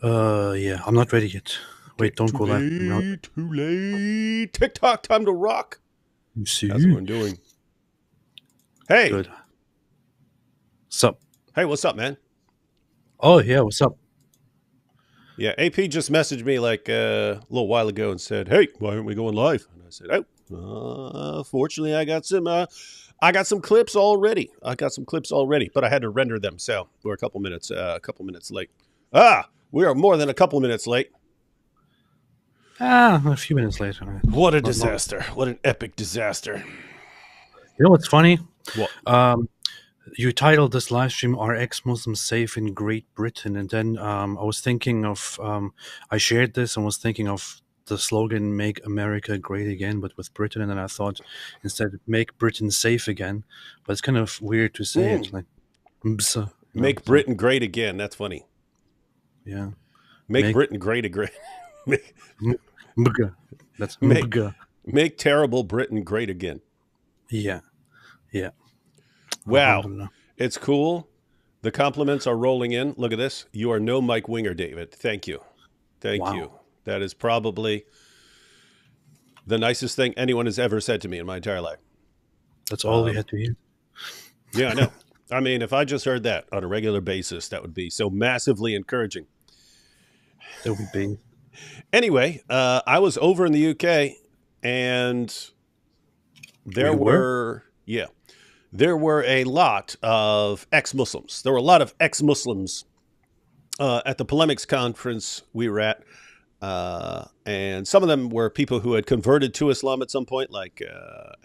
Yeah, I'm not ready yet. Wait, don't Too go live. late, too late. TikTok, time to rock. You How's see? everyone doing? Hey, Good. Sup? hey, what's up, man? Oh, yeah, what's up? Yeah, AP just messaged me like a little while ago and said, "Hey, why aren't we going live?" And I said, "Oh, fortunately, I got some clips already. But I had to render them, so we're a couple minutes late. We are more than a couple minutes late. A few minutes later. What a Not. disaster! What an epic disaster! You know what's funny? What? Um, you titled this live stream "Are Ex-Muslims Safe in Great Britain?" And then I was thinking of, I shared this and was thinking of the slogan "Make America Great Again," but with Britain. And then I thought instead, "Make Britain Safe Again." But it's kind of weird to say it like, "Mbsa," Make so Britain great again. That's funny. yeah. Make Make, Britain great again. make, mbga. That's make mbga. make terrible Britain great again. Yeah. Yeah. Wow, Alhamdulillah. it's cool. The compliments are rolling in. Look at this. You are no Mike Winger, David. Thank you. Thank you. Wow. That is probably the nicest thing anyone has ever said to me in my entire life. That's all we had to hear. Yeah, I know. I mean, if I just heard that on a regular basis, that would be so massively encouraging. That would be. Anyway, I was over in the UK and Oh, there you were? were, yeah, there were a lot of ex-Muslims. There were a lot of ex-Muslims at the polemics conference we were at. And some of them were people who had converted to Islam at some point, like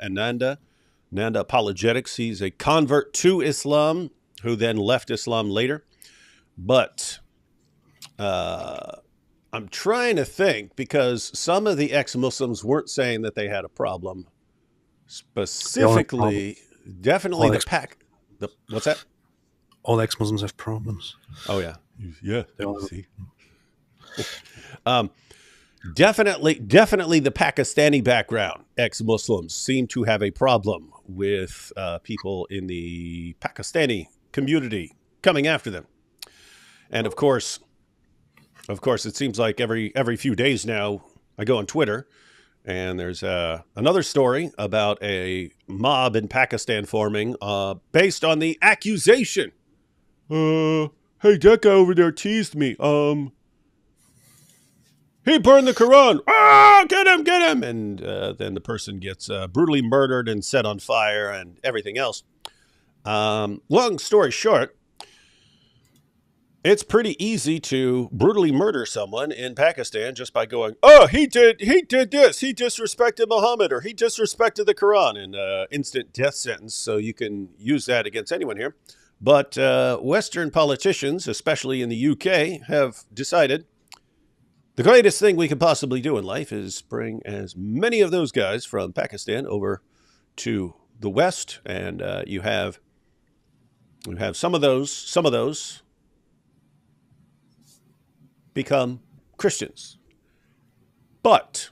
Ananda Apologetics. He's a convert to Islam who then left Islam later. But I'm trying to think because some of the ex-Muslims weren't saying that they had a problem. They all have problems. Specifically, definitely All the ex pack. What's that? all ex-Muslims have problems. Oh yeah, yeah. They all You have, see, um, definitely the Pakistani background ex-Muslims seem to have a problem with people in the Pakistani community coming after them, and of course, it seems like every few days now I go on Twitter and there's another story about a mob in Pakistan forming based on the accusation. Hey, that guy over there teased me. He burned the Quran. Ah, get him. And then the person gets brutally murdered and set on fire and everything else. Long story short, it's pretty easy to brutally murder someone in Pakistan just by going, "Oh, he did this. He disrespected Muhammad or he disrespected the Quran," and instant death sentence. So you can use that against anyone here. But Western politicians, especially in the UK, have decided the greatest thing we could possibly do in life is bring as many of those guys from Pakistan over to the West, and you have some of those become Christians, but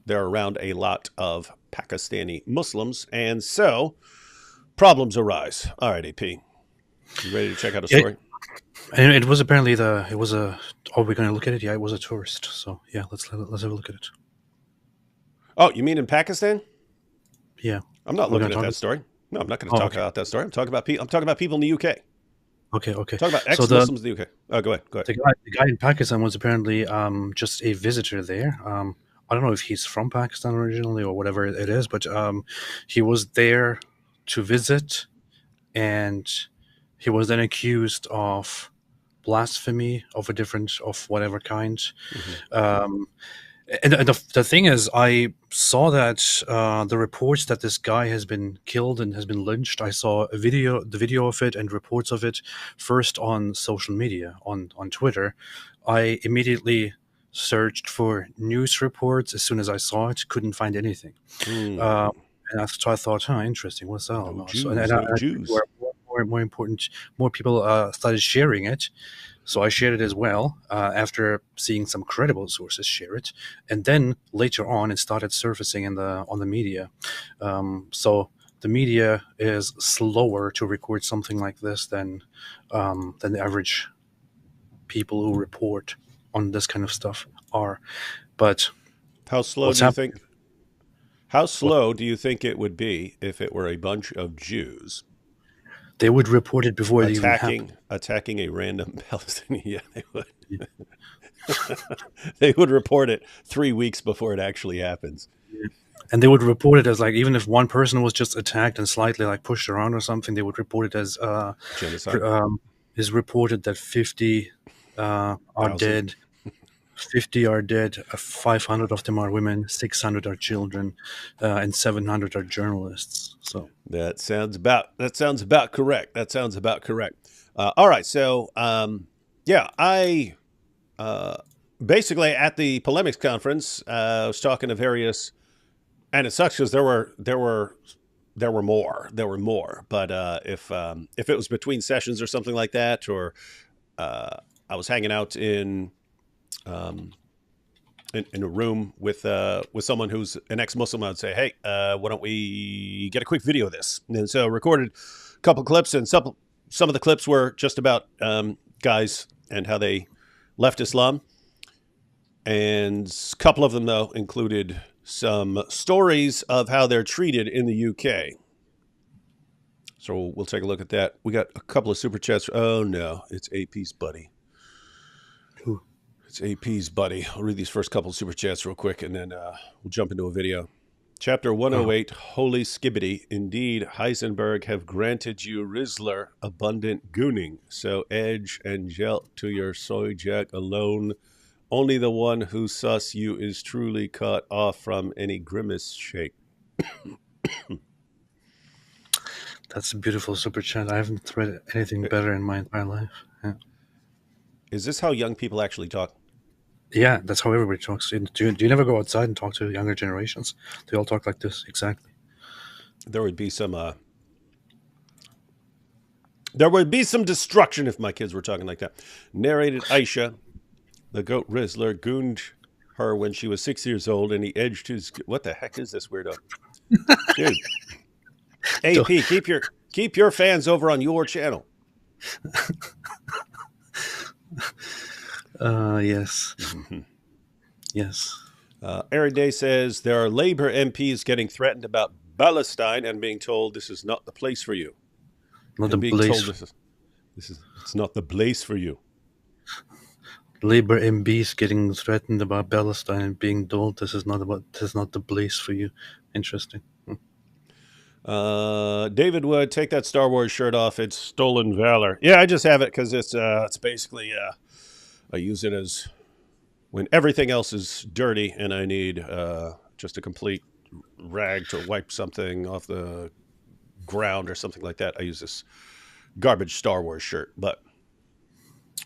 they're around a lot of Pakistani Muslims, and so problems arise. All right, AP, you ready to check out a yeah, story? and it was apparently it was a. Are we going to look at it? Yeah, it was a tourist. So yeah, let's have a look at it. Oh, you mean in Pakistan? Yeah, I'm not we're going looking to at talk. that story. No, I'm not going to Oh, talk okay, about that story. I'm talking about people in the UK. okay. Talk about So the ex-Muslims in the UK. Oh, go ahead. the guy in Pakistan was apparently just a visitor there. I don't know if he's from Pakistan originally or whatever it is, but he was there to visit, and he was then accused of blasphemy of whatever kind. Mm-hmm. Um, and the thing is, I saw that the reports that this guy has been killed and has been lynched. I saw the video of it, and reports of it first on social media, on Twitter. I immediately searched for news reports as soon as I saw it. Couldn't find anything. Uh, and so I thought, huh, interesting. What's that all No about? So, and Jews, no I think Jews. more important, more people started sharing it. So I shared it as well after seeing some credible sources share it, and then later on it started surfacing on the media. So the media is slower to record something like this than the average people who report on this kind of stuff are. But How slow what's do you happening? think? How What slow do you think it would be if it were a bunch of Jews they would report it before it even happened. attacking a random Palestinian? Yeah, they would. They would report it 3 weeks before it actually happens. And they would report it as like, even if one person was just attacked and slightly like pushed around or something, they would report it as Genocide. is reported that 50 are 1,000. dead. 50 are dead. 500 of them are women. 600 are children, and 700 are journalists. So That sounds about correct. That sounds about correct. All right, so yeah, I basically at the polemics conference I was talking to various, and it sucks because there were more. But if it was between sessions or something like that, or I was hanging out um, in a room with someone who's an ex-Muslim, I'd say, hey, why don't we get a quick video of this? And so recorded a couple clips, and some of the clips were just about guys and how they left Islam, and a couple of them though included some stories of how they're treated in the UK. So we'll take a look at that. We got a couple of super chats. Oh no, it's AP's buddy. Ooh. It's AP's buddy. I'll read these first couple of super chats real quick, and then we'll jump into a video. Chapter 108, Holy Skibbity. Indeed, Heisenberg have granted you Rizzler abundant gooning. So edge and gelt to your soy jack alone. Only the one who sus you is truly cut off from any grimace shake. that's a beautiful super chat. I haven't read anything better in my entire life. Yeah. Is this how young people actually talk? Yeah, that's how everybody talks. Do you never go outside and talk to younger generations? They all talk like this, exactly. There would be some destruction if my kids were talking like that. Narrated Aisha, the goat Rizzler, gooned her when she was 6 years old, and he edged his. What the heck is this weirdo, dude? AP, keep your fans over on your channel. Yes. Yes. Aaron Day says there are Labour MPs getting threatened about Palestine and being told this is not the place for you. Not And a being place. told it's not the place for you. Labour MPs getting threatened about Palestine and being told this is not the place for you. Interesting. David Wood, take that Star Wars shirt off. It's stolen valor. Yeah, I just have it because it's basically I use it as when everything else is dirty and I need just a complete rag to wipe something off the ground or something like that. I use this garbage Star Wars shirt. But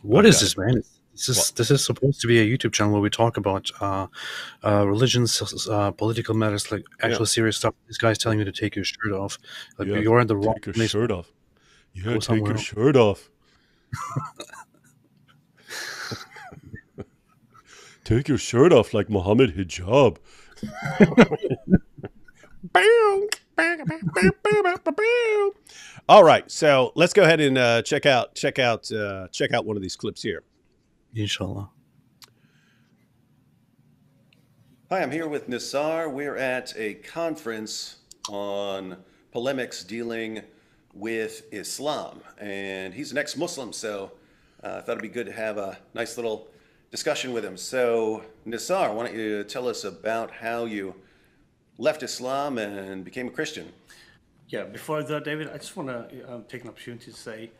What is this, man? This is supposed to be a YouTube channel where we talk about religions, political matters, like actual serious stuff. This guy's telling you to take your shirt off. Like you're in the wrong take your place. shirt off. Yeah, Go take somewhere your else. shirt off. Take your shirt off like Muhammad Hijab. All right, so let's go ahead and check out one of these clips here. Inshallah. Hi, I'm here with Nisar. We're at a conference on polemics dealing with Islam, and he's an ex-Muslim, so I thought it'd be good to have a nice little discussion with him. So, Nisar, why don't you tell us about how you left Islam and became a Christian? Yeah, before that, David, I just want to take an opportunity to say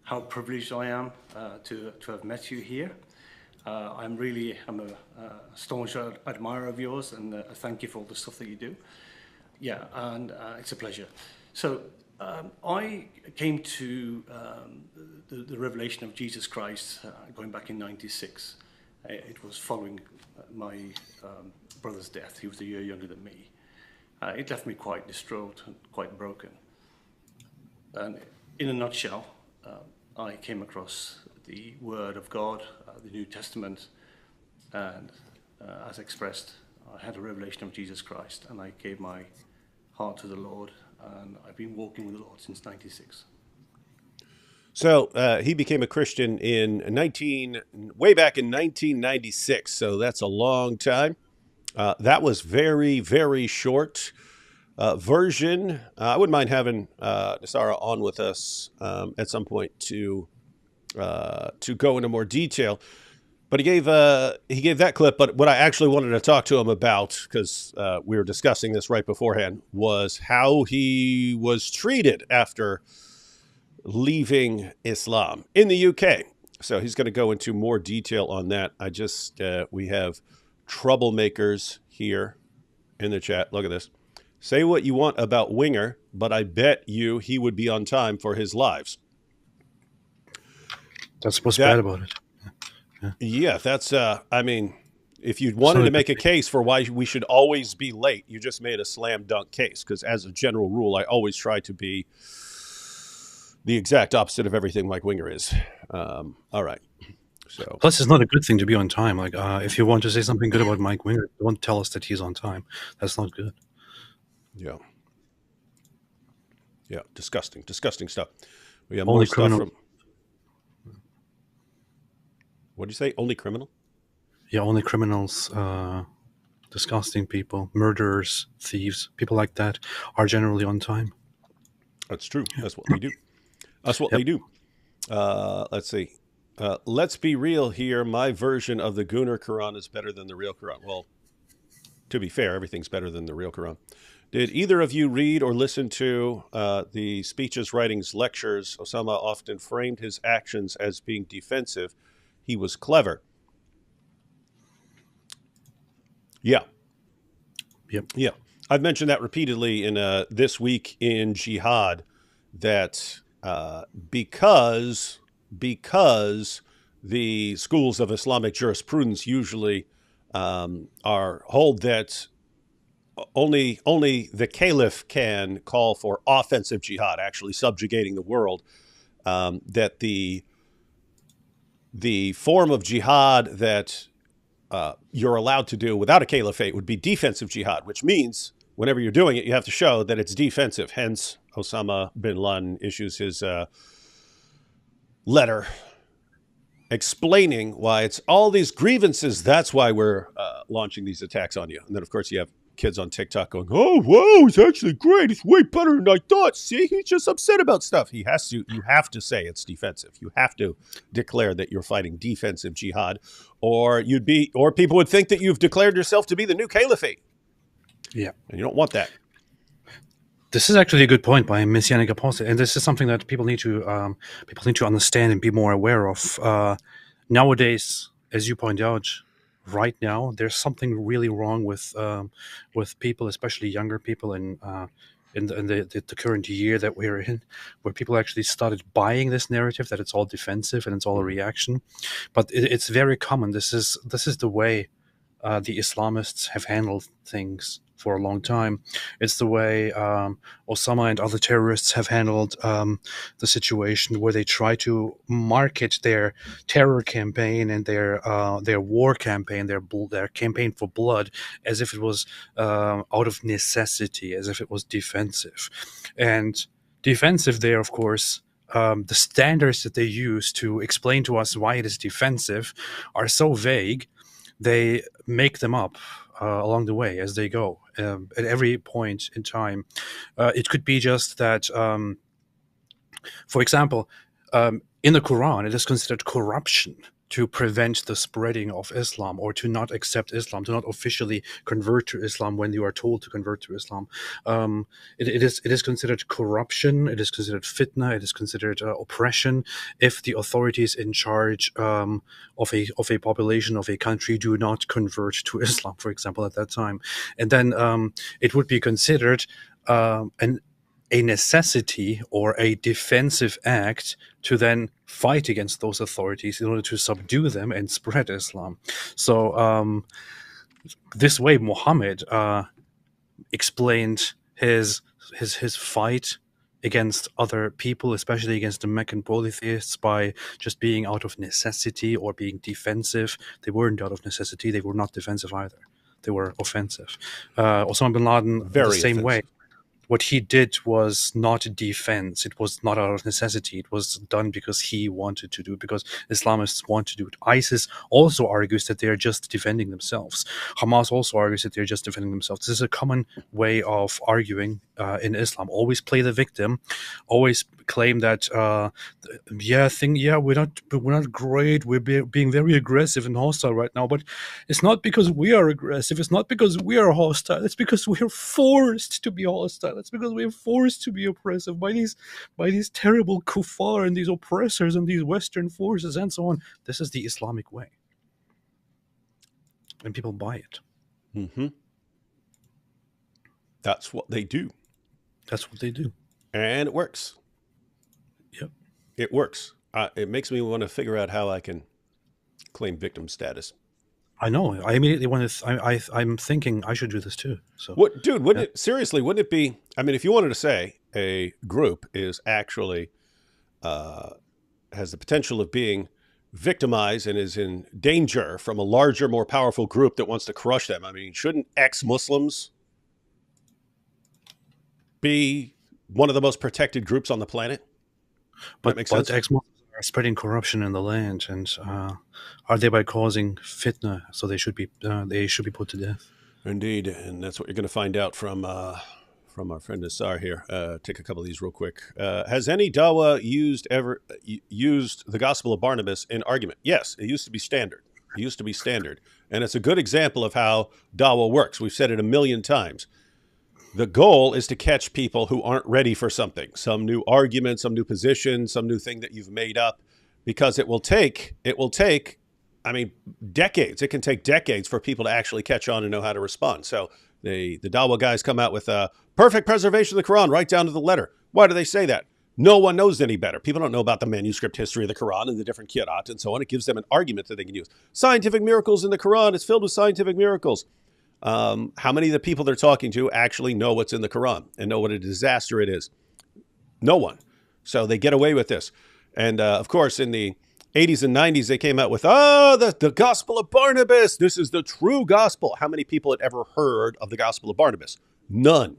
how privileged I am to have met you here. I'm a staunch admirer of yours, and thank you for all the stuff that you do. Yeah, and it's a pleasure. So I came to the revelation of Jesus Christ going back in '96. It was following my brother's death. He was a year younger than me. It left me quite distraught and quite broken. And in a nutshell, I came across the Word of God, the New Testament, and as expressed, I had a revelation of Jesus Christ, and I gave my heart to the Lord, and I've been walking with the Lord since '96. So he became a Christian way back in 1996. So that's a long time. That was very, very short version. I wouldn't mind having Nisara on with us at some point to go into more detail. But he gave that clip. But what I actually wanted to talk to him about, because we were discussing this right beforehand, was how he was treated after leaving Islam in the UK. So he's going to go into more detail on that. We have troublemakers here in the chat. Look at this. Say what you want about Winger, but I bet you he would be on time for his lives. That's what's bad about it. Yeah, that's, I mean, if you wanted to make a case for why we should always be late, you just made a slam dunk case. Because as a general rule, I always try to be the exact opposite of everything Mike Winger is. All right. So plus, it's not a good thing to be on time. Like, if you want to say something good about Mike Winger, don't tell us that he's on time. That's not good. Yeah. Yeah. Disgusting stuff. We have Only more criminal. stuff from. What did you say? Only criminal? Yeah, only criminals, disgusting people, murderers, thieves, people like that are generally on time. That's true. Yeah. That's what they do. They do. Let's see. Let's be real here. My version of the Gunnar Quran is better than the real Quran. Well, to be fair, everything's better than the real Quran. Did either of you read or listen to the speeches, writings, lectures? Osama often framed his actions as being defensive. He was clever. Yeah. Yep. Yeah. I've mentioned that repeatedly in This Week in Jihad, that because the schools of Islamic jurisprudence usually hold that only the caliph can call for offensive jihad, actually subjugating the world, that the form of jihad that you're allowed to do without a caliphate would be defensive jihad, which means whenever you're doing it, you have to show that it's defensive. Hence, Osama bin Laden issues his letter explaining why it's all these grievances. That's why we're launching these attacks on you. And then, of course, you have kids on TikTok going, "Oh, whoa, it's actually great. It's way better than I thought. See, he's just upset about stuff." You have to say it's defensive. You have to declare that you're fighting defensive jihad, or people would think that you've declared yourself to be the new caliphate. Yeah. And you don't want that. This is actually a good point by Messianic Apostate, and this is something that people need to understand and be more aware of. Nowadays, as you point out, right now, there's something really wrong with people, especially younger people, in the current year that we're in, where people actually started buying this narrative that it's all defensive and it's all a reaction. But it's very common. This is the way the Islamists have handled things for a long time. It's the way Osama and other terrorists have handled the situation, where they try to market their terror campaign and their war campaign, their campaign for blood, as if it was out of necessity, as if it was defensive. And defensive there, of course, the standards that they use to explain to us why it is defensive are so vague. They make them up along the way as they go, at every point in time. It could be just that, for example, in the Quran, it is considered corruption to prevent the spreading of Islam, or to not accept Islam, to not officially convert to Islam when you are told to convert to Islam. It is considered corruption. It is considered fitna. It is considered oppression if the authorities in charge of a population, of a country, do not convert to Islam, for example, at that time. And then it would be considered a necessity or a defensive act to then fight against those authorities in order to subdue them and spread Islam. So this way, Muhammad explained his fight against other people, especially against the Meccan polytheists, by just being out of necessity or being defensive. They weren't out of necessity. They were not defensive either. They were offensive. Osama bin Laden, the same way. what he did was not defense. It was not out of necessity. It was done because he wanted to do it, because Islamists want to do it. ISIS also argues that they are just defending themselves. Hamas also argues that they're just defending themselves. This is a common way of arguing in Islam. Always play the victim. Always claim that we're not great. We're being very aggressive and hostile right now, but it's not because we are aggressive. It's not because we are hostile. It's because we are forced to be hostile. It's because we are forced to be oppressive by these terrible kuffar and these oppressors and these Western forces and so on. This is the Islamic way, and people buy it. Mm-hmm. That's what they do. That's what they do, and it works. Yep, it works. It makes me want to figure out how I can claim victim status. I know. I immediately want to. I'm thinking I should do this too. So, what, dude? Wouldn't it seriously? Wouldn't it be? I mean, if you wanted to say a group is actually has the potential of being victimized and is in danger from a larger, more powerful group that wants to crush them. I mean, shouldn't ex-Muslims be one of the most protected groups on the planet? But ex-Muslims are spreading corruption in the land, and are thereby causing fitna. So they should be put to death. Indeed, and that's what you're going to find out from our friend Nassar here. Take a couple of these real quick. Has any Dawa used the Gospel of Barnabas in argument? Yes, it used to be standard. And it's a good example of how Dawa works. We've said it a million times. The goal is to catch people who aren't ready for something, some new argument, some new position, some new thing that you've made up, because it will take, I mean, decades. It can take decades for people to actually catch on and know how to respond. So the Dawa guys come out with a perfect preservation of the Quran, right down to the letter. Why do they say that? No one knows any better. People don't know about the manuscript history of the Quran and the different qira'at and so on. It gives them an argument that they can use. Scientific miracles in the Quran. It's filled with scientific miracles. How many of the people they're talking to actually know what's in the Quran and know what a disaster it is? No one. So they get away with this. And of course, in the 80s and 90s, they came out with, the Gospel of Barnabas. This is the true gospel. How many people had ever heard of the Gospel of Barnabas? None.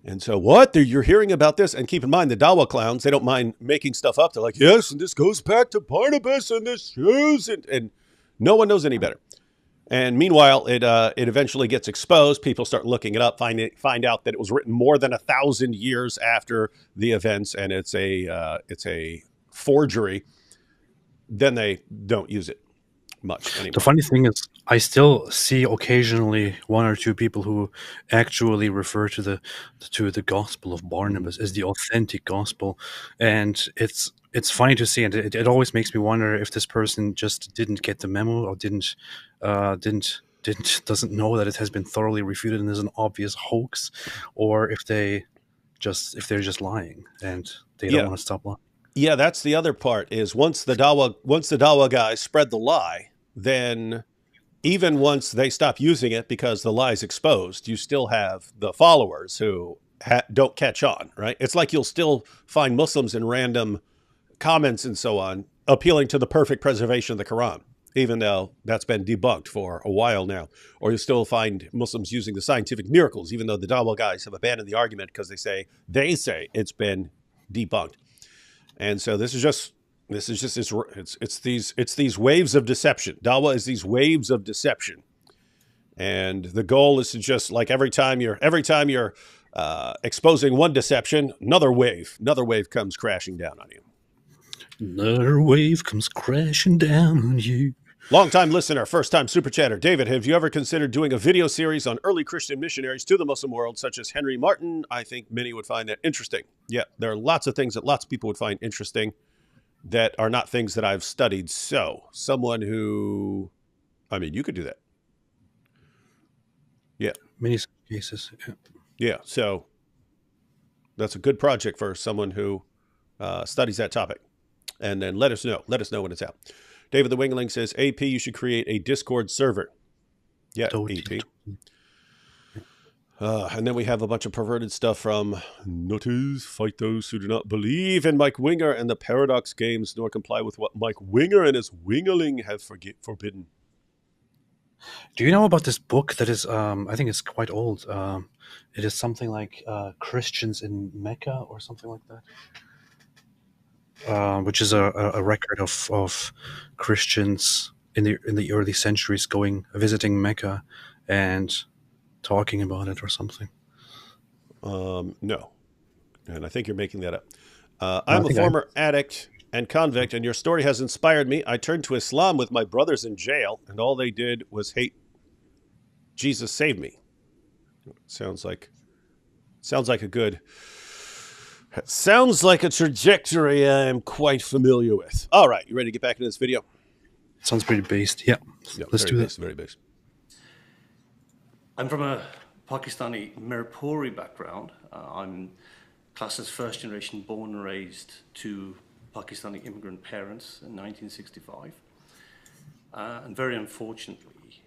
And so what? You're hearing about this? And keep in mind, the Dawa clowns, they don't mind making stuff up. They're like, yes, and this goes back to Barnabas and this shows. And no one knows any better. And meanwhile, it eventually gets exposed. People start looking it up, find out that it was written more than 1,000 years after the events, and it's a forgery. Then they don't use it much anymore. The funny thing is, I still see occasionally one or two people who actually refer to the Gospel of Barnabas as the authentic gospel, and it's funny to see, and it always makes me wonder if this person just didn't get the memo or doesn't know that it has been thoroughly refuted and is an obvious hoax, or if they're just lying and they don't want to stop lying. Yeah, that's the other part. Is once the Dawa guys spread the lie, then even once they stop using it because the lie's exposed, you still have the followers who don't catch on, right? It's like you'll still find Muslims in random comments and so on appealing to the perfect preservation of the Quran, even though that's been debunked for a while now. Or you'll still find Muslims using the scientific miracles, even though the Dawa guys have abandoned the argument because they say it's been debunked. And so it's these waves of deception. Dawa is these waves of deception. And the goal is to just, like, every time you're exposing one deception, another wave comes crashing down on you. Another wave comes crashing down on you. Long-time listener, first-time super chatter. David, have you ever considered doing a video series on early Christian missionaries to the Muslim world, such as Henry Martin? I think many would find that interesting. Yeah, there are lots of things that lots of people would find interesting that are not things that I've studied. So, someone who, I mean, you could do that. Yeah. Many cases. Yeah, so that's a good project for someone who studies that topic. And then let us know when it's out. David the Wingling says, AP, you should create a Discord server. Yeah, AP. And then we have a bunch of perverted stuff from Nutters, fight those who do not believe in Mike Winger and the Paradox games, nor comply with what Mike Winger and his Wingerling have forbidden. Do you know about this book that is? I think it's quite old. It is something like Christians in Mecca or something like that. Which is a record of Christians in the early centuries going visiting Mecca and talking about it or something. No, and I think you're making that up. No, I I'm a think I. former addict and convict, and your story has inspired me. I turned to Islam with my brothers in jail, and all they did was hate. Jesus saved me. Sounds like a good. Sounds like a trajectory I am quite familiar with. All right, you ready to get back into this video? Sounds pretty based. Yeah, let's very do based, that. very based. I'm from a Pakistani Mirpuri background. I'm classed as first generation born and raised to Pakistani immigrant parents in 1965. And very unfortunately,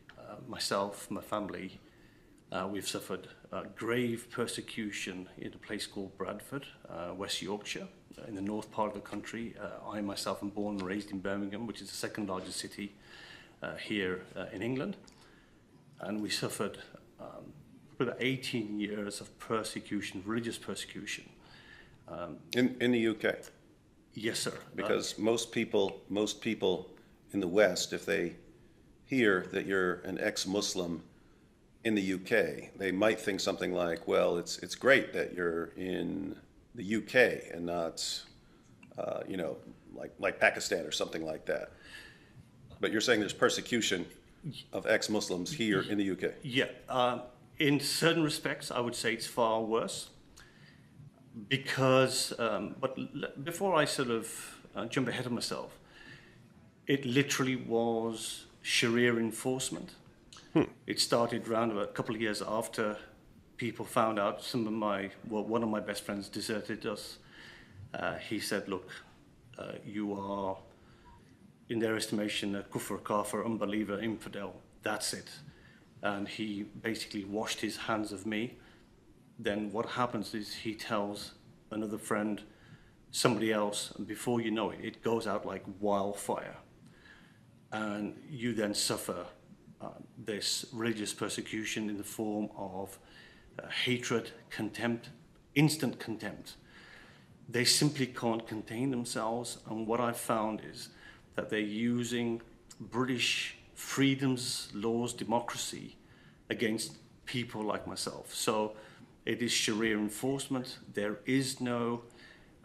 myself, my family, we've suffered grave persecution in a place called Bradford, West Yorkshire, in the north part of the country. I myself am born and raised in Birmingham, which is the second largest city here in England. And we suffered about 18 years of persecution, religious persecution. In the UK? Yes, sir. Because most people in the West, if they hear that you're an ex-Muslim in the UK, they might think something like, well, it's great that you're in the UK and not, like Pakistan or something like that. But you're saying there's persecution of ex-Muslims here in the UK? Yeah. In certain respects, I would say it's far worse. Because, before I sort of jump ahead of myself, it literally was Sharia enforcement. It started around about a couple of years after people found out one of my best friends deserted us. He said, look, you are, in their estimation, a kufr, kafir, unbeliever, infidel. That's it. And he basically washed his hands of me. Then what happens is he tells another friend, somebody else, and before you know it, it goes out like wildfire. And you then suffer this religious persecution in the form of hatred, contempt, instant contempt. They simply can't contain themselves, and what I've found is that they're using British freedoms, laws, democracy against people like myself. So it is Sharia enforcement. There is no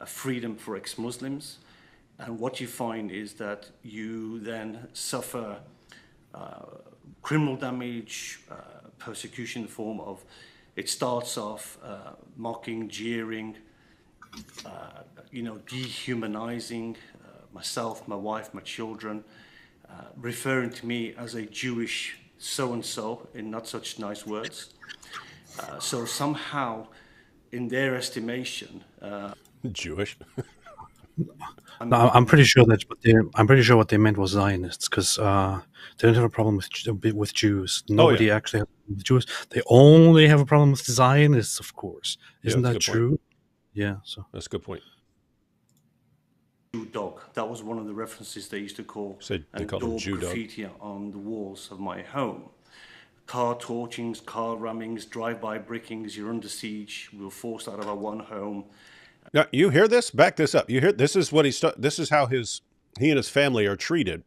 freedom for ex-Muslims. And what you find is that you then suffer criminal damage, persecution in the form of, it starts off mocking, jeering, dehumanizing myself, my wife, my children, referring to me as a Jewish so-and-so in not such nice words. So somehow, in their estimation, Jewish. No, I'm pretty sure what they meant was Zionists, because they don't have a problem with Jews. Nobody actually has a problem with Jews. They only have a problem with Zionists, of course. Isn't that true? Yeah. So that's a good point. Jew dog. That was one of the references they used to call they called him Jew dog. Graffiti on the walls of my home. Car torchings, car rammings, drive-by brickings. You're under siege. We were forced out of our one home. Now, you hear this? Back this up. You hear this is what this is how he and his family are treated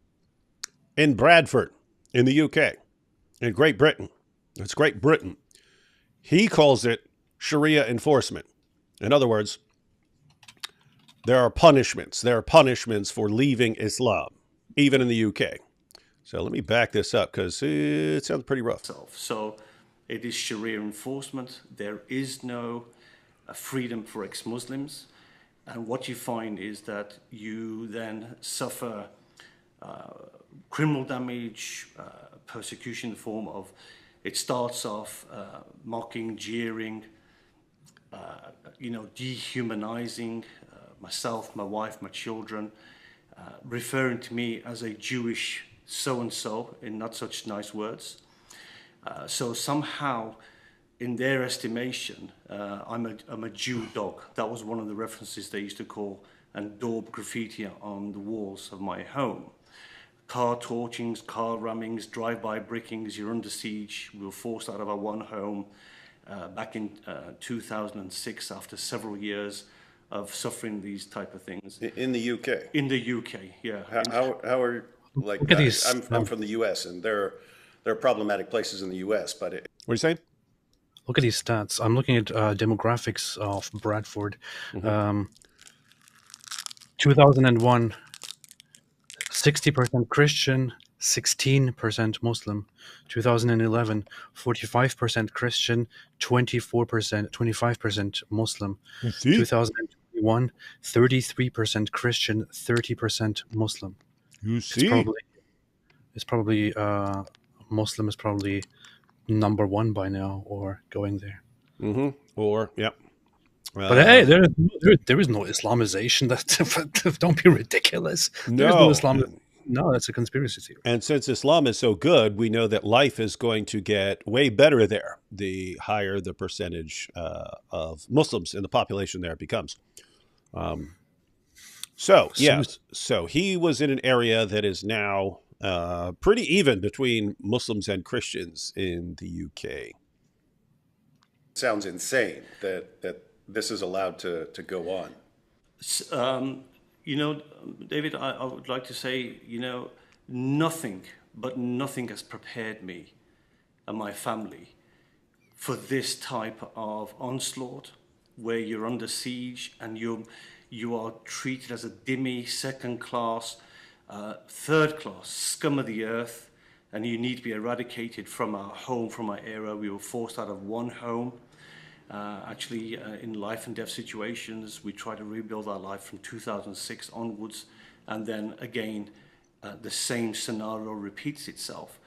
in Bradford, in the UK, in Great Britain. It's Great Britain. He calls it Sharia enforcement. In other words, there are punishments. There are punishments for leaving Islam, even in the UK. So let me back this up because it sounds pretty rough. So it is Sharia enforcement. There is no freedom for ex-Muslims. And what you find is that you then suffer criminal damage, persecution in the form of, it starts off mocking, jeering, dehumanizing myself, my wife, my children, referring to me as a Jewish so-and-so in not such nice words. So somehow, in their estimation, I'm a Jew dog. That was one of the references they used to call and daub graffiti on the walls of my home. car torchings, car rammings, drive-by brickings. You're under siege. We were forced out of our one home back in 2006 after several years of suffering these type of things. In the UK. In the UK, yeah. How are like Look at these. I'm from the US, and there are problematic places in the US, but What are you saying? Look at these stats. I'm looking at demographics of Bradford. 2001, 60% Christian, 16% Muslim. 2011, 45% Christian, 25% Muslim. You see? 2021, 33% Christian, 30% Muslim. You It's see? probably Muslim is probably number one by now, or going there. Or, yeah. But hey, there is no Islamization. That don't be ridiculous. There's no No. Islam. No, that's a conspiracy theory. And since Islam is so good, we know that life is going to get way better there, the higher the percentage of Muslims in the population there becomes. So he was in an area that is now pretty even between Muslims and Christians in the UK. sounds insane that this is allowed to go on. You know, David, I would like to say, you know, nothing has prepared me and my family for this type of onslaught where you're under siege and you are treated as a dhimmi, second class, third class, scum of the earth, and you need to be eradicated from our home, from our era. We were forced out of one home. Actually, in life and death situations, we try to rebuild our life from 2006 onwards, and then again, the same scenario repeats itself.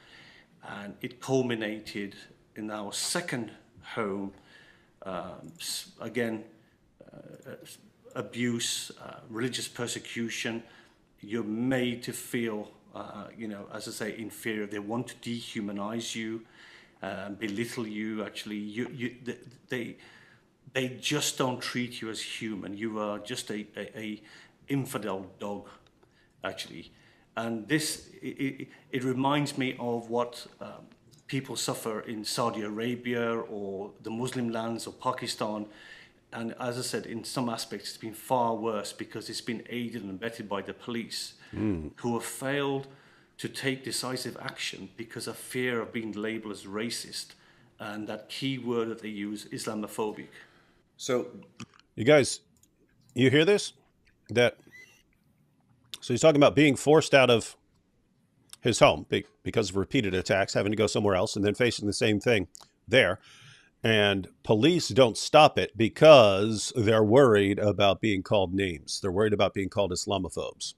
And it culminated in our second home, again, abuse, religious persecution. You're made to feel, you know, as I say, inferior. They want to dehumanize you. Belittle you. Actually, they just don't treat you as human. You are just a infidel dog, actually. And this it reminds me of what people suffer in Saudi Arabia or the Muslim lands or Pakistan. And as I said, in some aspects, it's been far worse because it's been aided and abetted by the police, who have failed to take decisive action because of fear of being labeled as racist, and that key word that they use, Islamophobic. So, You guys, you hear this? So he's talking about being forced out of his home because of repeated attacks, having to go somewhere else, and then facing the same thing there. And police don't stop it because they're worried about being called names. They're worried about being called Islamophobes.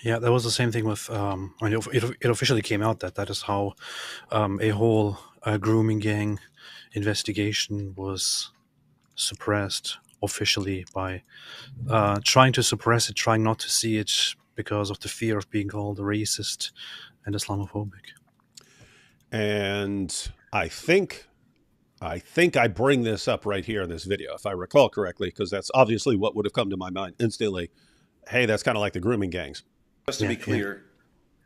Yeah, that was the same thing with. I mean, it officially came out that is how a whole grooming gang investigation was suppressed officially by trying to suppress it, trying not to see it because of the fear of being called racist and Islamophobic. And I think I bring this up right here in this video, if I recall correctly, because that's obviously what would have come to my mind instantly. Hey, that's kind of like the grooming gangs. just to be clear,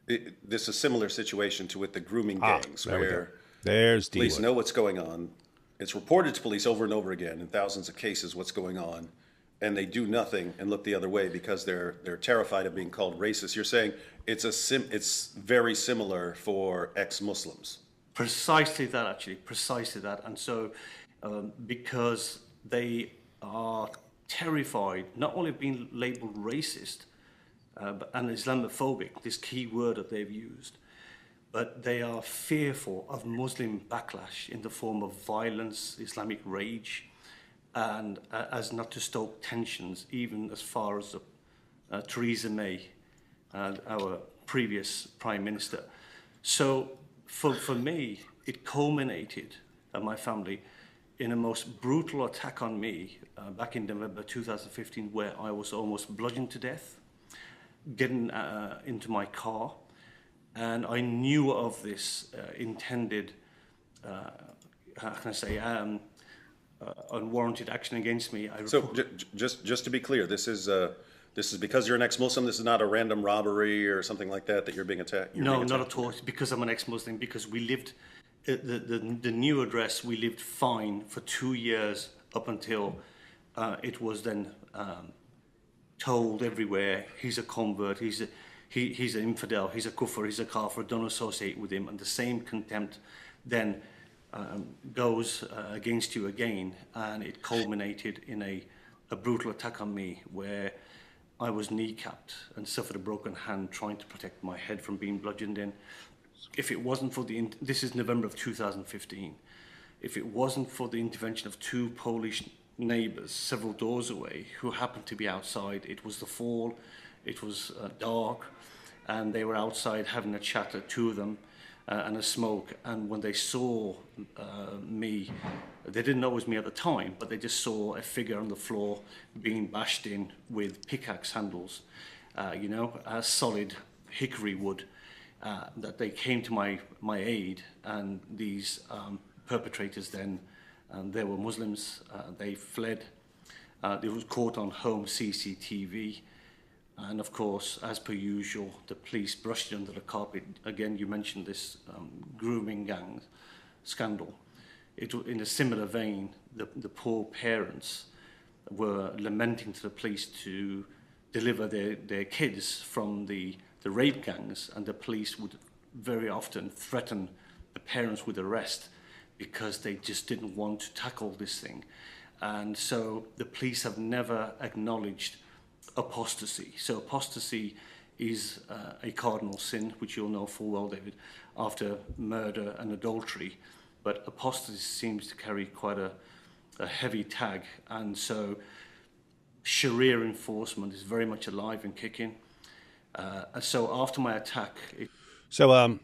this is a similar situation to with the grooming gangs, where there's police know what's going on. It's reported to police over and over again in thousands of cases what's going on, and they do nothing and look the other way because they're terrified of being called racist. You're saying it's very similar for ex-Muslims. Precisely that, actually, precisely that. And so because they are terrified, not only of being labeled racist and Islamophobic, this key word that they've used, but they are fearful of Muslim backlash in the form of violence, Islamic rage, and as not to stoke tensions, even as far as Theresa May, our previous Prime Minister. So for me, it culminated, and my family, in a most brutal attack on me back in November 2015, where I was almost bludgeoned to death, getting into my car. And I knew of this intended, how can I say, unwarranted action against me. So just to be clear, this This is because you're an ex-Muslim. This is not a random robbery or something like that you're being attacked. No, not at all. It's because I'm an ex-Muslim. Because we lived the new address. We lived fine for 2 years up until it was then told everywhere he's a convert. He's an infidel. He's a kufr. He's a kafir. Don't associate with him. And the same contempt then goes against you again, and it culminated in a brutal attack on me where I was kneecapped and suffered a broken hand trying to protect my head from being bludgeoned in. If it wasn't for this is November of 2015, if it wasn't for the intervention of two Polish neighbours several doors away who happened to be outside, it was the fall, it was dark, and they were outside having a chat, two of them, and a smoke, and when they saw me, they didn't know it was me at the time, but they just saw a figure on the floor being bashed in with pickaxe handles, solid hickory wood, that they came to my aid, and these perpetrators then, they were Muslims, they fled. It was caught on home CCTV. And of course, as per usual, the police brushed it under the carpet. Again, you mentioned this grooming gang scandal. In a similar vein, the poor parents were lamenting to the police to deliver their kids from the rape gangs, and the police would very often threaten the parents with arrest because they just didn't want to tackle this thing. And so the police have never acknowledged apostasy. So apostasy is a cardinal sin, which you'll know full well, David, after murder and adultery. But apostasy seems to carry quite a heavy tag. And so Sharia enforcement is very much alive and kicking. And so after my attack... So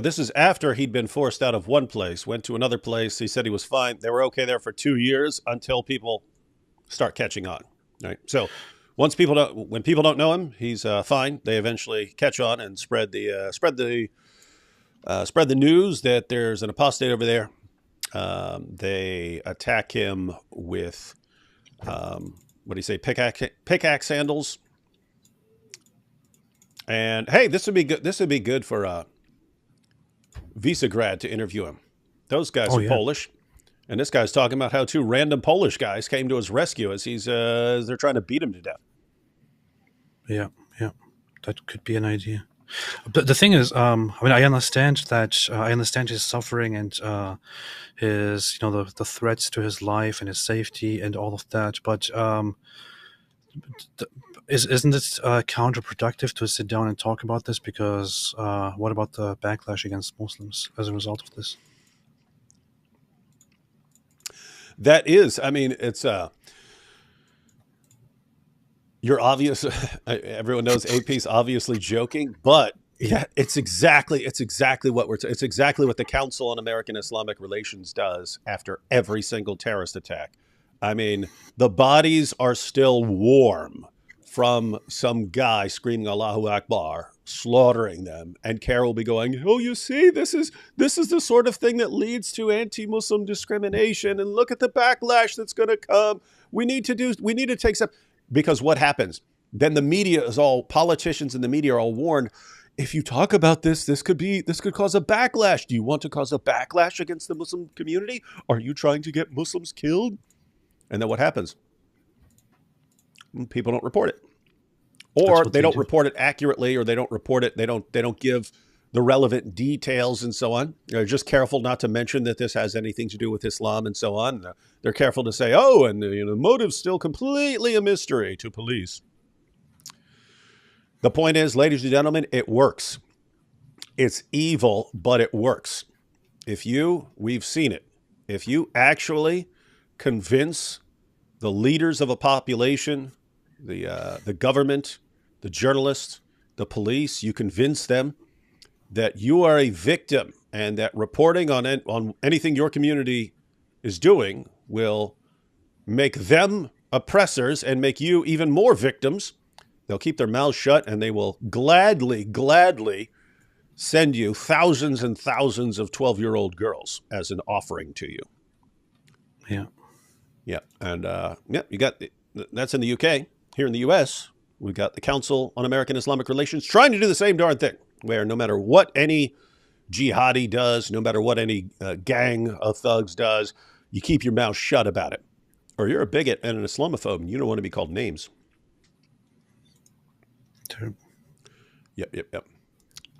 this is after he'd been forced out of one place, went to another place. He said he was fine. They were okay there for 2 years until people start catching on. Right. So when people don't know him, he's fine. They eventually catch on and spread the news that there's an apostate over there. They attack him with pickaxe handles. And hey, this would be good. This would be good for Visegrad to interview him. Those guys are Polish. And this guy's talking about how two random Polish guys came to his rescue as they're trying to beat him to death. Yeah, that could be an idea. But the thing is, I understand his suffering and his, the threats to his life and his safety and all of that. But isn't it counterproductive to sit down and talk about this? Because what about the backlash against Muslims as a result of this? That is, it's you're obvious. Everyone knows AP's obviously joking, but yeah, it's exactly what it's exactly what the Council on American Islamic Relations does after every single terrorist attack. The bodies are still warm from some guy screaming Allahu Akbar, slaughtering them, and Carol will be going, "Oh, you see, this is the sort of thing that leads to anti-Muslim discrimination, and look at the backlash that's going to come. We need to take steps." Because what happens? Then the media politicians and the media are all warned, if you talk about this could cause a backlash. Do you want to cause a backlash against the Muslim community? Are you trying to get Muslims killed? And then what happens? People don't report it, or they don't report it accurately, or they don't report it. They don't give the relevant details and so on. They're just careful not to mention that this has anything to do with Islam and so on. They're careful to say, "Oh, and the motive's still completely a mystery to police." The point is, ladies and gentlemen, it works. It's evil, but it works. We've seen it. If you actually convince the leaders of a population, the government, the journalists, the police, you convince them that you are a victim and that reporting on anything your community is doing will make them oppressors and make you even more victims. They'll keep their mouths shut, and they will gladly send you thousands and thousands of 12-year-old girls as an offering to you. Yeah. Yeah. And you got That's in the UK. Here in the US, we've got the Council on American Islamic Relations trying to do the same darn thing, where no matter what any jihadi does, no matter what any gang of thugs does, you keep your mouth shut about it. Or you're a bigot and an Islamophobe, and you don't want to be called names. Yep.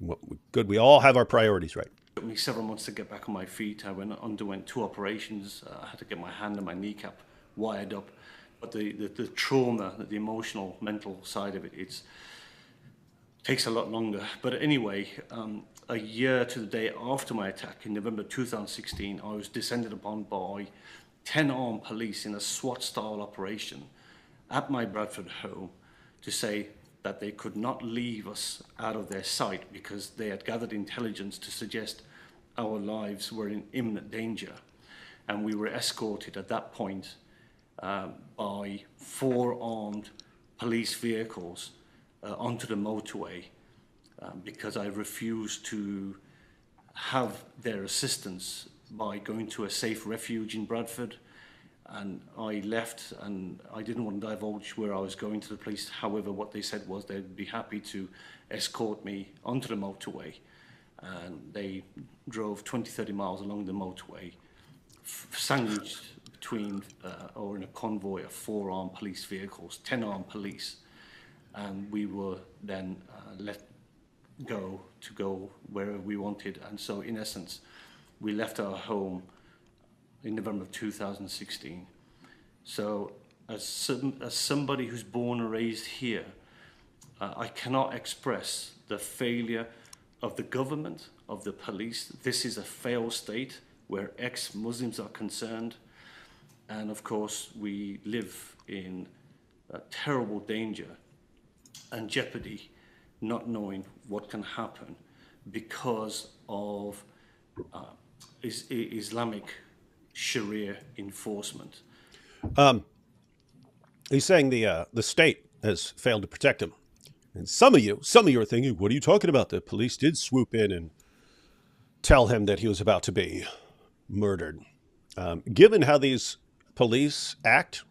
Well, good. We all have our priorities right. It took me several months to get back on my feet. I underwent 2 operations. I had to get my hand and my kneecap wired up. But the trauma, the emotional, mental side of it, takes a lot longer. But anyway, a year to the day after my attack in November 2016, I was descended upon by 10 armed police in a SWAT-style operation at my Bradford home to say that they could not leave us out of their sight because they had gathered intelligence to suggest our lives were in imminent danger. And we were escorted at that point by 4 armed police vehicles onto the motorway because I refused to have their assistance by going to a safe refuge in Bradford. And I left, and I didn't want to divulge where I was going to the police. However, what they said was they'd be happy to escort me onto the motorway. And they drove 20, 30 miles along the motorway, sandwiched between, or in a convoy of 4 armed police vehicles, 10 armed police. And we were then let go to go wherever we wanted. And so, in essence, we left our home in November of 2016. So as somebody who's born and raised here, I cannot express the failure of the government, of the police. This is a failed state where ex-Muslims are concerned. And of course, we live in a terrible danger and jeopardy, not knowing what can happen because of Islamic Sharia enforcement. He's saying the state has failed to protect him. And some of you are thinking, what are you talking about? The police did swoop in and tell him that he was about to be murdered. Given how these police act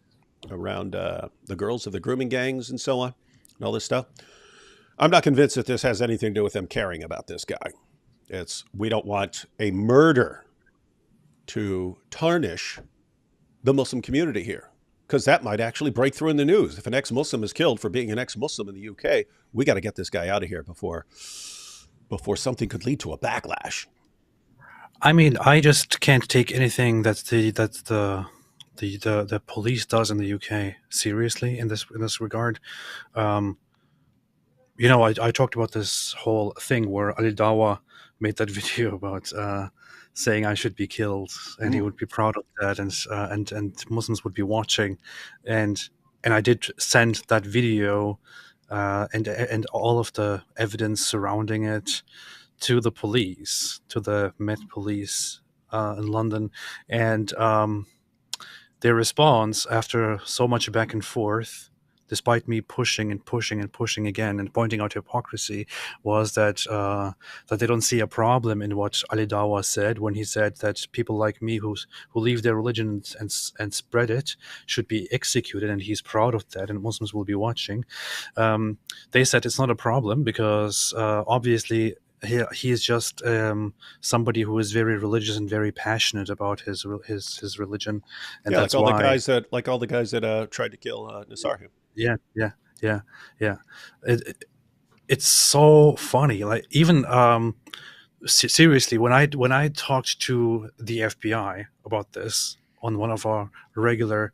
around the girls of the grooming gangs and so on, and all this stuff, I'm not convinced that this has anything to do with them caring about this guy. We don't want a murder to tarnish the Muslim community here, because that might actually break through in the news. If an ex-Muslim is killed for being an ex-Muslim in the UK, we got to get this guy out of here before something could lead to a backlash. I mean, I just can't take anything that the police does in the UK seriously in this regard. I talked about this whole thing where Ali Dawa made that video about saying I should be killed, and he would be proud of that, and Muslims would be watching, and I did send that video and all of the evidence surrounding it to the police, to the Met Police in London, and their response after so much back and forth, despite me pushing and pushing and pushing again and pointing out hypocrisy, was that they don't see a problem in what Ali Dawa said when he said that people like me who leave their religion and spread it should be executed, and he's proud of that, and Muslims will be watching. They said it's not a problem because obviously he is just somebody who is very religious and very passionate about his religion, and that's like all why the guys that tried to kill Nassar. Yeah. It's so funny. Like even seriously, when I talked to the FBI about this on one of our regular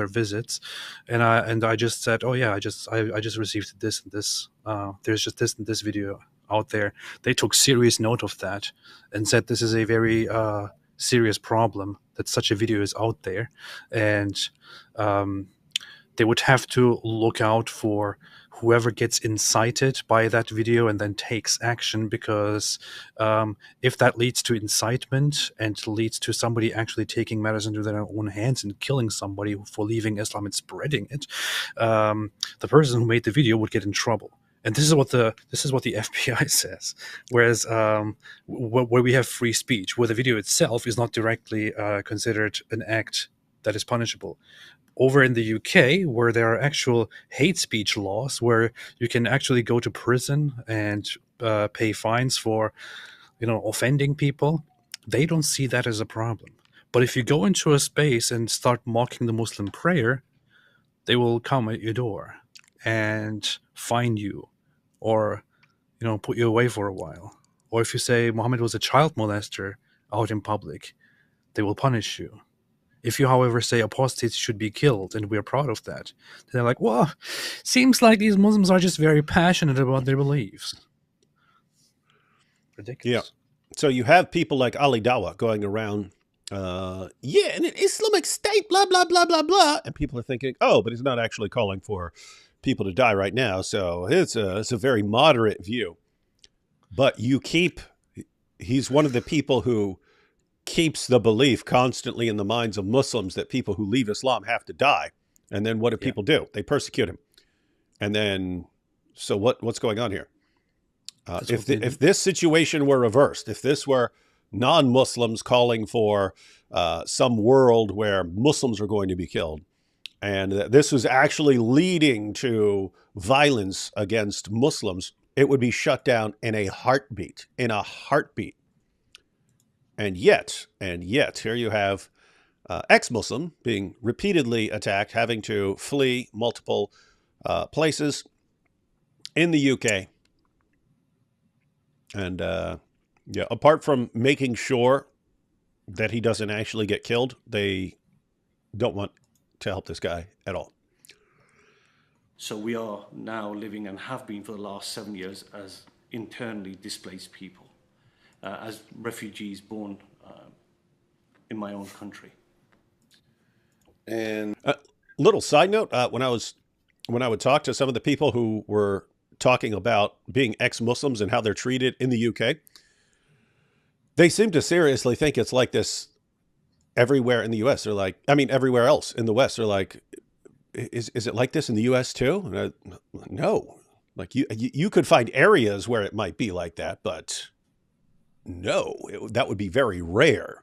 visits, and I just said, oh yeah, I just received this and this. There's just this and this video out there. They took serious note of that and said this is a very serious problem that such a video is out there, and they would have to look out for whoever gets incited by that video and then takes action, because if that leads to incitement and leads to somebody actually taking matters into their own hands and killing somebody for leaving Islam and spreading it, the person who made the video would get in trouble. And this is what the FBI says. Whereas where we have free speech, where the video itself is not directly considered an act that is punishable, over in the UK, where there are actual hate speech laws, where you can actually go to prison and pay fines for, offending people, they don't see that as a problem. But if you go into a space and start mocking the Muslim prayer, they will come at your door and fine you, or put you away for a while. Or if you say Muhammad was a child molester out in public, they will punish you. If you, however, say apostates should be killed, and we're proud of that, they're like, well, seems like these Muslims are just very passionate about their beliefs. Ridiculous. Yeah. So you have people like Ali Dawa going around, yeah, and an Islamic State, blah, blah, blah, blah, blah. And people are thinking, oh, but he's not actually calling for people to die right now. So it's a very moderate view. But he's one of the people who keeps the belief constantly in the minds of Muslims that people who leave Islam have to die. And then what do people do? They persecute him. And then, so what's going on here? If this situation were reversed, if this were non-Muslims calling for some world where Muslims are going to be killed, and this was actually leading to violence against Muslims, it would be shut down in a heartbeat, And yet, here you have ex-Muslim being repeatedly attacked, having to flee multiple places in the UK. And apart from making sure that he doesn't actually get killed, they don't want to help this guy at all. So we are now living, and have been for the last 7 years, as internally displaced people, as refugees born in my own country. And little side note, when I would talk to some of the people who were talking about being ex-Muslims and how they're treated in the UK, they seem to seriously think it's like this everywhere in the US. They're like, I mean, everywhere else in the West. They're like, is it like this in the US too? No. Like you could find areas where it might be like that, but no, that would be very rare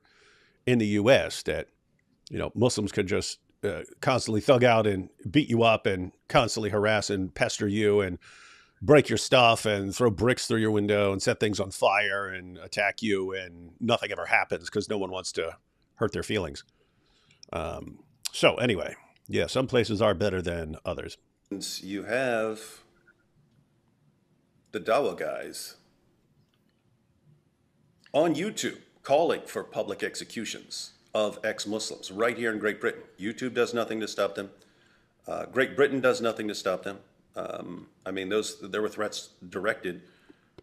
in the US that, Muslims could just constantly thug out and beat you up and constantly harass and pester you and break your stuff and throw bricks through your window and set things on fire and attack you, and nothing ever happens because no one wants to hurt their feelings. So anyway, yeah, some places are better than others. you have the Dawa guys on YouTube calling for public executions of ex-Muslims right here in Great Britain. YouTube does nothing to stop them. Great Britain does nothing to stop them. I mean, there were threats directed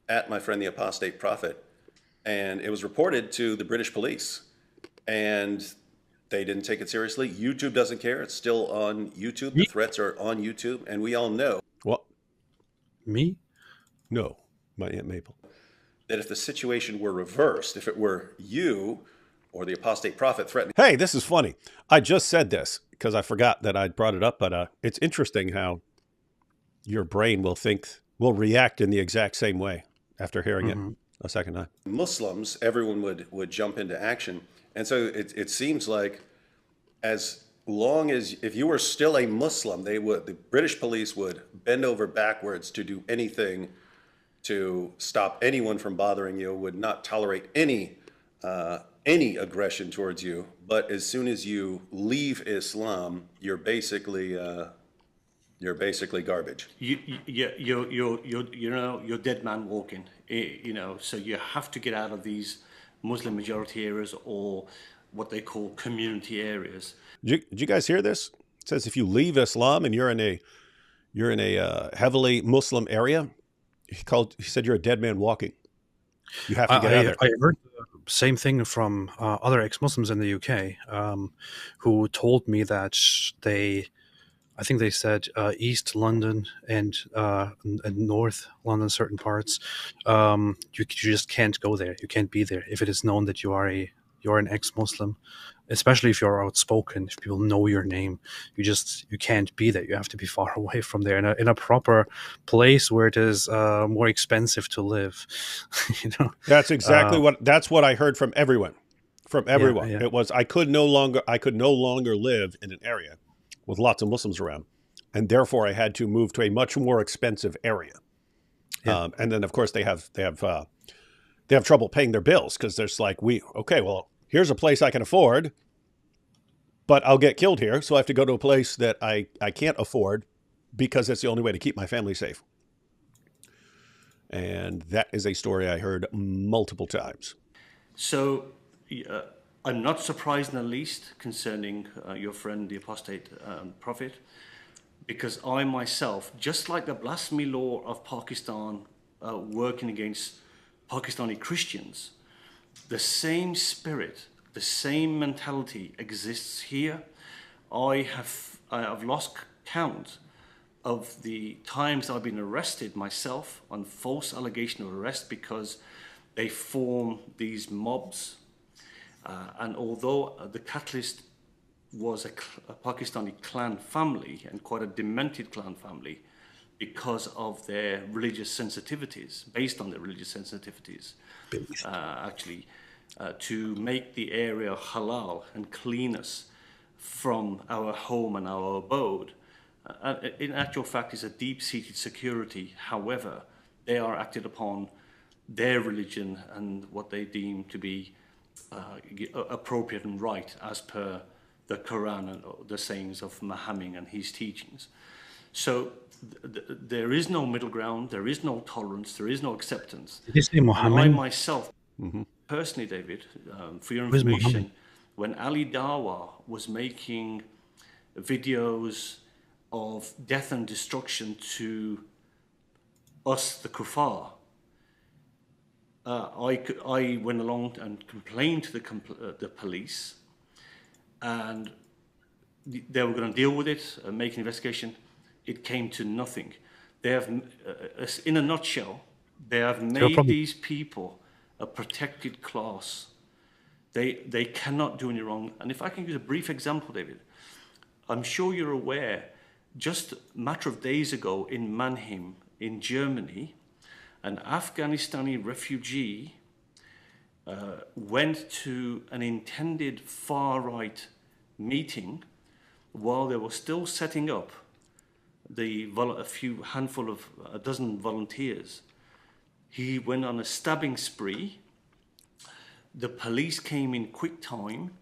at my friend, the Apostate Prophet, and it was reported to the British police, and they didn't take it seriously. YouTube doesn't care. It's still on YouTube. The threats are on YouTube, and we all know. What? Me? No, my Aunt Maple. That if the situation were reversed, if it were you or the Apostate Prophet threatening. Hey, this is funny. I just said this because I forgot that I'd brought it up, but it's interesting how your brain will react in the exact same way after hearing it a second time. Muslims, everyone would jump into action. And so it seems like as long as, if you were still a Muslim, the British police would bend over backwards to do anything to stop anyone from bothering you, would not tolerate any aggression towards you. But as soon as you leave Islam, you're basically garbage. You're dead man walking. So you have to get out of these Muslim majority areas, or what they call community areas. Did you guys hear this? It says if you leave Islam and you're in a heavily Muslim area, he said you're a dead man walking. You have to get out of there. I heard the same thing from other ex-Muslims in the UK, who told me that I think they said East London and North London, certain parts, you just can't go there. You can't be there if it is known that you're an ex-Muslim, especially if you're outspoken. If people know your name, you can't be there. You have to be far away from there, in a proper place where it is more expensive to live. That's exactly that's what I heard from everyone. Yeah. It was I could no longer live in an area with lots of Muslims around. And therefore, I had to move to a much more expensive area. Yeah. And then, of course, they have trouble paying their bills because there's like, well, here's a place I can afford, but I'll get killed here. So I have to go to a place that I can't afford because it's the only way to keep my family safe. And that is a story I heard multiple times. So I'm not surprised in the least concerning your friend, the Apostate Prophet, because I myself, just like the blasphemy law of Pakistan working against Pakistani Christians, the same spirit, the same mentality exists here. I have lost count of the times I've been arrested myself on false allegation of arrest because they form these mobs. And although the catalyst was a Pakistani clan family and quite a demented clan family because of their religious sensitivities, based on their religious sensitivities, to make the area halal and clean us from our home and our abode. In actual fact, it's a deep-seated security. However, they are acted upon their religion and what they deem to be appropriate and right as per the Quran and the sayings of Muhammad and his teachings. So there is no middle ground, there is no tolerance, there is no acceptance. Did you say And Muhammad? I myself, personally, David, for your Who's information, Muhammad? when Ali Dawa was making videos of death and destruction to us, the kuffar, I went along and complained to the police, and they were going to deal with it, make an investigation. It came to nothing. They have, in a nutshell, they have made these people a protected class. They cannot do any wrong. And if I can use a brief example, David, I'm sure you're aware, just a matter of days ago in Mannheim, in Germany, an Afghanistani refugee went to an intended far-right meeting while they were still setting up a dozen volunteers. He went on a stabbing spree. The police came in quick time,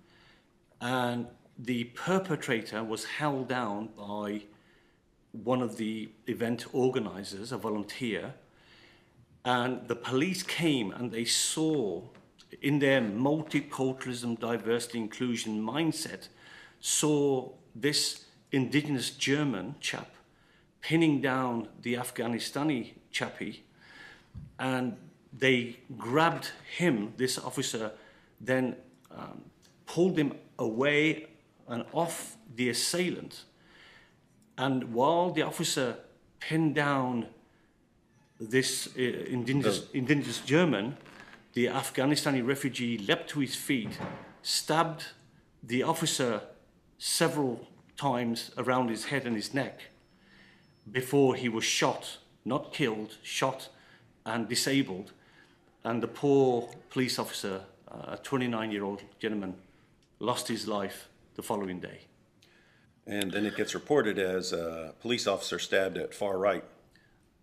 and the perpetrator was held down by one of the event organizers, a volunteer, and the police came and they saw, in their multiculturalism, diversity, inclusion mindset, saw this indigenous German chap pinning down the Afghanistani chappie, and they grabbed him, this officer, then pulled him away and off the assailant. And while the officer pinned down this indigenous German, the Afghanistani refugee leapt to his feet, stabbed the officer several times around his head and his neck before he was shot, not killed, shot and disabled. And the poor police officer, a 29-year-old gentleman, lost his life the following day. And then it gets reported as a police officer stabbed at far right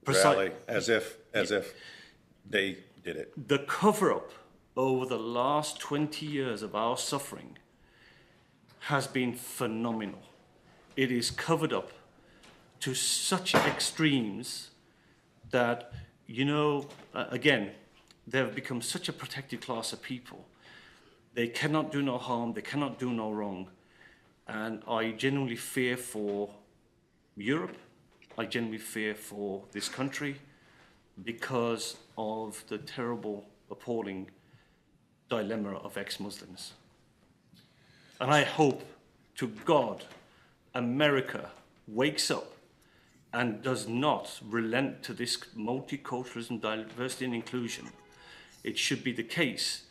rally, as if they did it. The cover-up over the last 20 years of our suffering has been phenomenal. It is covered up to such extremes that, again, they've become such a protected class of people. They cannot do no harm, they cannot do no wrong. And I genuinely fear for Europe, I genuinely fear for this country because of the terrible, appalling dilemma of ex-Muslims. And I hope to God America wakes up and does not relent to this multiculturalism, diversity and inclusion. It should be the case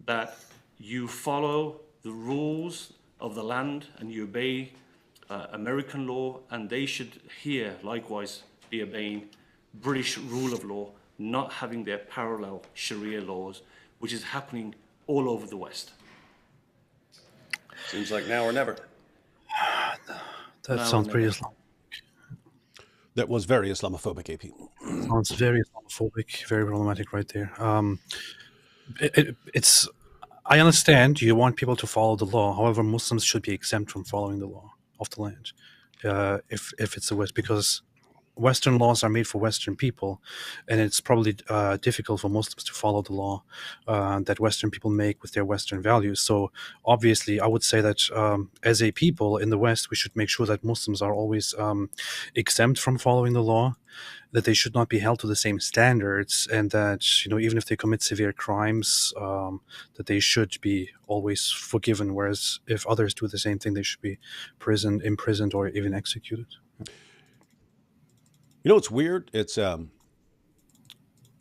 that you follow the rules of the land and you obey American law, and they should here likewise be obeying British rule of law, not having their parallel Sharia laws, which is happening all over the West. Seems like now or never. That No, sounds pretty never. Islam. That was very Islamophobic, AP. Sounds very Islamophobic, very problematic right there. It's I understand you want people to follow the law. However, Muslims should be exempt from following the law of the land, if it's the West, because Western laws are made for Western people, and it's probably difficult for Muslims to follow the law that Western people make with their Western values. So obviously, I would say that as a people in the West, we should make sure that Muslims are always exempt from following the law, that they should not be held to the same standards, and that even if they commit severe crimes, that they should be always forgiven. Whereas if others do the same thing, they should be imprisoned, or even executed. You know what's weird? It's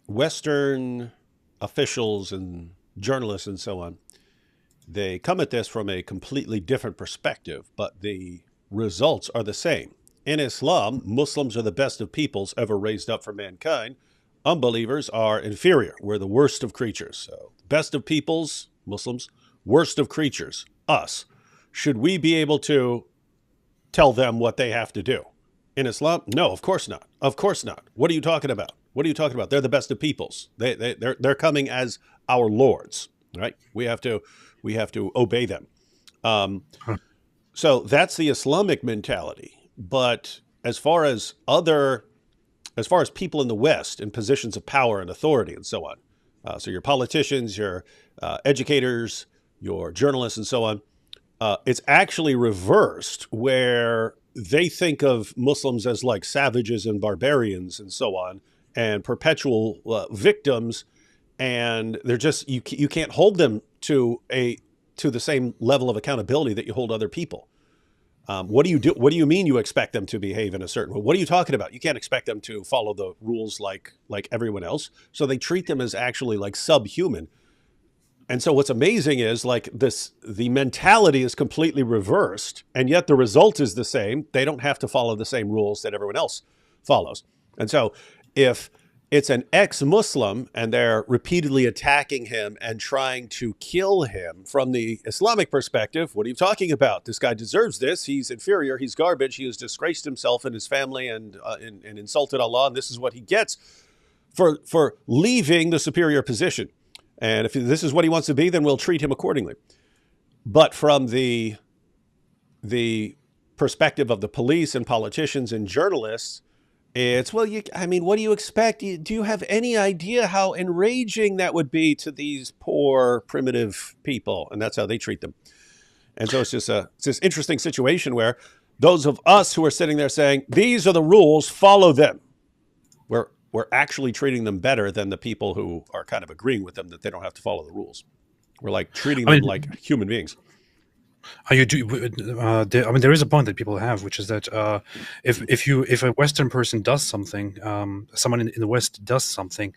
Western officials and journalists and so on. They come at this from a completely different perspective, but the results are the same. In Islam, Muslims are the best of peoples ever raised up for mankind. Unbelievers are inferior. We're the worst of creatures. So, best of peoples, Muslims, worst of creatures, us. Should we be able to tell them what they have to do? In Islam, no, of course not. Of course not. What are you talking about? What are you talking about? They're the best of peoples. They're coming as our lords, right? We have to obey them. So that's the Islamic mentality. But as far as people in the West in positions of power and authority and so on, so your politicians, your educators, your journalists, and so on, it's actually reversed, where they think of Muslims as like savages and barbarians and so on, and perpetual victims, and they're just you can't hold them to the same level of accountability that you hold other people. What do you do? What do you mean you expect them to behave in a certain way? What are you talking about? You can't expect them to follow the rules like everyone else. So they treat them as actually like subhuman. And so what's amazing is like this, the mentality is completely reversed, and yet the result is the same. They don't have to follow the same rules that everyone else follows. And so if it's an ex-Muslim and they're repeatedly attacking him and trying to kill him, from the Islamic perspective, what are you talking about? This guy deserves this. He's inferior. He's garbage. He has disgraced himself and his family and insulted Allah. And this is what he gets for leaving the superior position. And if this is what he wants to be, then we'll treat him accordingly. But from the perspective of the police and politicians and journalists, it's, well, what do you expect? Do you have any idea how enraging that would be to these poor, primitive people? And that's how they treat them. And so it's this interesting situation where those of us who are sitting there saying, these are the rules, follow them, we're actually treating them better than the people who are kind of agreeing with them that they don't have to follow the rules. We're like treating them like human beings. There is a point that people have, which is that if a Western person does something, someone in the West does something,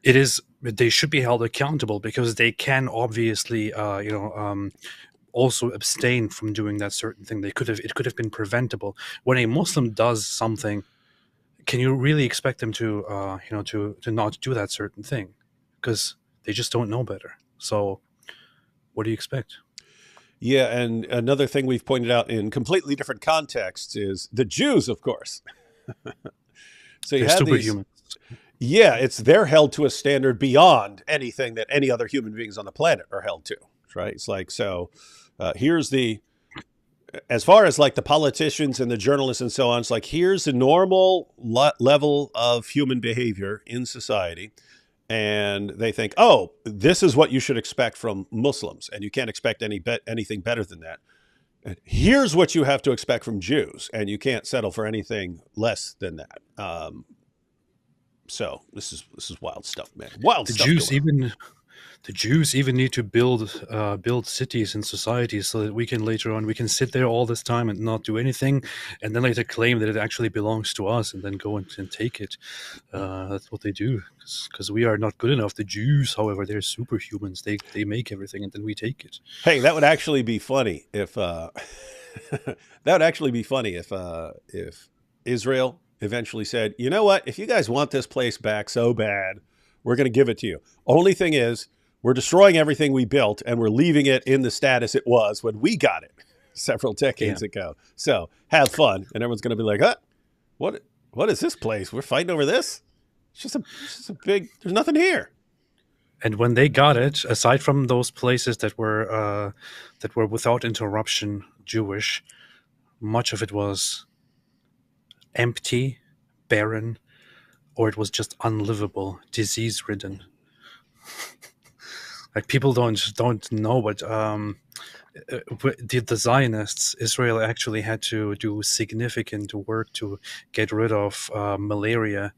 they should be held accountable, because they can obviously also abstain from doing that certain thing. It could have been preventable. When a Muslim does something, can you really expect them to not do that certain thing? Because they just don't know better. So what do you expect? Yeah, and another thing we've pointed out in completely different contexts is the Jews, of course. So They're superhumans. Yeah, they're held to a standard beyond anything that any other human beings on the planet are held to, right? It's like, so here's as far as like the politicians and the journalists and so on, it's like, here's the normal level of human behavior in society. And they think, oh, this is what you should expect from Muslims, and you can't expect anything better than that. And here's what you have to expect from Jews, and you can't settle for anything less than that. So this is wild stuff, man. Wild stuff. The Jews even need to build cities and societies so that we can sit there all this time and not do anything, and then later claim that it actually belongs to us, and then go and take it. That's what they do, because we are not good enough. The Jews, however, they're superhumans. They make everything, and then we take it. Hey, that would actually be funny if if Israel eventually said, you know what, if you guys want this place back so bad, we're going to give it to you. Only thing is, we're destroying everything we built, and we're leaving it in the status it was when we got it. several decades ago. So have fun, and everyone's going to be like, "Huh? What is this place? We're fighting over this? It's just a big. There's nothing here." And when they got it, aside from those places that were without interruption Jewish, much of it was empty, barren, or it was just unlivable, disease-ridden. Like, people don't know, but the Zionists, Israel actually had to do significant work to get rid of malaria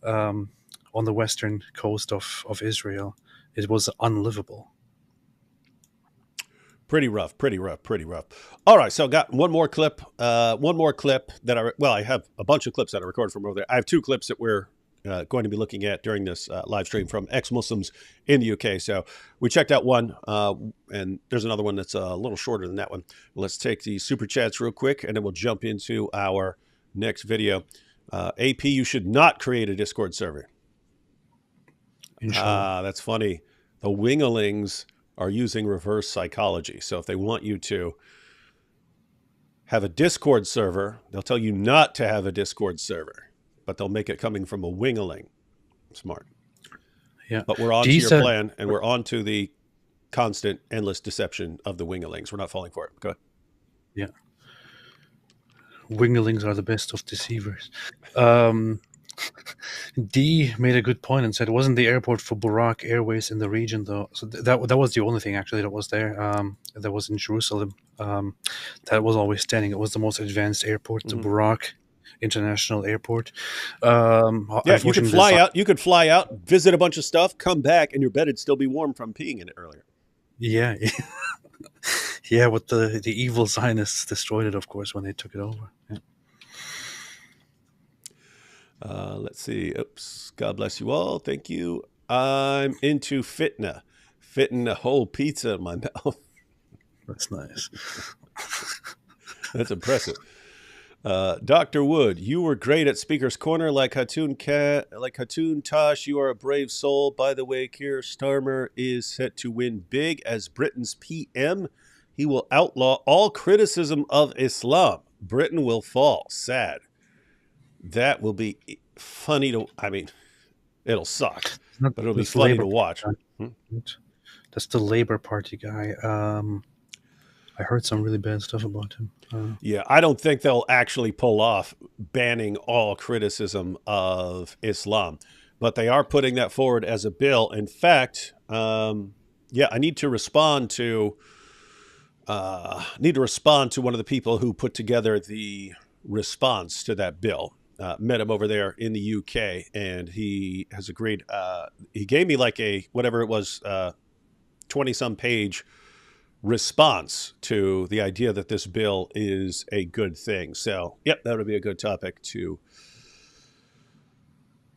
on the western coast of Israel. It was unlivable. Pretty rough. All right, so I got one more clip that I have a bunch of clips that I recorded from over there. I have two clips that we're going to be looking at during this live stream from ex-Muslims in the UK. So we checked out one, and there's another one that's a little shorter than that one. Let's take the super chats real quick, and then we'll jump into our next video. AP, you should not create a Discord server. That's funny. The Wingalings are using reverse psychology. So if they want you to have a Discord server, they'll tell you not to have a Discord server, but they'll make it coming from a Wingaling. Smart. Yeah. But we're on to your plan, and we're on to the constant, endless deception of the Wingalings. We're not falling for it. Go ahead. Yeah. Wingalings are the best of deceivers. D made a good point and said, wasn't the airport for Burak Airways in the region, though? So that was the only thing, actually, that was there. That was in Jerusalem. That was always standing. It was the most advanced airport, the Burak International Airport. You could fly out. You could fly out, visit a bunch of stuff, come back, and your bed would still be warm from peeing in it earlier. Yeah. Yeah, but the evil Zionists destroyed it, of course, when they took it over. Yeah. Let's see. Oops. God bless you all. Thank you. I'm into fitna. Fitting a whole pizza in my mouth. That's nice. That's impressive. Dr. Wood, you were great at Speaker's Corner, like Hatun Tosh. You are a brave soul. By the way, Keir Starmer is set to win big as Britain's PM. He will outlaw all criticism of Islam. Britain will fall. Sad. That will be funny to. I mean, it'll suck, but it'll be funny to watch. That's the Labour Party guy. I heard some really bad stuff about him. Yeah, I don't think they'll actually pull off banning all criticism of Islam, but they are putting that forward as a bill. In fact, I need to respond to one of the people who put together the response to that bill. Met him over there in the UK, and he has agreed. He gave me like a, whatever it was, 20-some page response to the idea that this bill is a good thing. So, yep, that would be a good topic to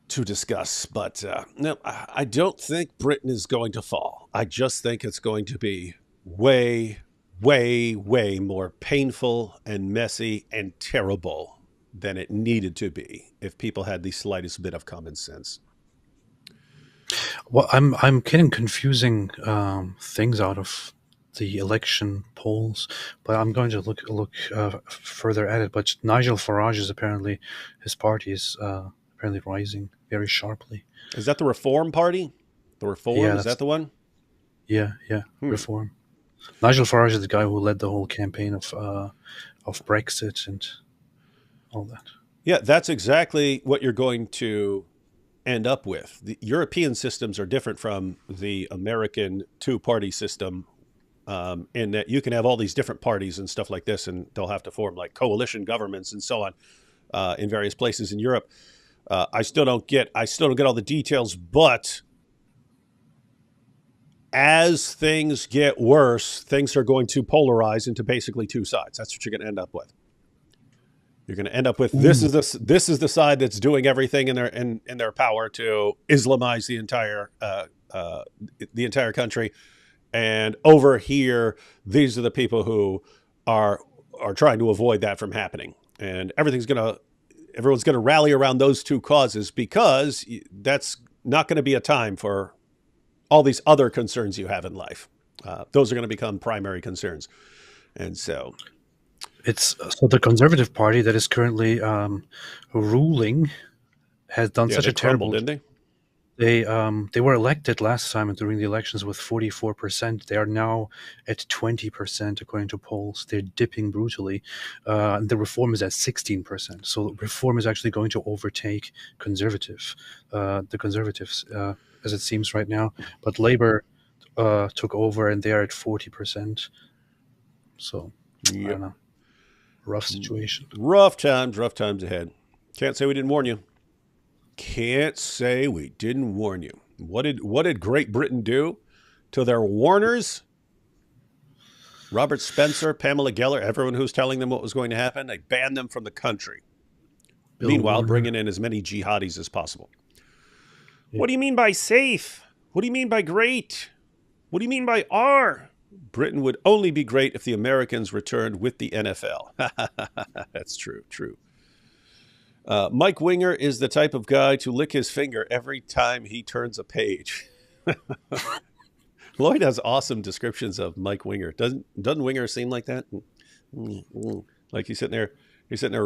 discuss. But no, I don't think Britain is going to fall. I just think it's going to be way, way, way more painful and messy and terrible than it needed to be if people had the slightest bit of common sense. Well, I'm getting confusing things out of the election polls, but I'm going to look further at it. But Nigel Farage is apparently, his party is apparently rising very sharply. Is that the Reform Party? The Reform, yeah, is that the one? Yeah, Reform. Nigel Farage is the guy who led the whole campaign of Brexit and all that. Yeah, that's exactly what you're going to end up with. The European systems are different from the American two-party system, in that you can have all these different parties and stuff like this, and they'll have to form like coalition governments and so on in various places in Europe. I still don't get all the details, but as things get worse, things are going to polarize into basically two sides. That's what you're going to end up with. You're going to end up with this is the side that's doing everything in their power to Islamize the entire country, and over here, these are the people who are trying to avoid that from happening. And everyone's going to rally around those two causes, because that's not going to be a time for all these other concerns you have in life. Those are going to become primary concerns, and so. It's so the Conservative Party that is currently ruling has done Yeah, such they a crumbled, terrible. didn't they? They were elected last time during the elections with 44%. They are now at 20% according to polls. They're dipping brutally. The Reform is at 16%. So Reform is actually going to overtake the Conservatives, as it seems right now. But Labour took over, and they are at 40%. So I Yep. don't know. Rough situation. Rough times ahead. Can't say we didn't warn you. Can't say we didn't warn you. What did Great Britain do to their warners? Robert Spencer, Pamela Geller, everyone who's telling them what was going to happen, they banned them from the country. Bill Meanwhile, Warner. bringing in as many jihadis as possible. Yeah. What do you mean by safe? What do you mean by great? What do you mean by R? Britain would only be great if the Americans returned with the NFL. That's true. Mike Winger is the type of guy to lick his finger every time he turns a page. Lloyd has awesome descriptions of Mike Winger. Doesn't Winger seem like that? Like he's sitting there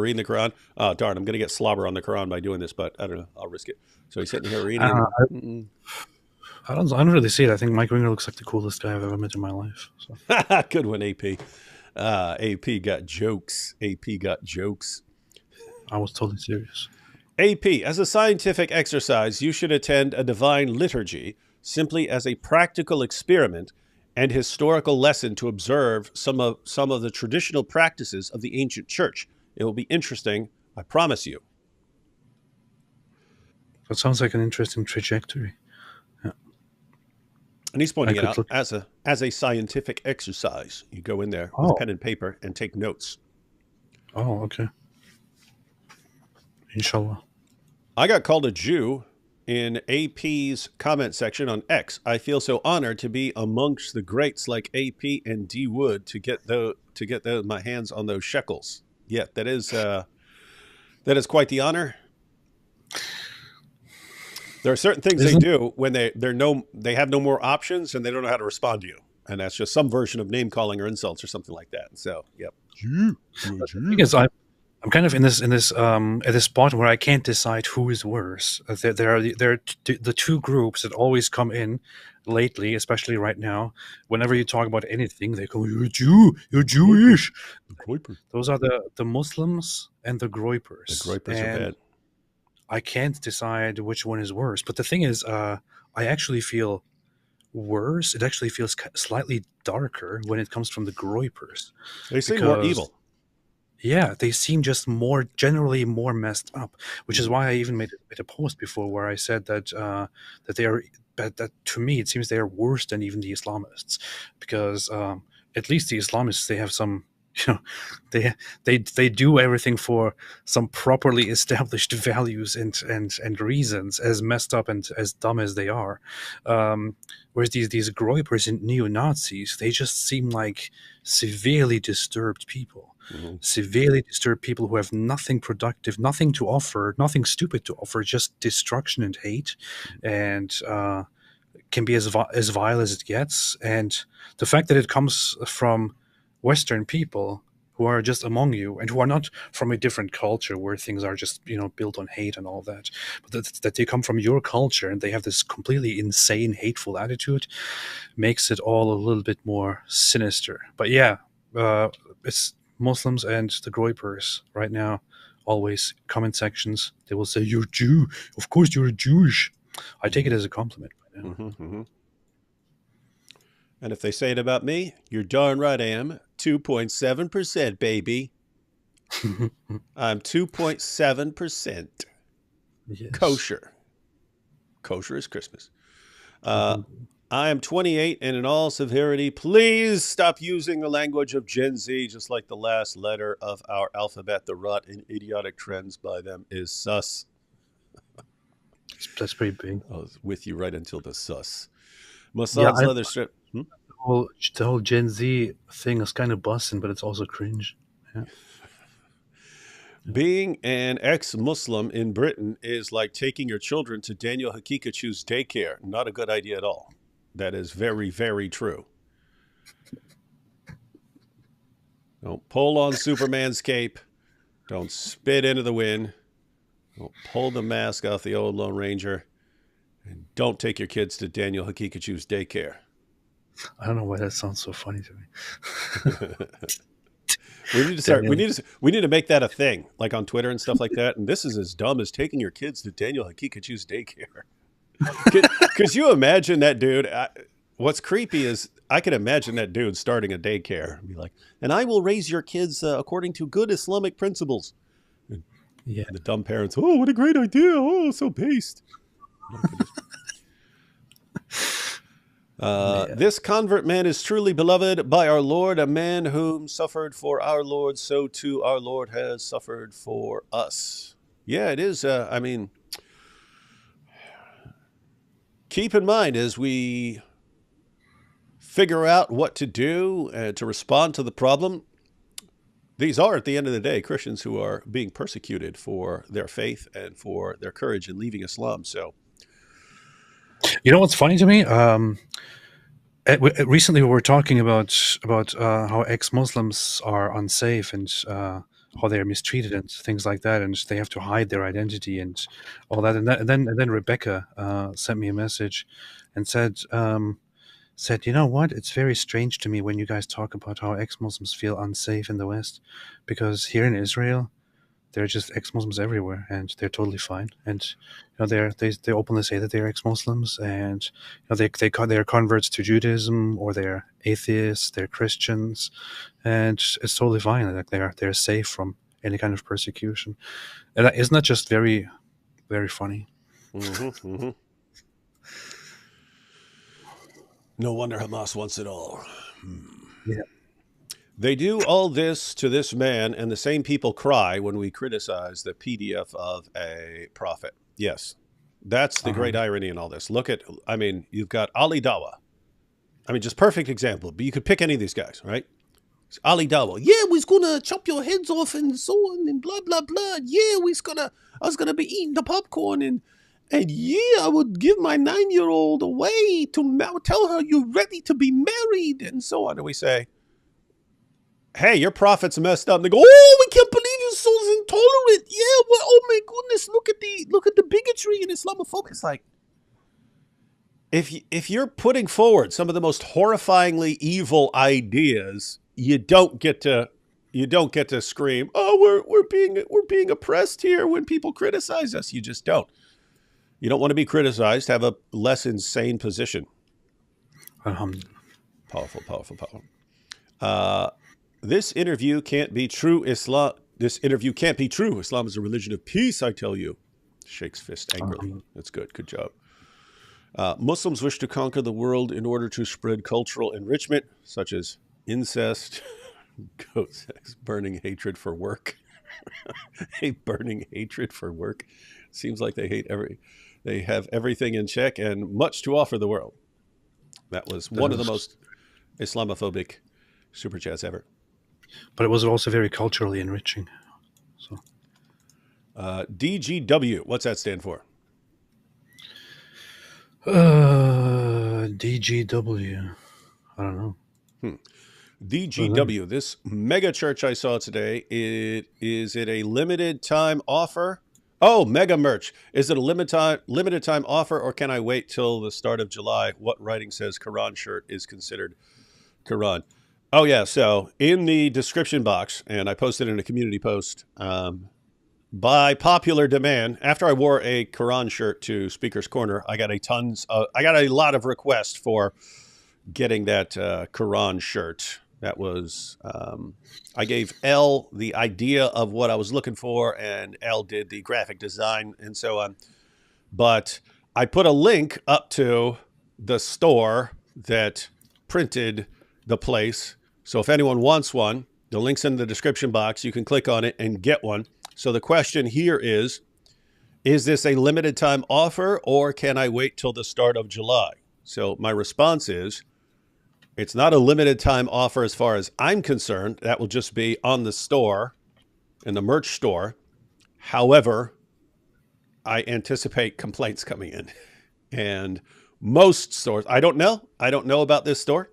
reading the Quran. Oh, darn, I'm going to get slobber on the Quran by doing this, but I don't know. I'll risk it. So he's sitting here reading. I don't really see it. I think Mike Winger looks like the coolest guy I've ever met in my life. So. Good one, AP. AP got jokes. I was totally serious. AP, as a scientific exercise, you should attend a divine liturgy simply as a practical experiment and historical lesson to observe some of the traditional practices of the ancient church. It will be interesting, I promise you. That sounds like an interesting trajectory. Yeah. And he's pointing it out as a scientific exercise. You go in there with pen and paper and take notes. Oh, okay. Inshallah. I got called a Jew in AP's comment section on X. I feel so honored to be amongst the greats like AP and D Wood to get my hands on those shekels. Yeah, that is quite the honor. There are certain things they do when they have no more options and they don't know how to respond to you, and that's just some version of name calling or insults or something like that. So, yep. Because I'm kind of in this at this spot where I can't decide who is worse. There are the two groups that always come in lately, especially right now. Whenever you talk about anything, they go, "You're a Jew, you're Jewish." Those are the Muslims and the Groypers. The Groypers are bad. I can't decide which one is worse. But the thing is, I actually feel worse. It actually feels slightly darker when it comes from the Groypers. They seem more evil. Yeah, they seem just generally more messed up, which is why I even made a post before where I said that that to me it seems they are worse than even the Islamists, because at least the Islamists, they have some, they do everything for some properly established values and reasons, as messed up and as dumb as they are. Whereas these Groypers and neo-Nazis, they just seem like severely disturbed people. Mm-hmm. Severely disturbed people who have nothing productive, nothing to offer, nothing stupid to offer, just destruction and hate, and can be as vile as it gets. And the fact that it comes from Western people who are just among you and who are not from a different culture where things are just, built on hate and all that, but that they come from your culture and they have this completely insane, hateful attitude, makes it all a little bit more sinister. But yeah, it's Muslims and the Groypers right now, always comment sections, they will say, "You're Jew. Of course you're Jewish." I take it as a compliment right now. Mm-hmm, mm-hmm. And if they say it about me, you're darn right I am. 2.7%, baby. I'm 2.7%. Yes. Kosher. Kosher is Christmas. I am 28, and in all severity, please stop using the language of Gen Z, just like the last letter of our alphabet. The rot and idiotic trends by them is sus. That's pretty big. I was with you right until the sus. Mossad's leather strip. The whole Gen Z thing is kind of busting, but it's also cringe. Yeah. Being an ex-Muslim in Britain is like taking your children to Daniel Hakikachu's daycare. Not a good idea at all. That is very, very true. Don't pull on Superman's cape. Don't spit into the wind. Don't pull the mask off the old Lone Ranger. And don't take your kids to Daniel Hakikachu's daycare. I don't know why that sounds so funny to me. We need to start. We need to make that a thing, like on Twitter and stuff like that. And this is as dumb as taking your kids to Daniel Hakikachu's daycare. Could you imagine that dude? What's creepy is I can imagine that dude starting a daycare and be like, "And I will raise your kids according to good Islamic principles." And the dumb parents, "Oh, what a great idea! Oh, so based." This convert man is truly beloved by our Lord, a man whom suffered for our Lord, so too our Lord has suffered for us. Yeah, it is. I mean, keep in mind as we figure out what to do to respond to the problem, these are, at the end of the day, Christians who are being persecuted for their faith and for their courage in leaving Islam. So, you know what's funny to me? Recently, we were talking about how ex-Muslims are unsafe and how they are mistreated and things like that, and they have to hide their identity and all that. And then Rebecca sent me a message and said, you know what? It's very strange to me when you guys talk about how ex-Muslims feel unsafe in the West, because here in Israel, there are just ex-Muslims everywhere, and they're totally fine. And they openly say that they're ex-Muslims, and they're converts to Judaism, or they're atheists, they're Christians, and it's totally fine. Like they're safe from any kind of persecution. And isn't that just very, very funny? Mm-hmm, mm-hmm. No wonder Hamas wants it all. Yeah. They do all this to this man, and the same people cry when we criticize the PDF of a prophet. Yes, that's the great irony in all this. Look at, I mean, you've got Ali Dawa. I mean, just perfect example, but you could pick any of these guys, right? Ali Dawa. Yeah, we's going to chop your heads off and so on and blah, blah, blah. Yeah, I was going to be eating the popcorn and yeah, I would give my 9-year-old away to tell her you're ready to be married and so on. And we say, hey, your prophet's messed up. And they go, oh, we can't believe you're so intolerant. Yeah, well, oh my goodness, look at the bigotry and Islamophobia. It's like, if you're putting forward some of the most horrifyingly evil ideas, you don't get to scream, oh, we're being oppressed here when people criticize us. You just don't. You don't want to be criticized. Have a less insane position. Powerful, powerful, powerful. This interview can't be true. Islam is a religion of peace, I tell you. Shakes fist angrily. That's good. Good job. Muslims wish to conquer the world in order to spread cultural enrichment, such as incest, goat sex, burning hatred for work. A burning hatred for work. Seems like they have everything in check and much to offer the world. That was one of the most Islamophobic super chats ever. But it was also very culturally enriching. So, DGW, what's that stand for? DGW. I don't know. DGW, this mega church I saw today, is it a limited time offer? Oh, mega merch. Is it a limited time offer, or can I wait till the start of July? What writing says Quran shirt is considered Quran? Oh, yeah. So in the description box, and I posted in a community post, by popular demand, after I wore a Quran shirt to Speaker's Corner, I got a lot of requests for getting that Quran shirt. That was, I gave Elle the idea of what I was looking for, and Elle did the graphic design and so on. But I put a link up to the store that printed the place. So if anyone wants one, the link's in the description box. You can click on it and get one. So the question here is this a limited time offer, or can I wait till the start of July? So my response is, it's not a limited time offer as far as I'm concerned. That will just be on the store, in the merch store. However, I anticipate complaints coming in. And most stores, I don't know about this store.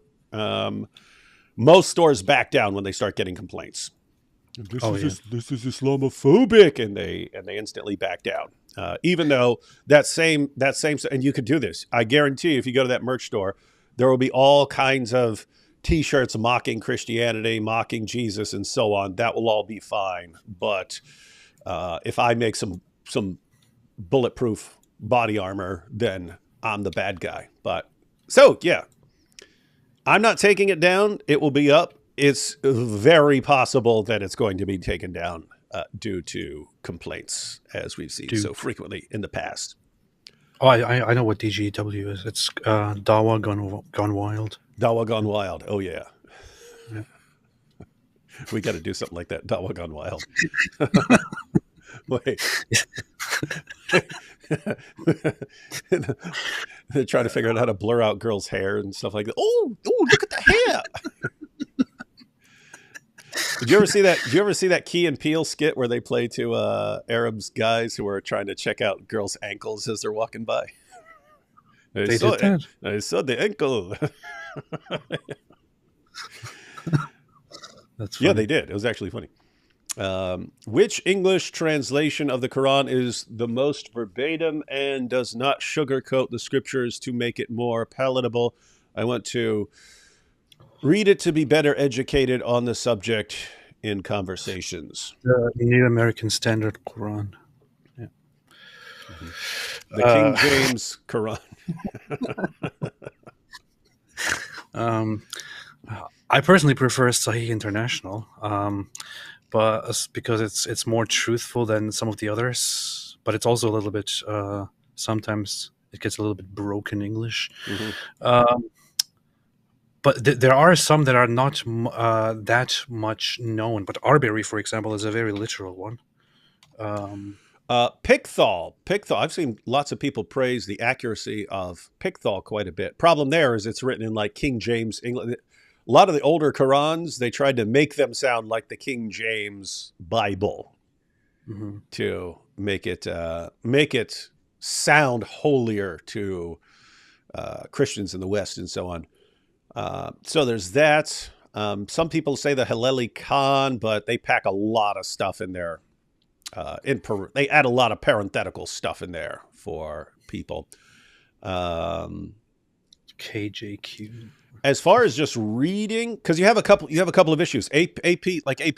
most stores back down when they start getting complaints. This is Islamophobic, and they instantly back down. Even though that same, and you could do this. I guarantee if you go to that merch store, there will be all kinds of T-shirts mocking Christianity, mocking Jesus, and so on. That will all be fine. But if I make some bulletproof body armor, then I'm the bad guy. But so yeah, I'm not taking it down. It will be up. It's very possible that it's going to be taken down due to complaints, as we've seen so frequently in the past. Oh, I know what DGW is. It's Dawa Gone Wild. Dawa Gone Wild. Oh, yeah. We got to do something like that. Dawa Gone Wild. Wait. They're trying to figure out how to blur out girls' hair and stuff like that. Oh, look at the hair. Did you ever see that? Did you ever see that Key and Peele skit where they play to Arabs guys who are trying to check out girls' ankles as they're walking by? They did that. I saw the ankle. That's funny. Yeah, they did. It was actually funny. Which English translation of the Quran is the most verbatim and does not sugarcoat the scriptures to make it more palatable? I want to read it to be better educated on the subject in conversations. The New American Standard Quran. Yeah. The King James Quran. I personally prefer Sahih International, but because it's more truthful than some of the others, but it's also a little bit sometimes it gets a little bit broken English. Mm-hmm. But there are some that are not that much known. But Arbery, for example, is a very literal one. Pickthall. I've seen lots of people praise the accuracy of Pickthall quite a bit. Problem there is it's written in like King James English. A lot of the older Qurans, they tried to make them sound like the King James Bible to make it sound holier to Christians in the West and so on. So there's that. Some people say the Haleli Khan, but they pack a lot of stuff in there. They add a lot of parenthetical stuff in there for people. KJQ. As far as just reading, because you have a couple of issues. AP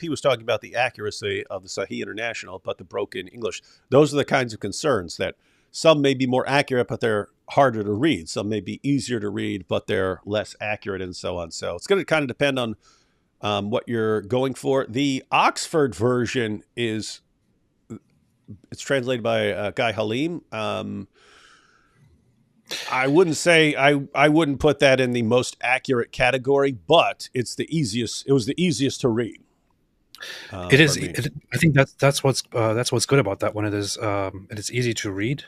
was talking about the accuracy of the Sahih International, but the broken English. Those are the kinds of concerns that some may be more accurate, but they're harder to read. Some may be easier to read, but they're less accurate, and so on. So it's going to kind of depend on what you're going for. The Oxford version it's translated by Guy Halim. I wouldn't say I wouldn't put that in the most accurate category, but it's the easiest. It was the easiest to read. It is. I think that's what's good about that one. It is easy to read.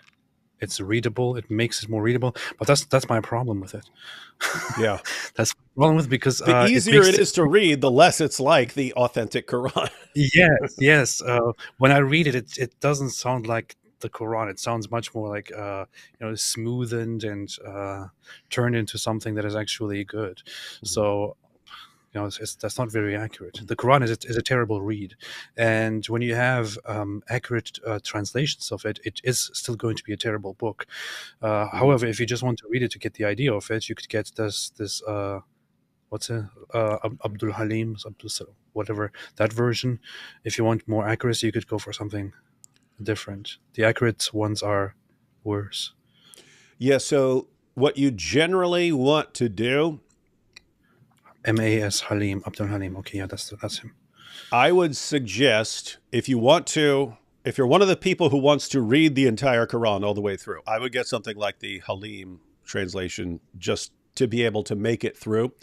It's readable. It makes it more readable. But that's my problem with it. Yeah, that's my problem with it because the easier it is to read, the less it's like the authentic Quran. Yes. When I read it, it doesn't sound like the Quran. It sounds much more like smoothened and turned into something that is actually good. Mm-hmm. So that's not very accurate. The Quran is a terrible read, and when you have accurate translations of it, it is still going to be a terrible book. However, if you just want to read it to get the idea of it, you could get this Abdul Halim, whatever that version. If you want more accuracy, you could go for something different. The accurate ones are worse. Yeah. So what you generally want to do. M.A.S. Halim, Abdul Halim. Okay, yeah, that's him. I would suggest if you're one of the people who wants to read the entire Quran all the way through, I would get something like the Halim translation just to be able to make it through.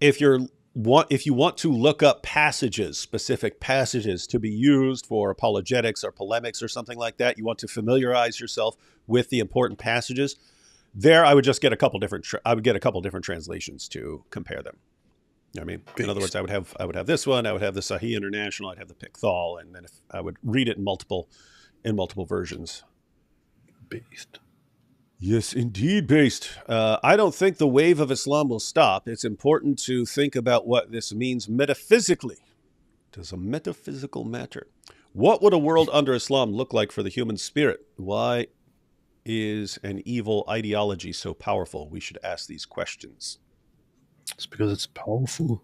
If you want to look up specific passages to be used for apologetics or polemics or something like that, you want to familiarize yourself with the important passages. There, I would just get a couple different translations to compare them. I mean, in other words, I would have this one, I would have the Sahih International, I'd have the Pickthall, and then if I would read it in multiple versions. Beast. Yes, indeed, based. I don't think the wave of Islam will stop. It's important to think about what this means metaphysically. Does a metaphysical matter? What would a world under Islam look like for the human spirit? Why is an evil ideology so powerful? We should ask these questions. It's because it's powerful.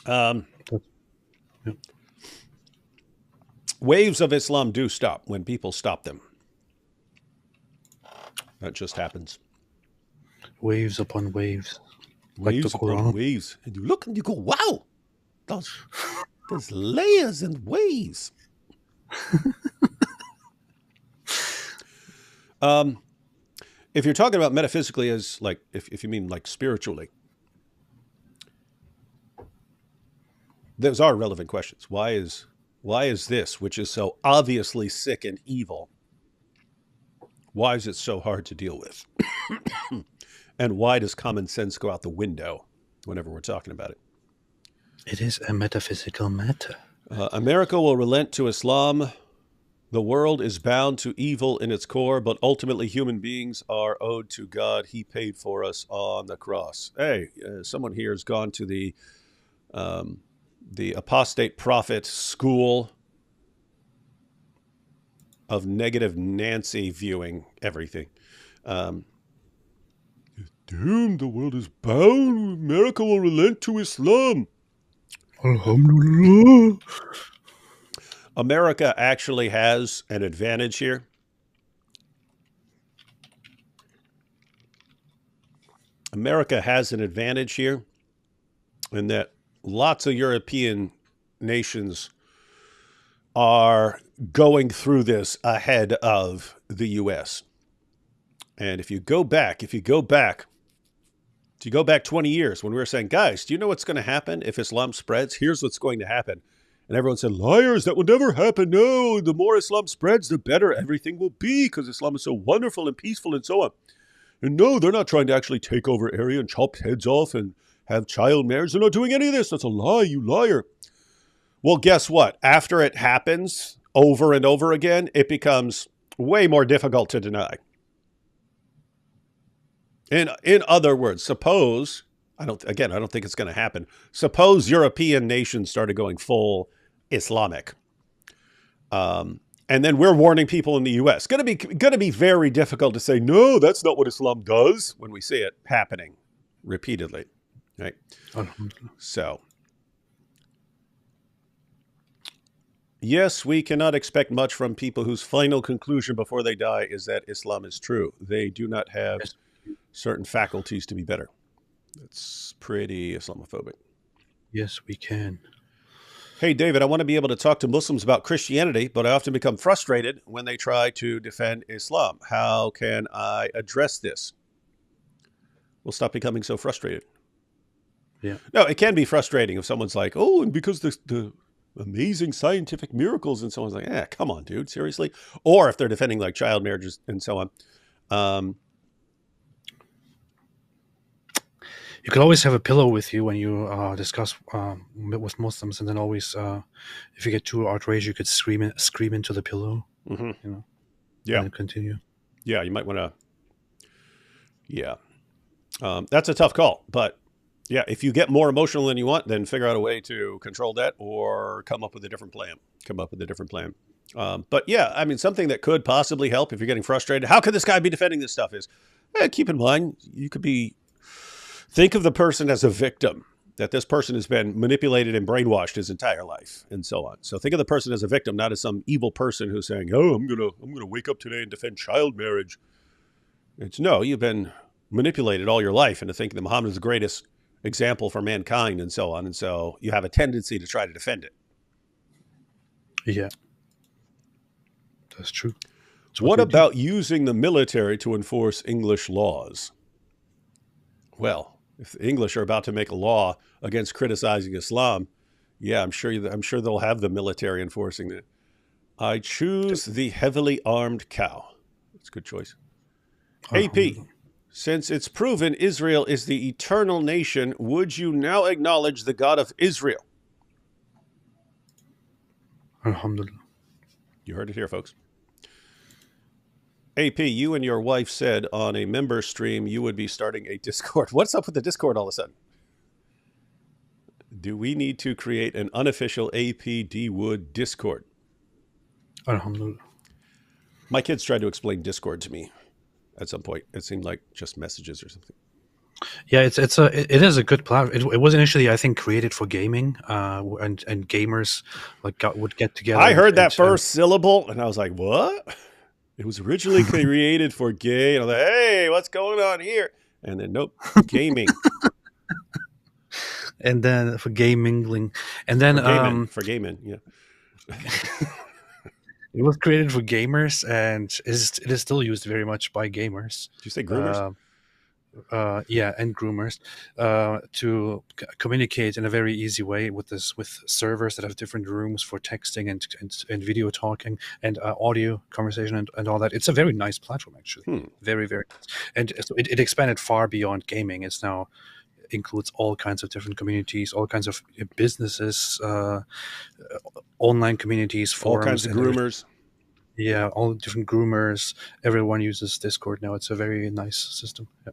Yeah. Waves of Islam do stop when people stop them. That just happens. Waves upon waves. Waves like the upon Quran. waves. And you look and you go, wow, there's layers and waves. If you're talking about metaphysically as like, if you mean like spiritually, those are relevant questions. Why is this, which is so obviously sick and evil, why is it so hard to deal with? And why does common sense go out the window whenever we're talking about it? It is a metaphysical matter. America will relent to Islam. The world is bound to evil in its core, but ultimately human beings are owed to God. He paid for us on the cross. Hey, someone here has gone to the Apostate Prophet school of negative Nancy viewing everything. Damn, the world is bound. America will relent to Islam. Alhamdulillah. America actually has an advantage here. America has an advantage here in that lots of European nations are going through this ahead of the U.S. And if you go back 20 years when we were saying, guys, do you know what's going to happen if Islam spreads? Here's what's going to happen. And everyone said, liars, that will never happen. No, the more Islam spreads, the better everything will be because Islam is so wonderful and peaceful and so on. And no, they're not trying to actually take over area and chop heads off and have child marriage. They're not doing any of this. That's a lie, you liar. Well, guess what? After it happens over and over again, it becomes way more difficult to deny. In other words, suppose, I don't think it's going to happen. Suppose European nations started going full Islamic. And then we're warning people in the U.S. Going to be very difficult to say, no, that's not what Islam does when we see it happening repeatedly. Right? So, yes, we cannot expect much from people whose final conclusion before they die is that Islam is true. They do not have certain faculties to be better. That's pretty Islamophobic. Yes, we can. Hey, David, I want to be able to talk to Muslims about Christianity, but I often become frustrated when they try to defend Islam. How can I address this? We'll stop becoming so frustrated. Yeah. No, it can be frustrating if someone's like, oh, and because the amazing scientific miracles, and someone's like, come on, dude, seriously? Or if they're defending like child marriages and so on. You could always have a pillow with you when you discuss with Muslims, and then always, if you get too outraged, you could scream into the pillow. Mm-hmm. You know, yeah, and continue. Yeah, you might want to. Yeah, that's a tough call, but yeah, if you get more emotional than you want, then figure out a way to control that, or come up with a different plan. But yeah, I mean, something that could possibly help if you're getting frustrated. How could this guy be defending this stuff? Is keep in mind you could be. Think of the person as a victim, that this person has been manipulated and brainwashed his entire life and so on. So think of the person as a victim, not as some evil person who's saying, oh, I'm going to wake up today and defend child marriage. It's no, you've been manipulated all your life into thinking that Muhammad is the greatest example for mankind and so on. And so you have a tendency to try to defend it. Yeah, that's true. What about using the military to enforce English laws? Well, if the English are about to make a law against criticizing Islam, yeah, I'm sure they'll have the military enforcing it. I choose the heavily armed cow. That's a good choice. AP, since it's proven Israel is the eternal nation, would you now acknowledge the God of Israel? Alhamdulillah. You heard it here, folks. AP, you and your wife said on a member stream you would be starting a Discord. What's up with the Discord all of a sudden? Do we need to create an unofficial AP D Wood Discord? Alhamdulillah. My kids tried to explain Discord to me at some point. It seemed like just messages or something. Yeah, it is a good platform. It was initially, I think, created for gaming, and gamers would get together. I heard that first syllable, and I was like, "What?" It was originally created for gay, and I was like, "Hey, what's going on here?" And then, nope, gaming. And then for gay mingling, and then for gay men, yeah. It was created for gamers, and it is still used very much by gamers. Did you say groomers? Yeah, and groomers to communicate in a very easy way with servers that have different rooms for texting and video talking and audio conversation and all that. It's a very nice platform, actually. Very, very nice. And so it expanded far beyond gaming. It's now includes all kinds of different communities, all kinds of businesses, online communities, forums, all kinds of groomers. Yeah, all different groomers. Everyone uses Discord now. It's a very nice system. Yeah.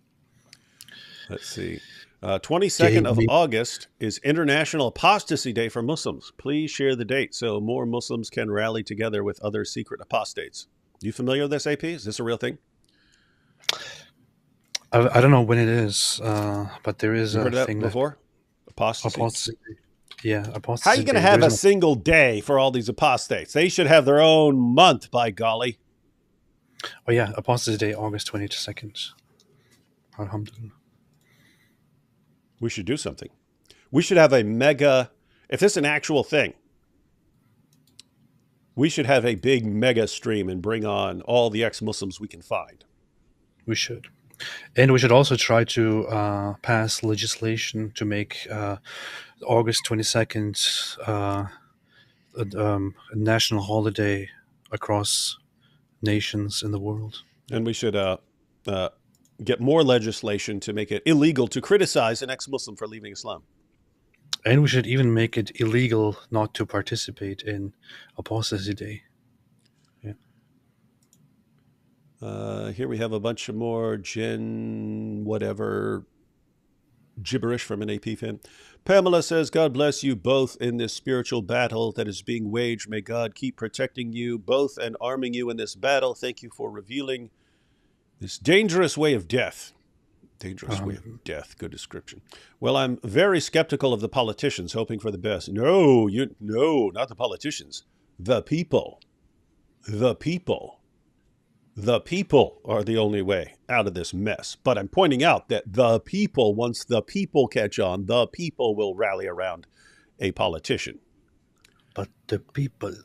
Let's see. 22nd of August is International Apostasy Day for Muslims. Please share the date so more Muslims can rally together with other secret apostates. You familiar with this, AP? Is this a real thing? I don't know when it is, but there is you a heard of that thing before? Apostasy. Yeah, apostasy. How are you going to have a single day for all these apostates? They should have their own month, by golly. Oh yeah, Apostasy Day, August 22nd. Alhamdulillah. We should do something. We should have a mega, if this is an actual thing, we should have a big mega stream and bring on all the ex-Muslims we can find. We should. And we should also try to pass legislation to make August 22nd a national holiday across nations in the world. And we should get more legislation to make it illegal to criticize an ex-Muslim for leaving Islam. And we should even make it illegal not to participate in Apostasy Day. Here we have a bunch of more whatever gibberish from an AP fan. Pamela says, God bless you both in this spiritual battle that is being waged. May God keep protecting you both and arming you in this battle. Thank you for revealing this dangerous way of death. Dangerous way of death. Good description. Well, I'm very skeptical of the politicians, hoping for the best. No, not the politicians. The people. The people. The people are the only way out of this mess. But I'm pointing out that the people, once the people catch on, the people will rally around a politician. But the people.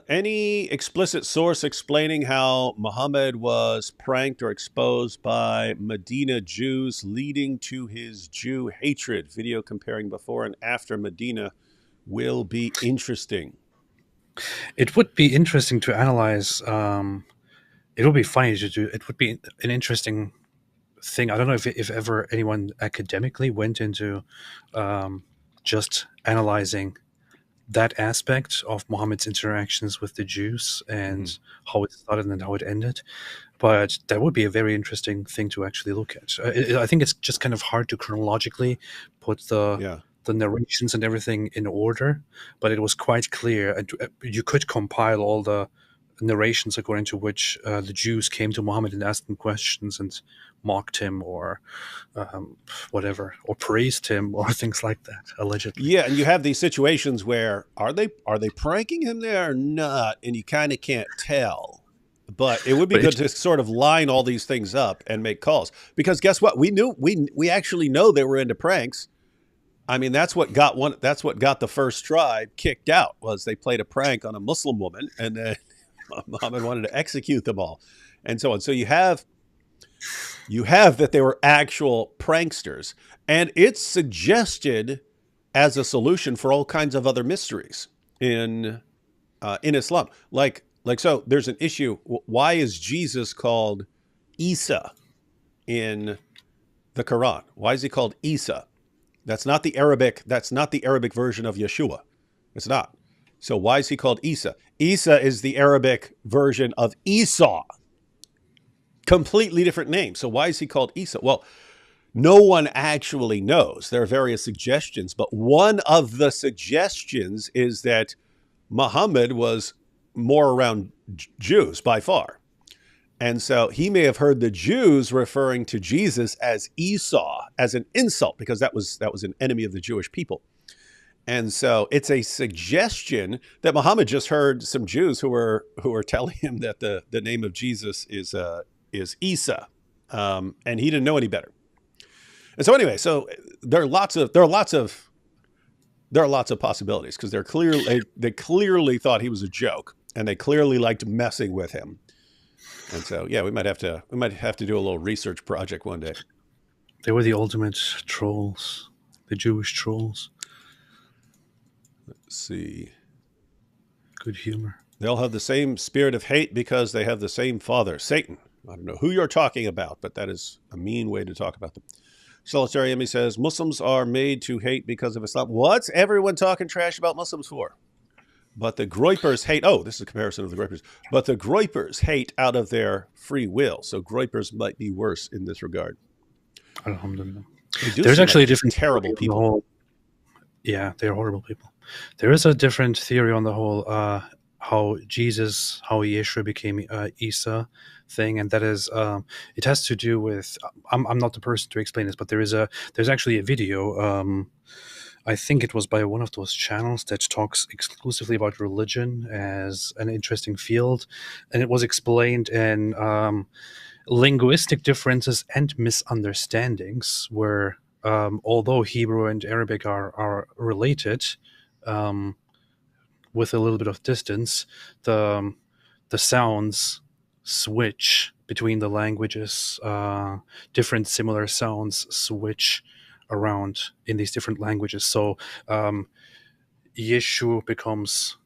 Any explicit source explaining how Muhammad was pranked or exposed by Medina Jews, leading to his Jew hatred? Video comparing before and after Medina will be interesting. It would be interesting to analyze. It would be funny to do. It would be an interesting thing. I don't know if ever anyone academically went into just analyzing that aspect of Muhammad's interactions with the Jews and how it started and how it ended. But that would be a very interesting thing to actually look at. I think it's just kind of hard to chronologically put the narrations and everything in order, but it was quite clear. And you could compile all the narrations according to which the Jews came to Muhammad and asked him questions and mocked him or whatever, or praised him or things like that, allegedly. Yeah, and you have these situations where are they pranking him there or not, and you kind of can't tell. But it would be good to sort of line all these things up and make calls, because guess what? We actually know they were into pranks. I mean, that's what got the first tribe kicked out, was they played a prank on a Muslim woman, and then Muhammad wanted to execute them all, and so on. So you have that they were actual pranksters, and it's suggested as a solution for all kinds of other mysteries in Islam. Like so, there's an issue. Why is Jesus called Isa in the Quran? Why is he called Isa? That's not the Arabic version of Yeshua. It's not. So why is he called Isa? Isa is the Arabic version of Esau. Completely different name. So why is he called Isa? Well, no one actually knows. There are various suggestions, but one of the suggestions is that Muhammad was more around Jews by far. And so he may have heard the Jews referring to Jesus as Esau, as an insult, because that was an enemy of the Jewish people. And so it's a suggestion that Muhammad just heard some Jews who were telling him that the name of Jesus is Isa, and he didn't know any better. And so anyway, so there are lots of possibilities, because they clearly thought he was a joke, and they clearly liked messing with him. And so, yeah, we might have to do a little research project one day. They were the ultimate trolls, the Jewish trolls. Let's see. Good humor. They all have the same spirit of hate because they have the same father, Satan. I don't know who you're talking about, but that is a mean way to talk about them. Solitary Emmy says, Muslims are made to hate because of Islam. What's everyone talking trash about Muslims for? But the Groypers hate. Oh, this is a comparison of the Groypers. But the Groypers hate out of their free will. So Groypers might be worse in this regard. Alhamdulillah. There's actually a different terrible people. Yeah, they're horrible people. There is a different theory on the whole how Yeshua became Isa thing, and that is it has to do with. I'm not the person to explain this, but there's actually a video. I think it was by one of those channels that talks exclusively about religion as an interesting field, and it was explained in linguistic differences and misunderstandings, where although Hebrew and Arabic are related, with a little bit of distance, the sounds switch between the languages. Different similar sounds switch around in these different languages. So Yeshu becomes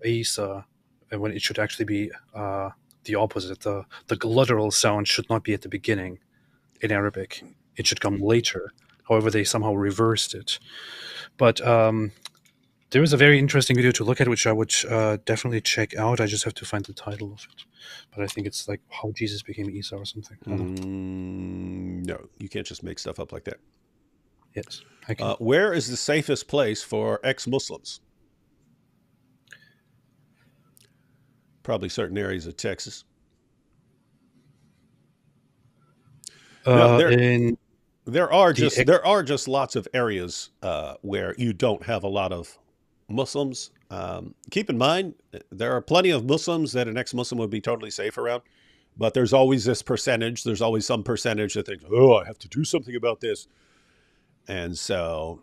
Isa, and when it should actually be the opposite. The glottal sound should not be at the beginning in Arabic. It should come later. However, they somehow reversed it. But there is a very interesting video to look at, which I would definitely check out. I just have to find the title of it. But I think it's like how Jesus became Isa or something. No, you can't just make stuff up like that. Yes, I can. Where is the safest place for ex-Muslims? Probably certain areas of Texas. There are just lots of areas where you don't have a lot of Muslims. Keep in mind, there are plenty of Muslims that an ex-Muslim would be totally safe around, but there's always this percentage. There's always some percentage that thinks, "Oh, I have to do something about this." And so,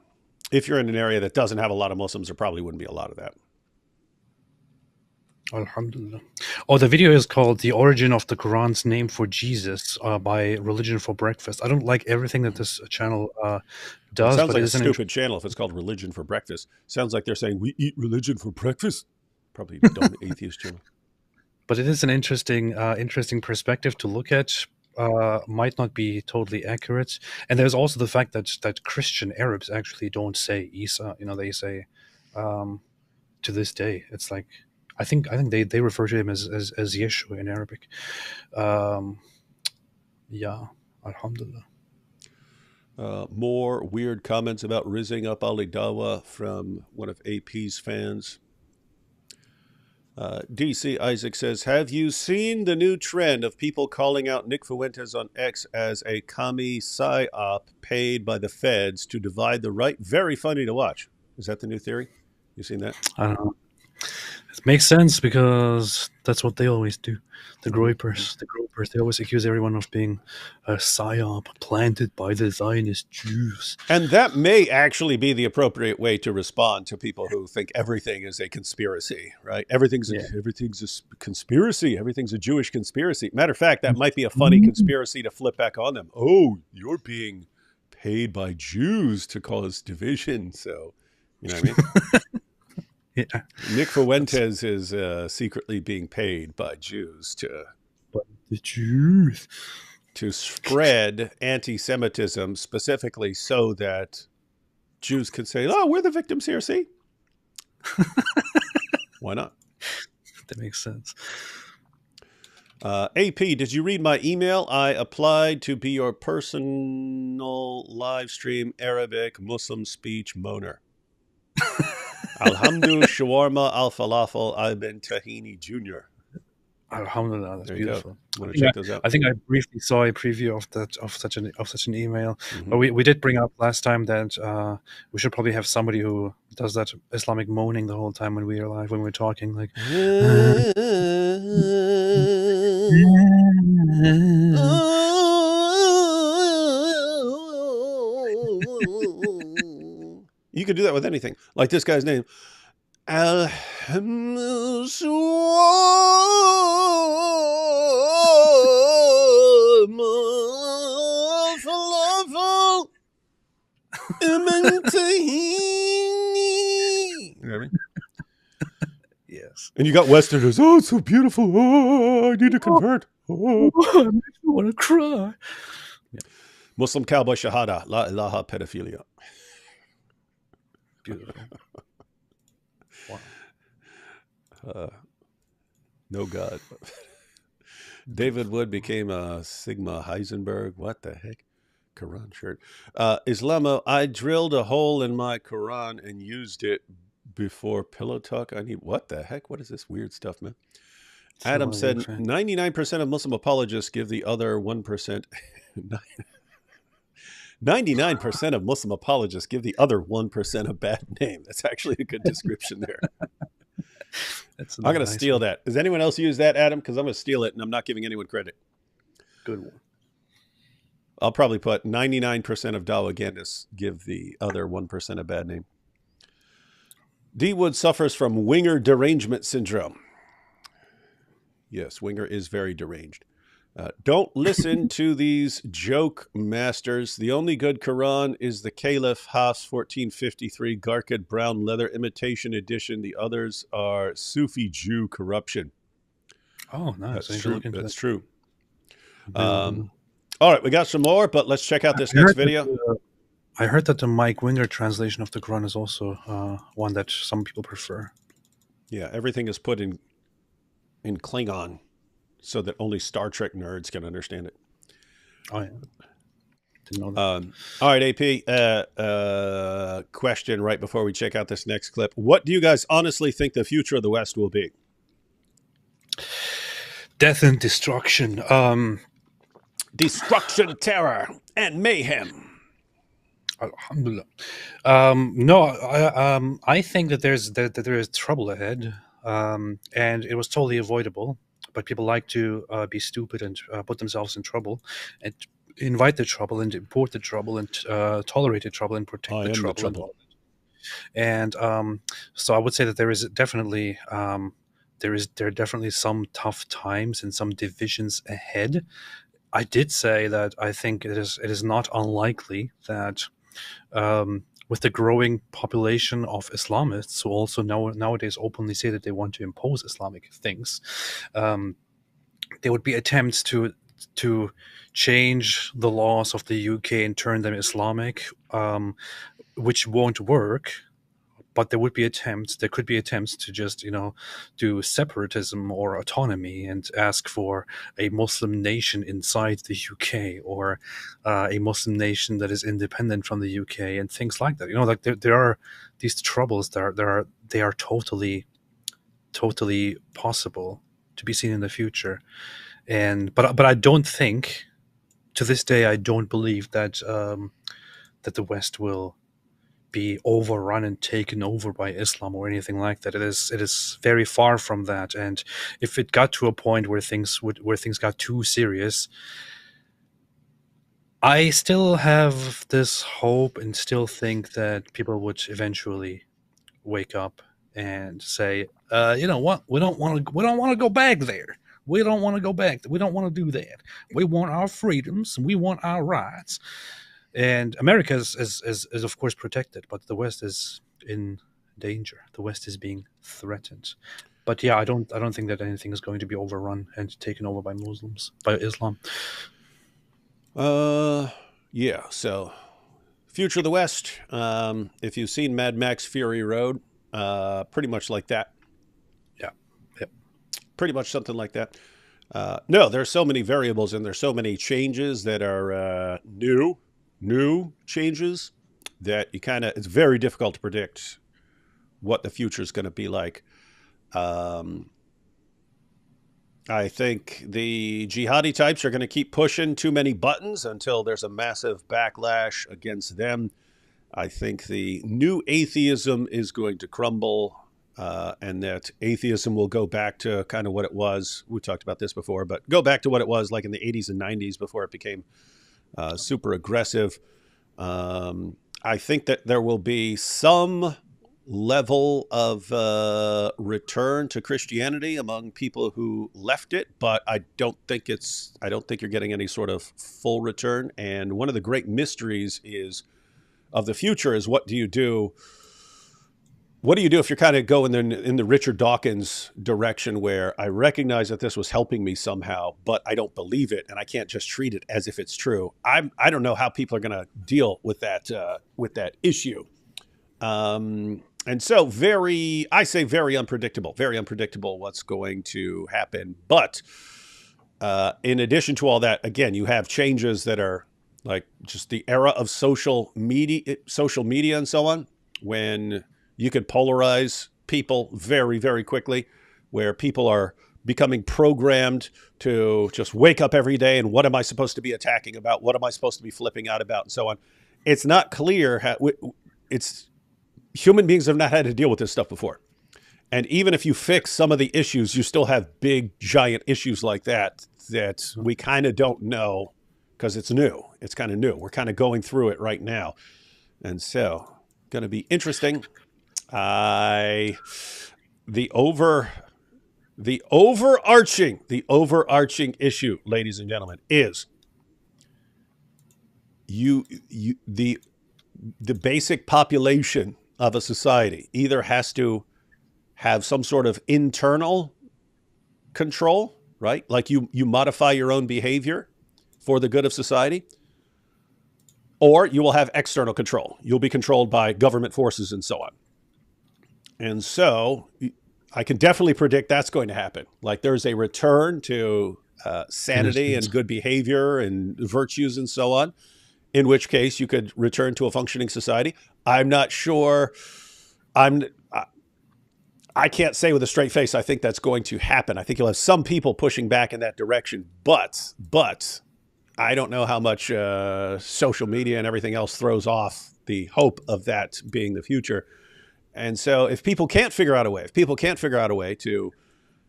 if you're in an area that doesn't have a lot of Muslims, there probably wouldn't be a lot of that. Alhamdulillah. Oh, the video is called "The Origin of the Quran's Name for Jesus" by Religion for Breakfast. I don't like everything that this channel does. It sounds like a stupid channel if it's called Religion for Breakfast. Sounds like they're saying, we eat religion for breakfast. Probably a dumb atheist channel. But it is an interesting perspective to look at. Might not be totally accurate. And there's also the fact that Christian Arabs actually don't say Isa. They say to this day. It's like, I think they refer to him as Yeshua in Arabic. Yeah, Alhamdulillah. More weird comments about rizzing up Ali Dawa from one of AP's fans. DC Isaac says, have you seen the new trend of people calling out Nick Fuentes on X as a commie psyop paid by the feds to divide the right? Very funny to watch. Is that the new theory? You seen that? I don't know. It makes sense because that's what they always do. The Groypers, they always accuse everyone of being a psyop planted by the Zionist Jews. And that may actually be the appropriate way to respond to people who think everything is a conspiracy, right? Everything's a conspiracy. Everything's a Jewish conspiracy. Matter of fact, that might be a funny conspiracy to flip back on them. Oh, you're being paid by Jews to cause division. So, you know what I mean? Yeah. Nick Fuentes is secretly being paid by Jews to spread anti-Semitism, specifically so that Jews could say, "Oh, we're the victims here. See, Why not? That makes sense. AP, did you read my email? I applied to be your personal live stream Arabic Muslim speech moaner. Alhamdu shawarma al falafel ibn tahini Jr. Alhamdulillah, that's There you beautiful. go. I'm going to check those out. I think I briefly saw a preview of such an email. But we did bring up last time that we should probably have somebody who does that Islamic moaning the whole time when we are live, when we're talking, like. You could do that with anything, like this guy's name. You know what I mean? Yes. And you got Westerners. Oh, it's so beautiful. Oh, I need to convert. Oh. I want to cry. Yeah. Muslim cowboy shahada. La ilaha pedophilia. Beautiful. Wow. No God. David Wood became a Sigma Heisenberg. What the heck? Quran shirt. Islamo, I drilled a hole in my Quran and used it before pillow talk. I need, what the heck? What is this weird stuff, man? Adam said 99% of Muslim apologists give the other 1%. 99% of Muslim apologists give the other 1% a bad name. That's actually a good description there. I'm going to steal that. Does anyone else use that, Adam? Because I'm going to steal it and I'm not giving anyone credit. Good one. I'll probably put 99% of Dawagandists give the other 1% a bad name. D. Wood suffers from winger derangement syndrome. Yes, winger is very deranged. Don't listen to these joke masters. The only good Quran is the Caliph Hafs 1453 Garkid brown leather imitation edition. The others are Sufi Jew corruption. Oh, nice. That's true. That's true. All right, we got some more, but let's check out this next video. I heard that the Mike Winger translation of the Quran is also one that some people prefer. Yeah, everything is put in Klingon so that only Star Trek nerds can understand it. Oh, yeah. Didn't know that. All right, AP, question right before we check out this next clip. What do you guys honestly think the future of the West will be? Death and destruction. Destruction, terror, and mayhem. Alhamdulillah. No, I think that there is trouble ahead, and it was totally avoidable. But people like to be stupid and put themselves in trouble, and invite the trouble, and import the trouble, and tolerate the trouble, and protect the trouble. And so I would say that there is definitely there are definitely some tough times and some divisions ahead. I did say that I think it is not unlikely that with the growing population of Islamists who also nowadays openly say that they want to impose Islamic things, there would be attempts to change the laws of the UK and turn them Islamic, which won't work. But there could be attempts to just, do separatism or autonomy and ask for a Muslim nation inside the UK, or a Muslim nation that is independent from the UK, and things like that. Like there are these troubles that they are totally possible to be seen in the future. But I don't think, to this day, I don't believe that that the West will be overrun and taken over by Islam or anything like that. It is very far from that. And if it got to a point where things got too serious, I still have this hope and still think that people would eventually wake up and say, you know what, we don't want to go back there. We don't want to go back. We don't want to do that. We want our freedoms and we want our rights. And America is of course protected, but the West is in danger. The West is being threatened. But yeah, I don't think that anything is going to be overrun and taken over by Islam. Yeah. So, future of the West. If you've seen Mad Max Fury Road, Pretty much like that. Yeah. Yep. Pretty much something like that. No, there's so many variables and there's so many changes that are new changes that it's very difficult to predict what the future is going to be like. I think the jihadi types are going to keep pushing too many buttons until there's a massive backlash against them. I think the new atheism is going to crumble, and that atheism will go back to kind of what it was. We talked about this before, but go back to what it was like in the 80s and 90s before it became super aggressive. I think that there will be some level of return to Christianity among people who left it, but I don't think you're getting any sort of full return. And one of the great mysteries of the future is what do you do? What do you do if you're kind of going in the Richard Dawkins direction, where I recognize that this was helping me somehow, but I don't believe it, and I can't just treat it as if it's true. I don't know how people are going to deal with that issue. And so very unpredictable what's going to happen. But in addition to all that, again, you have changes that are like just the era of social media and so on, when you could polarize people very, very quickly, where people are becoming programmed to just wake up every day and what am I supposed to be attacking about? What am I supposed to be flipping out about? And so on. It's not clear human beings have not had to deal with this stuff before. And even if you fix some of the issues, you still have big, giant issues like that we kind of don't know because it's new. It's kind of new. We're kind of going through it right now. And so, going to be interesting. The overarching issue, ladies and gentlemen, is the basic population of a society either has to have some sort of internal control, right? Like you modify your own behavior for the good of society, or you will have external control. You'll be controlled by government forces and so on. And so I can definitely predict that's going to happen. Like there's a return to sanity and good behavior and virtues and so on, in which case you could return to a functioning society. I'm not sure. I can't say with a straight face I think that's going to happen. I think you'll have some people pushing back in that direction, but I don't know how much social media and everything else throws off the hope of that being the future. And so if people can't figure out a way to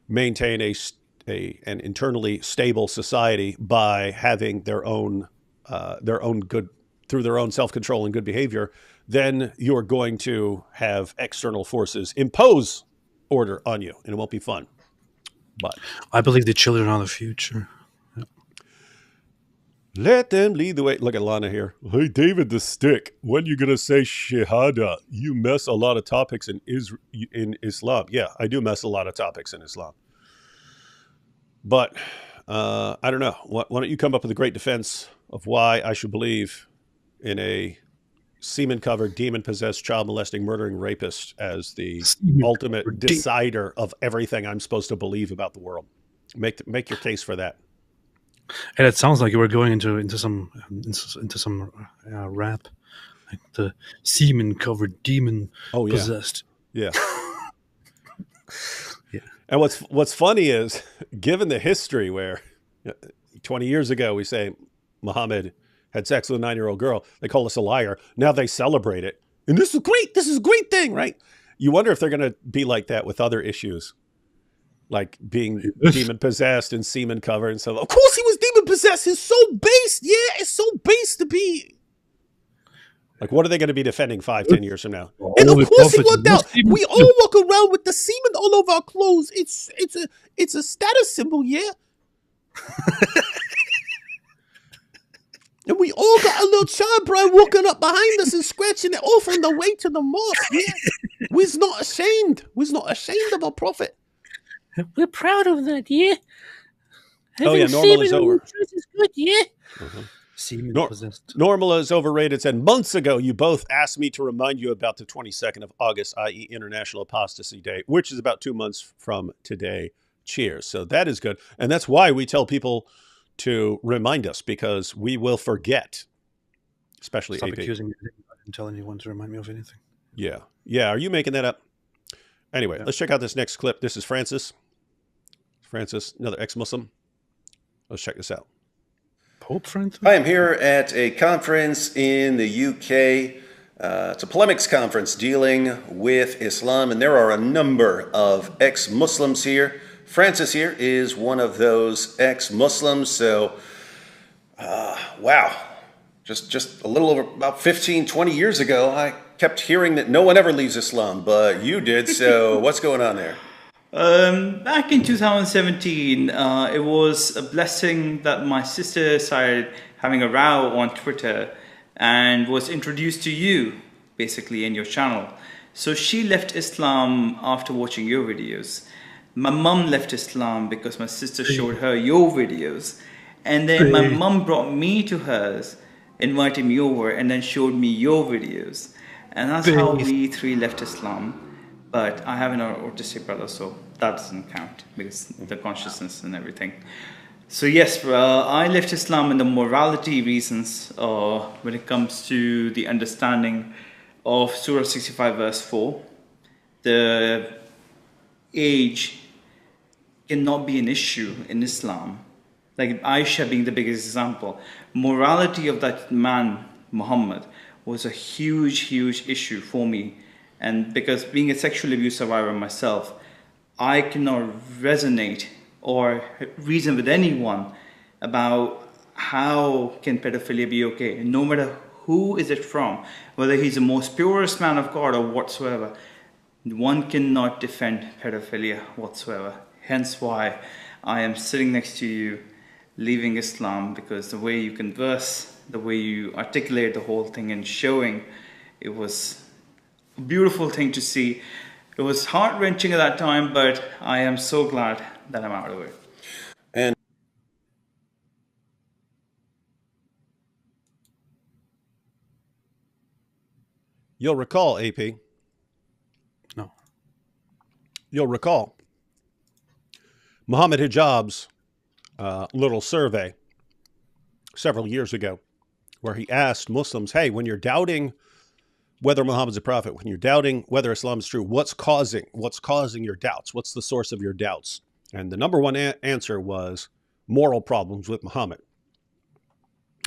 maintain an internally stable society by having their own good, through their own self-control and good behavior, then you're going to have external forces impose order on you, and it won't be fun. But I believe the children are the future. Yep. Let them lead the way. Look at Lana here. Hey, David the Stick, when you going to say Shahada? You mess a lot of topics in Islam. Yeah, I do mess a lot of topics in Islam. But I don't know. Why don't you come up with a great defense of why I should believe in a semen-covered, demon-possessed, child-molesting, murdering rapist as the ultimate decider of everything I'm supposed to believe about the world. Make your case for that. And it sounds like you were going into some rap, like the semen-covered, demon-possessed. Yeah. Yeah. And what's funny is, given the history where 20 years ago we say Muhammad had sex with a 9-year-old girl, they call us a liar. Now they celebrate it. And this is great. This is a great thing, right? You wonder if they're going to be like that with other issues, like being demon-possessed and semen-covered and so on. Of course he was demon-possessed. It's so base. Yeah, it's so base to be. Like, what are they going to be defending 5-10 years from now? And of course he worked out. We all walk around with the semen all over our clothes. It's a status symbol, yeah? And we all got a little child bride walking up behind us and scratching it off on the way to the mosque. Yeah. We's not ashamed. We's not ashamed of our prophet. We're proud of that, yeah. Oh, yeah, normal is over. Is good, yeah. Uh-huh. Semen Nor- possessed. Normal is overrated said, months ago, you both asked me to remind you about the 22nd of August, i.e. International Apostasy Day, which is about 2 months from today. Cheers. So that is good. And that's why we tell people to remind us, because we will forget, especially Stop AP. accusing me. I didn't tell anyone to remind me of anything. Yeah. Yeah. Are you making that up? Anyway, Yeah. let's check out this next clip. This is Francis. Francis, another ex-Muslim. Let's check this out. Pope Francis? I am here at a conference in the UK. It's a polemics conference dealing with Islam, and there are a number of ex-Muslims here. Francis here is one of those ex-Muslims, so wow. Just a little over about 15, 20 years ago, I kept hearing that no one ever leaves Islam, but you did, so what's going on there? Back in 2017, it was a blessing that my sister started having a row on Twitter and was introduced to you, basically, in your channel. So she left Islam after watching your videos. My mum left Islam because my sister showed her your videos. And then my mum brought me to hers, invited me over, and then showed me your videos. And that's how we three left Islam. But I have an autistic brother, so that doesn't count because the consciousness and everything. So yes, I left Islam in the morality reasons when it comes to the understanding of Surah 65 verse 4. The age cannot be an issue in Islam. Like Aisha being the biggest example. Morality of that man, Muhammad, was a huge issue for me. And because being a sexual abuse survivor myself, I cannot resonate or reason with anyone about how can pedophilia be okay, no matter who is it from, whether he's the most purest man of God or whatsoever. One cannot defend pedophilia whatsoever. Hence why I am sitting next to you, leaving Islam, because the way you converse, the way you articulate the whole thing and showing, it was a beautiful thing to see. It was heart-wrenching at that time, but I am so glad that I'm out of it. And You'll recall, AP. No. You'll recall Muhammad Hijab's little survey several years ago, where he asked Muslims, hey, when you're doubting whether Muhammad's a prophet, when you're doubting whether Islam is true, what's causing your doubts? What's the source of your doubts? And the number one answer was moral problems with Muhammad.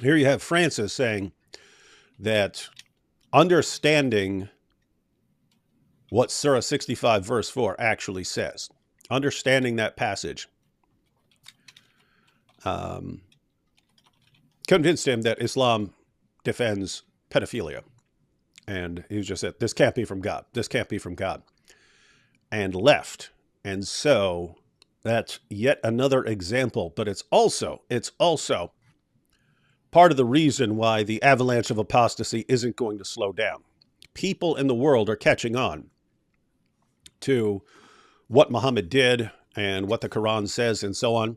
Here you have Francis saying that understanding what Surah 65 verse 4 actually says, understanding that passage, convinced him that Islam defends pedophilia. And he just said, this can't be from God. This can't be from God. And left. And so that's yet another example. But it's also part of the reason why the avalanche of apostasy isn't going to slow down. People in the world are catching on to what Muhammad did and what the Quran says and so on.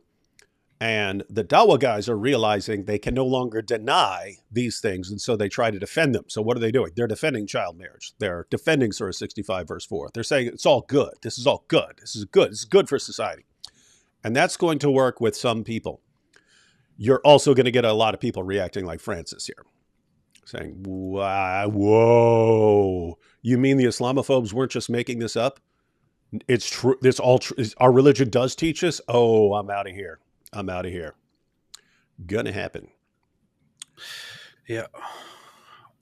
And the Dawah guys are realizing they can no longer deny these things, and so they try to defend them. So what are they doing? They're defending child marriage. They're defending Surah 65 verse 4. They're saying it's all good. This is all good. This is good. This is good for society. And that's going to work with some people. You're also going to get a lot of people reacting like Francis here, saying, whoa, you mean the Islamophobes weren't just making this up? It's true. It's all true. Our religion does teach us. Oh, I'm out of here. I'm out of here. Gonna happen. Yeah.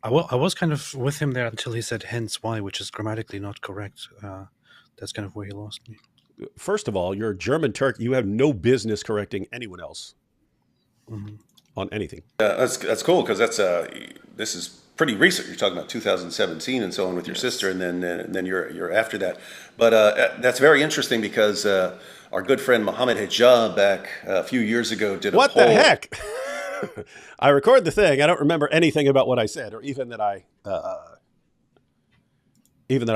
I was kind of with him there until he said hence why, which is grammatically not correct. That's kind of where he lost me. First of all, you're a German Turk. You have no business correcting anyone else on anything. that's cool, because this is pretty recent. You're talking about 2017 and so on with your sister, and then you're after that. But that's very interesting because our good friend Mohammed Hijab back a few years ago did a What poll. the heck? I record the thing. I don't remember anything about what I said, or even that I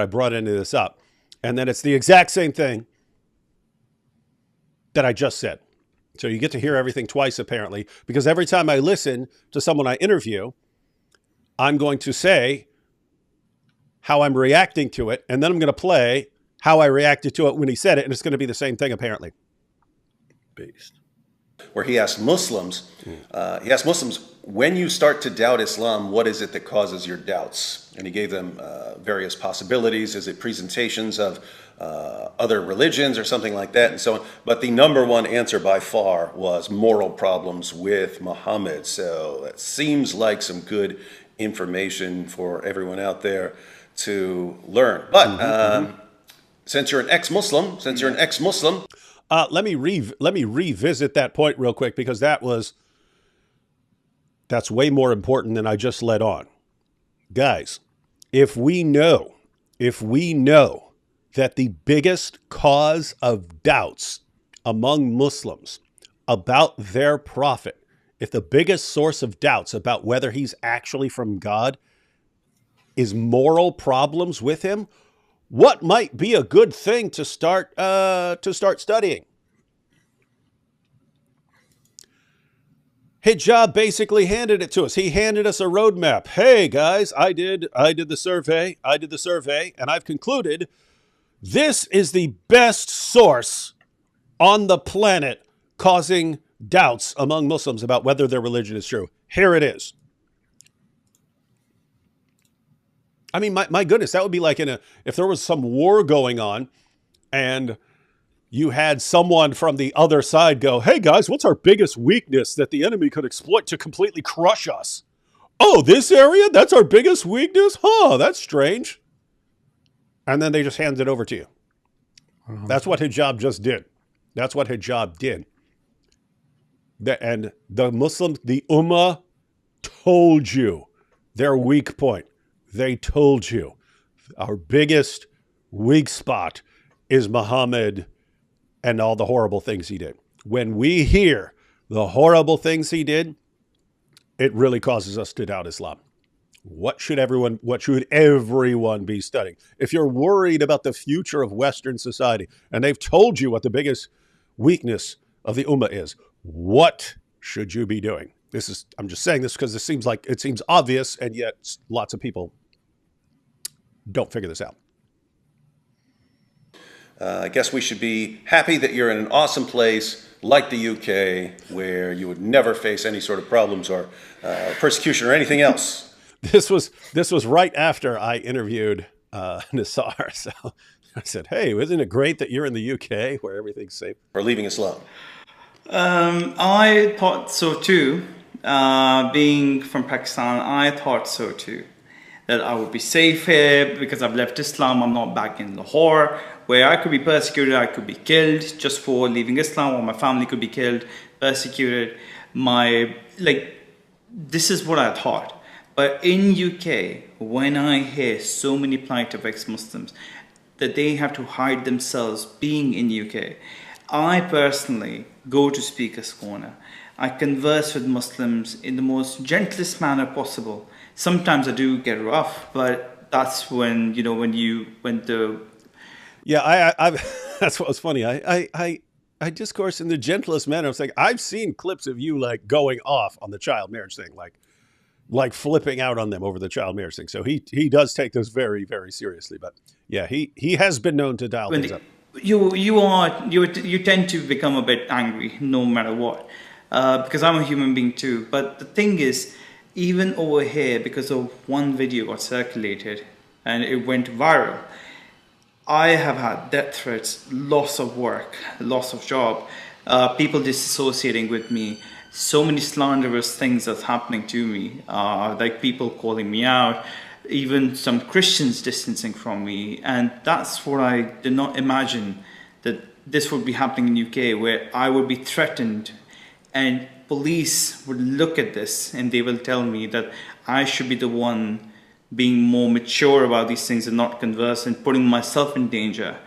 brought any of this up. And then it's the exact same thing that I just said. So you get to hear everything twice, apparently, because every time I listen to someone I interview, I'm going to say how I'm reacting to it, and then I'm going to play how I reacted to it when he said it, and it's going to be the same thing, apparently. Based. Where he asked Muslims, when you start to doubt Islam, what is it that causes your doubts? And he gave them various possibilities. Is it presentations of other religions or something like that, and so on? But the number one answer by far was moral problems with Muhammad. So that seems like some good information for everyone out there to learn. But since you're an ex-Muslim, let me revisit that point real quick, because that's way more important than I just led on. Guys, if we know that the biggest cause of doubts among Muslims about their prophet, if the biggest source of doubts about whether he's actually from God is moral problems with him, what might be a good thing to start studying? Hijab basically handed it to us. He handed us a roadmap. Hey guys, I did the survey, and I've concluded this is the best source on the planet causing doubts among Muslims about whether their religion is true. Here it is. I mean, my goodness, that would be like if there was some war going on and you had someone from the other side go, hey guys, what's our biggest weakness that the enemy could exploit to completely crush us? Oh, this area? That's our biggest weakness? Huh, that's strange. And then they just hand it over to you. That's what hijab just did. That's what hijab did. And the Muslims, the Ummah, told you their weak point. They told you our biggest weak spot is Muhammad and all the horrible things he did. When we hear the horrible things he did, it really causes us to doubt Islam. What should everyone be studying? If you're worried about the future of Western society and they've told you what the biggest weakness of the Ummah is, what should you be doing? I'm just saying this because it seems obvious, and yet lots of people don't figure this out. I guess we should be happy that you're in an awesome place like the UK, where you would never face any sort of problems or persecution or anything else. This was right after I interviewed Nisar. So I said, hey, isn't it great that you're in the UK where everything's safe? For leaving Islam. I thought so too. Being from Pakistan, I thought so too. That I would be safe here because I've left Islam. I'm not back in Lahore, where I could be persecuted, I could be killed just for leaving Islam, or my family could be killed, persecuted. This is what I thought. But in UK, when I hear so many plight of ex-Muslims that they have to hide themselves being in UK, I personally go to Speaker's Corner. I converse with Muslims in the most gentlest manner possible. Sometimes I do get rough, but that's when that's what was funny. I discourse in the gentlest manner. I was like, I've seen clips of you like going off on the child marriage thing, like flipping out on them over the child marriage thing. So he does take this very, very seriously. But yeah, he has been known to dial things up. You tend to become a bit angry no matter what, because I'm a human being too. But the thing is, even over here, because of one video got circulated and it went viral, I have had death threats, loss of work, loss of job, people disassociating with me, so many slanderous things that's happening to me, like people calling me out, even some Christians distancing from me. And that's what I did not imagine, that this would be happening in UK, where I would be threatened and police would look at this and they will tell me that I should be the one being more mature about these things and not conversant, putting myself in danger.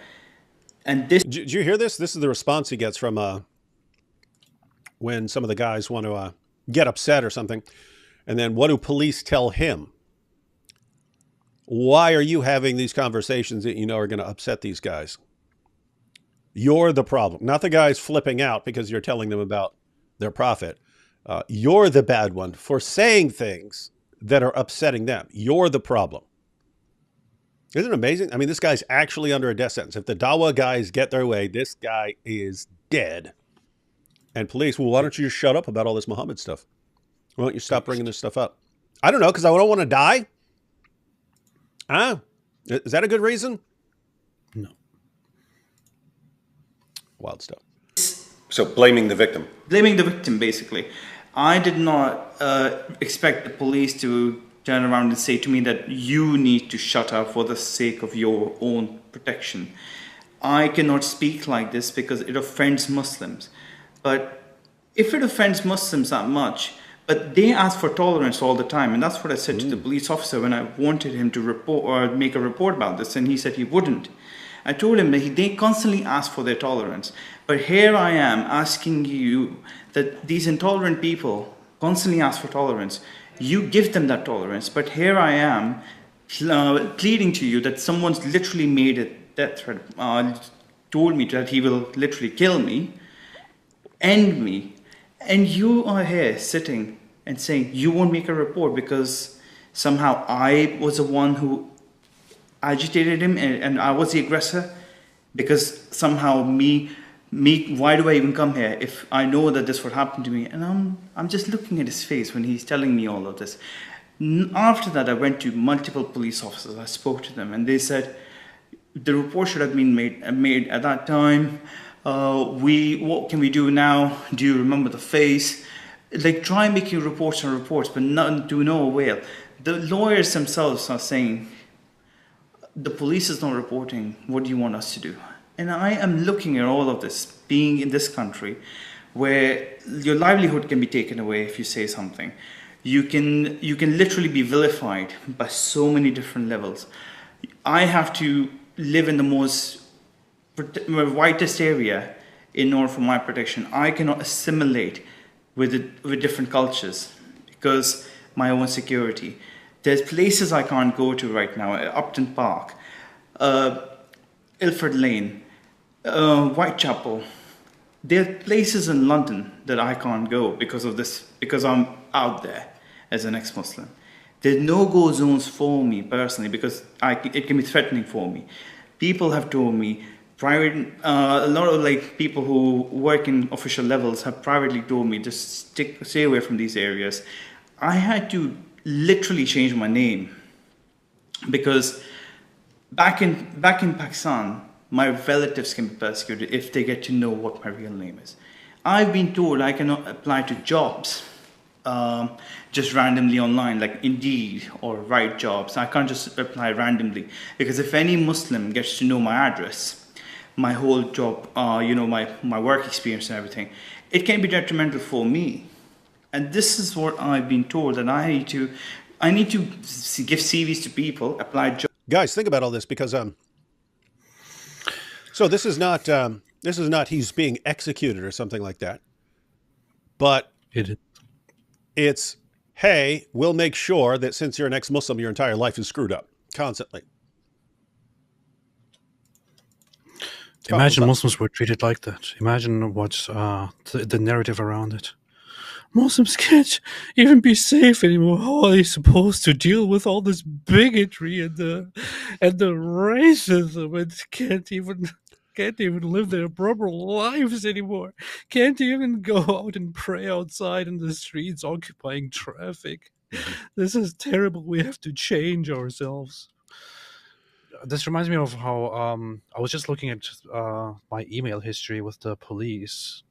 And this... Did you hear this? This is the response he gets from when some of the guys want to get upset or something. And then what do police tell him? Why are you having these conversations that you know are going to upset these guys? You're the problem. Not the guys flipping out because you're telling them about their prophet. You're the bad one for saying things that are upsetting them. You're the problem. Isn't it amazing? I mean, this guy's actually under a death sentence. If the Dawa guys get their way, this guy is dead. And police, well, why don't you just shut up about all this Muhammad stuff? Why don't you stop bringing this stuff up? I don't know, because I don't want to die. Huh? Is that a good reason? No. Wild stuff. So blaming the victim. Blaming the victim, basically. I did not expect the police to turn around and say to me that you need to shut up for the sake of your own protection. I cannot speak like this because it offends Muslims. But if it offends Muslims that much, but they ask for tolerance all the time, and that's what I said to the police officer when I wanted him to report or make a report about this, and he said he wouldn't. I told him that they constantly ask for their tolerance. But here I am asking you that these intolerant people constantly ask for tolerance. You give them that tolerance, but here I am pleading to you that someone's literally made a death threat, told me that he will literally kill me, end me, and you are here sitting and saying you won't make a report because somehow I was the one who agitated him and I was the aggressor, because somehow me, why do I even come here if I know that this would happen to me? And I'm just looking at his face when he's telling me all of this. After that, I went to multiple police officers. I spoke to them, and they said the report should have been made at that time. What can we do now? Do you remember the face? Like, try making reports and reports, but none to no avail. The lawyers themselves are saying, the police is not reporting. What do you want us to do? And I am looking at all of this, being in this country, where your livelihood can be taken away if you say something. You can literally be vilified by so many different levels. I have to live in the most whitest area in order for my protection. I cannot assimilate with different cultures because my own security. There's places I can't go to right now. Upton Park, Ilford Lane, Whitechapel. There are places in London that I can't go because of this, because I'm out there as an ex-Muslim. There's no-go zones for me personally because it can be threatening for me. People have told me, a lot of people who work in official levels have privately told me to stay away from these areas. I had to literally change my name because back in Pakistan, my relatives can be persecuted if they get to know what my real name is. I've been told I cannot apply to jobs just randomly online, like Indeed or Right Jobs. I can't just apply randomly because if any Muslim gets to know my address, my whole job, my work experience and everything, it can be detrimental for me. And this is what I've been told, that I need to give CVs to people, apply jobs. Guys, think about all this because so this is not he's being executed or something like that, but it's, hey, we'll make sure that since you're an ex-Muslim, your entire life is screwed up constantly. Imagine Muslims were treated like that. Imagine what the narrative around it. Muslims can't even be safe anymore. How are they supposed to deal with all this bigotry and the racism, and can't even live their proper lives anymore? Can't even go out and pray outside in the streets, occupying traffic. This is terrible. We have to change ourselves. This reminds me of how I was just looking at my email history with the police.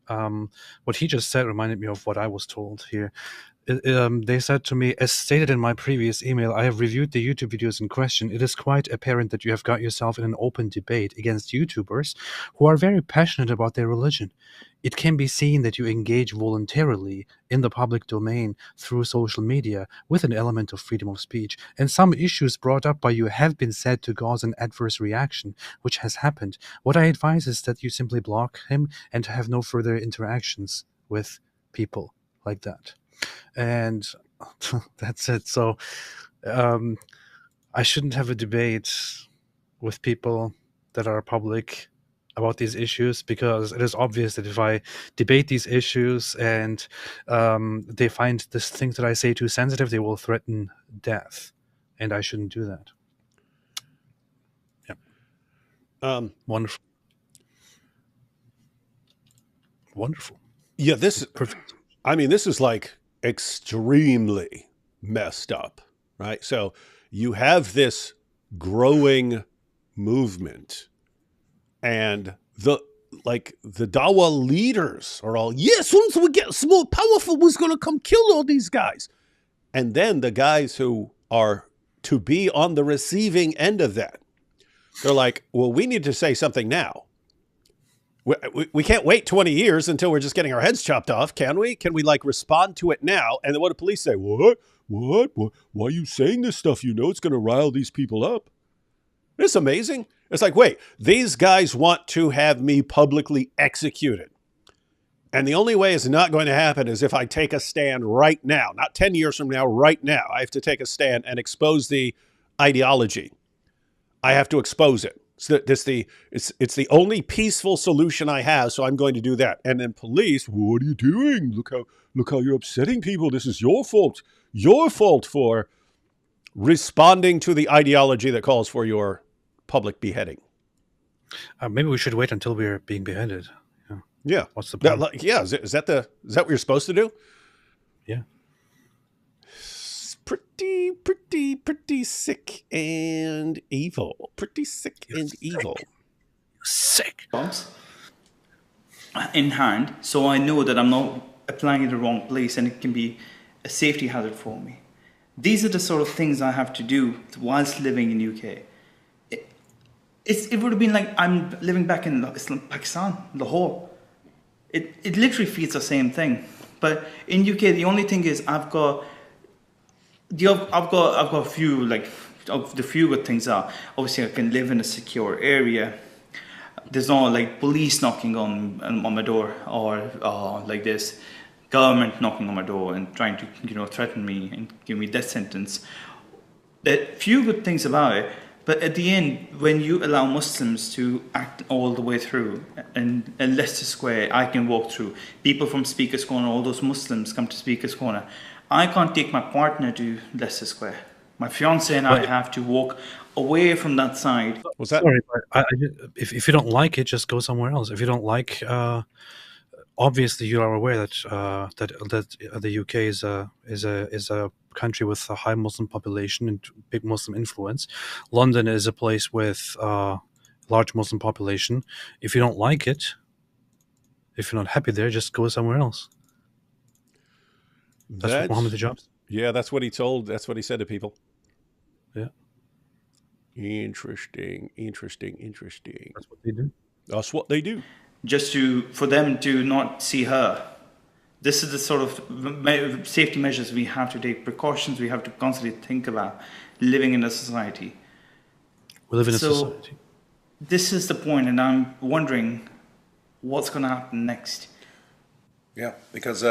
What he just said reminded me of what I was told here. They said to me, as stated in my previous email, I have reviewed the YouTube videos in question. It is quite apparent that you have got yourself in an open debate against YouTubers who are very passionate about their religion. It can be seen that you engage voluntarily in the public domain through social media with an element of freedom of speech. And some issues brought up by you have been said to cause an adverse reaction, which has happened. What I advise is that you simply block him and have no further interactions with people like that. And that's it. So I shouldn't have a debate with people that are public about these issues, because it is obvious that if I debate these issues and they find this things that I say too sensitive, they will threaten death, and I shouldn't do that. Yeah. Wonderful. Wonderful. Yeah, this is like extremely messed up, right? So you have this growing movement, and the Dawa leaders are all, yes, once we get more powerful, we're going to come kill all these guys. And then the guys who are to be on the receiving end of that, they're like, well, we need to say something now. We can't wait 20 years until we're just getting our heads chopped off, can we? Can we like respond to it now? And then what do police say? What? Why are you saying this stuff? You know it's going to rile these people up. It's amazing. It's like, wait, these guys want to have me publicly executed. And the only way it's not going to happen is if I take a stand right now, not 10 years from now, right now. I have to take a stand and expose the ideology. I have to expose it. So it's the only peaceful solution I have, so I'm going to do that. And then police, what are you doing? Look how you're upsetting people. This is your fault. Your fault for responding to the ideology that calls for your public beheading. Maybe we should wait until we're being beheaded. Yeah. What's the plan? Yeah. Is that what you're supposed to do? Yeah. It's pretty sick and evil. Pretty sick and evil. Sick. Bombs in hand, so I know that I'm not applying it in the wrong place, and it can be a safety hazard for me. These are the sort of things I have to do whilst living in UK. It would have been like I'm living back in Pakistan, Lahore. It literally feels the same thing. But in UK, the only thing is I've got a few, like, the few good things are, obviously I can live in a secure area. There's no like police knocking on my door, or like this government knocking on my door and trying to threaten me and give me death sentence. There are few good things about it. But at the end, when you allow Muslims to act all the way through, and Leicester Square, I can walk through. People from Speaker's Corner, all those Muslims come to Speaker's Corner. I can't take my partner to Leicester Square. My fiance and I have to walk away from that side. Was that? Sorry, but if you don't like it, just go somewhere else. If you don't like, obviously you are aware that the UK is a country with a high Muslim population and big Muslim influence. London is a place with large Muslim population. If you don't like it, if you're not happy there, just go somewhere else. That's what Mohammed Hijab. Yeah, that's what he told. That's what he said to people. Yeah. Interesting. That's what they do. That's what they do. Just for them to not see her. This is the sort of safety measures we have to take, precautions we have to constantly think about living in a society. We live in a society. This is the point, and I'm wondering what's going to happen next. Yeah, because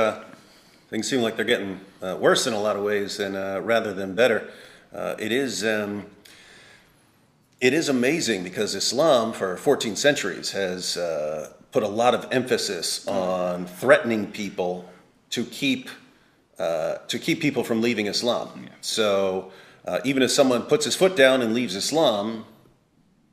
things seem like they're getting worse in a lot of ways, and rather than better. It is amazing because Islam for 14 centuries has put a lot of emphasis on threatening people to keep people from leaving Islam. Yeah. So even if someone puts his foot down and leaves Islam,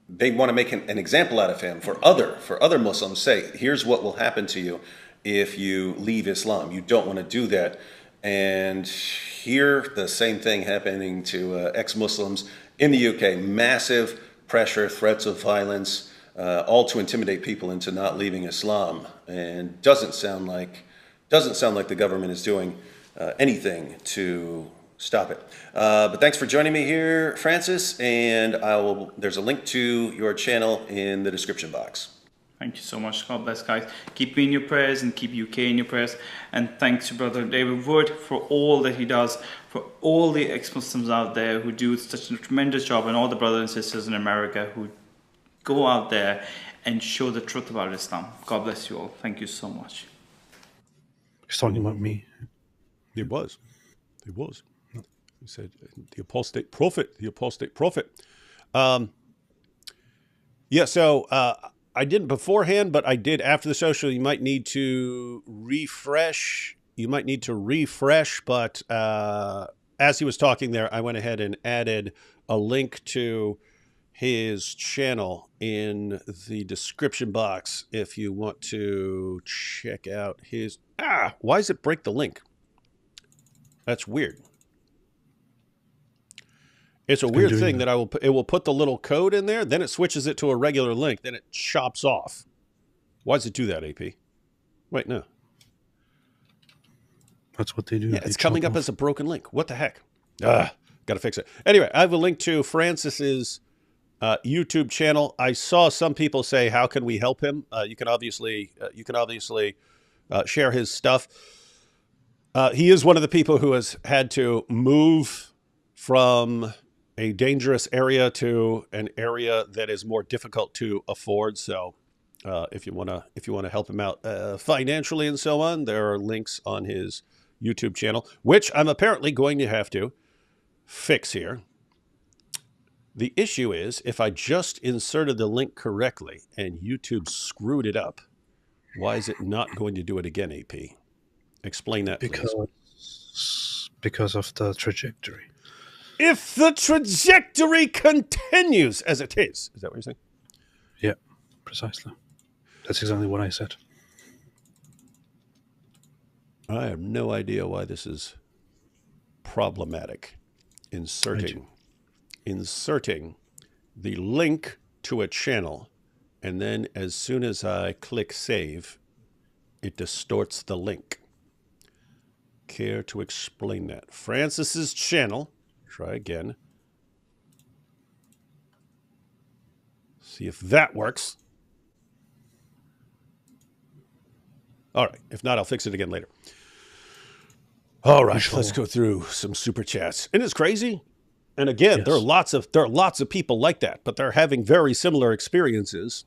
they want to make an example out of him for other Muslims. Say, here's what will happen to you if you leave Islam. You don't want to do that. And here, the same thing happening to ex-Muslims in the UK. Massive pressure, threats of violence, all to intimidate people into not leaving Islam. And doesn't sound like the government is doing anything to stop it. But thanks for joining me here, Francis. And there's a link to your channel in the description box. Thank you so much. God bless, guys. Keep me in your prayers and keep UK in your prayers. And thanks to Brother David Wood for all that he does, for all the ex-Muslims out there who do such a tremendous job, and all the brothers and sisters in America who go out there and show the truth about Islam. God bless you all. Thank you so much. He's talking about me. It was. He said, the Apostate Prophet, the Apostate Prophet. Yeah, so I didn't beforehand, but I did after the show. So you might need to refresh. But as he was talking there, I went ahead and added a link to his channel in the description box if you want to check out his... why does it break the link? That's weird. It's a weird thing that it will put the little code in there, then it switches it to a regular link, then it chops off. Why does it do that, AP? Wait, no. That's what they do. Yeah, it's coming up as a broken link. What the heck? Got to fix it. Anyway, I have a link to Francis's YouTube channel. I saw some people say, "How can we help him?" You can obviously share his stuff. He is one of the people who has had to move from a dangerous area to an area that is more difficult to afford. So, if you want to help him out financially and so on, there are links on his YouTube channel, which I'm apparently going to have to fix here. The issue is, if I just inserted the link correctly and YouTube screwed it up, why is it not going to do it again, AP? Explain that, please. Because of the trajectory. If the trajectory continues as it is that what you're saying? Yeah, precisely. That's exactly what I said. I have no idea why this is problematic. Inserting the link to a channel, and then as soon as I click save, it distorts the link. Care to explain that? Francis's channel. Try again. See if that works. All right. If not, I'll fix it again later. All right. Let's go through some super chats. And it's crazy. And again, yes, there are lots of people like that, but they're having very similar experiences.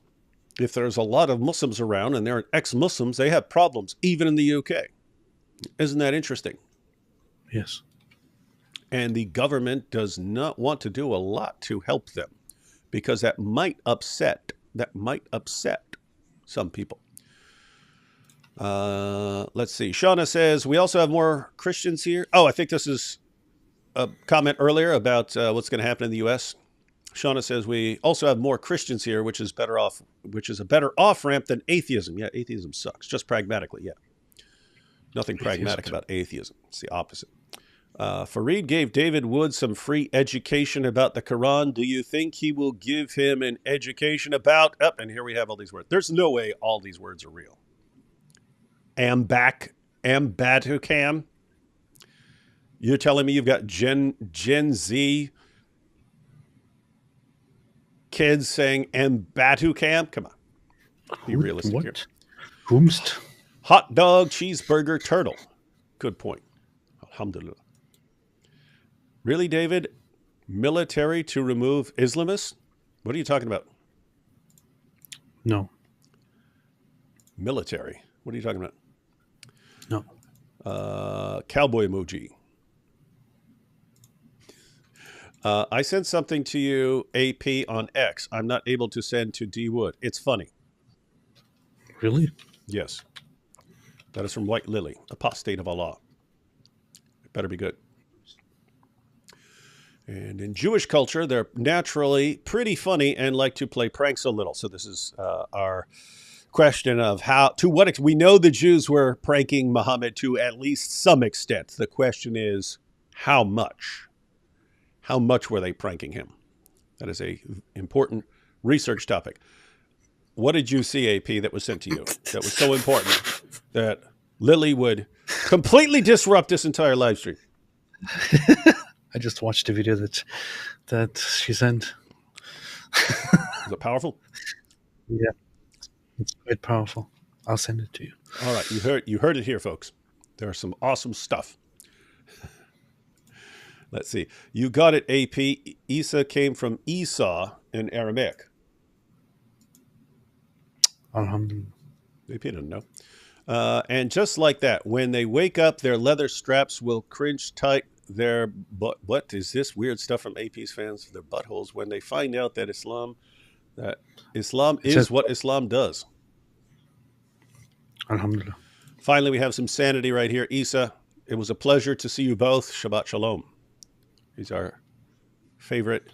If there's a lot of Muslims around and they're ex-Muslims, they have problems, even in the UK. Isn't that interesting? Yes. And the government does not want to do a lot to help them because that might upset some people. Let's see. Shauna says, we also have more Christians here. Oh, I think this is a comment earlier about what's going to happen in the U.S. Shauna says, we also have more Christians here, which is a better off-ramp than atheism. Yeah, atheism sucks. Just pragmatically, yeah. Nothing pragmatic about atheism. It's the opposite. Fareed gave David Wood some free education about the Quran. Do you think he will give him an education about... and here we have all these words. There's no way all these words are real. Ambatukam. You're telling me you've got Gen Z kids saying Ambatukam? Come on. Be realistic here. Whomst? Hot dog, cheeseburger, turtle. Good point. Alhamdulillah. Really, David? Military to remove Islamists? What are you talking about? No. Military. What are you talking about? No. Cowboy emoji. I sent something to you, AP, on X. I'm not able to send to D Wood. It's funny. Really? Yes. That is from White Lily, Apostate of Allah. It better be good. And in Jewish culture, they're naturally pretty funny and like to play pranks a little. So this is our question of we know the Jews were pranking Muhammad to at least some extent. The question is, how much? How much were they pranking him? That is a important research topic. What did you see, AP, that was sent to you that was so important that Lily would completely disrupt this entire live stream? I just watched the video that she sent. Is it powerful? Yeah, it's quite powerful. I'll send it to you. All right, you heard it here, folks. There's some awesome stuff. Let's see. You got it, AP. Isa came from Esau in Aramaic. Alhamdulillah. AP didn't know. And just like that, when they wake up, their leather straps will cringe tight. Their what is this weird stuff from AP's fans? Their buttholes when they find out that Islam That Islam It says, is what Islam does. Alhamdulillah. Finally, we have some sanity right here. Isa, it was a pleasure to see you both. Shabbat Shalom. He's our favorite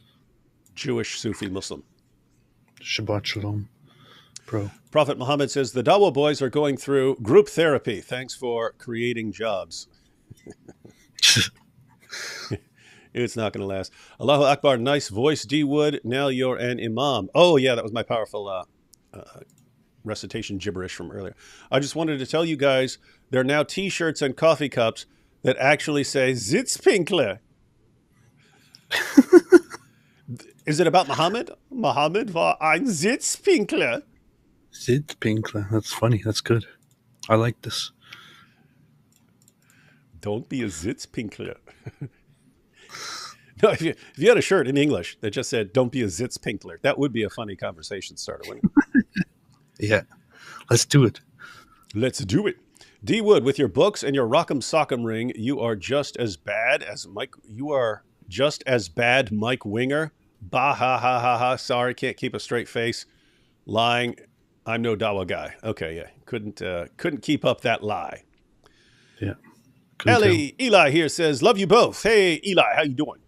Jewish Sufi Muslim. Shabbat Shalom, bro. Prophet Muhammad says, the Dawa boys are going through group therapy. Thanks for creating jobs. It's not going to last. Allahu Akbar. Nice voice, D. Wood. Now you're an imam. Oh, yeah, that was my powerful recitation gibberish from earlier. I just wanted to tell you guys, there are now T-shirts and coffee cups that actually say Sitzpinkler. Is it about Muhammad? Muhammad war ein Sitzpinkler. Sitzpinkler. That's funny. That's good. I like this. Don't be a Sitzpinkler. No, if you had a shirt in English that just said, don't be a Sitzpinkler, that would be a funny conversation starter, wouldn't it? Yeah. Let's do it. Let's do it. D. Wood, with your books and your Rock'em Sock'em ring, you are just as bad as Mike. You are just as bad, Mike Winger. Bah ha ha ha ha. Sorry, can't keep a straight face. Lying. I'm no Dawa guy. Okay, yeah, couldn't keep up that lie. Yeah. Ellie, Eli here says, love you both. Hey, Eli, how you doing?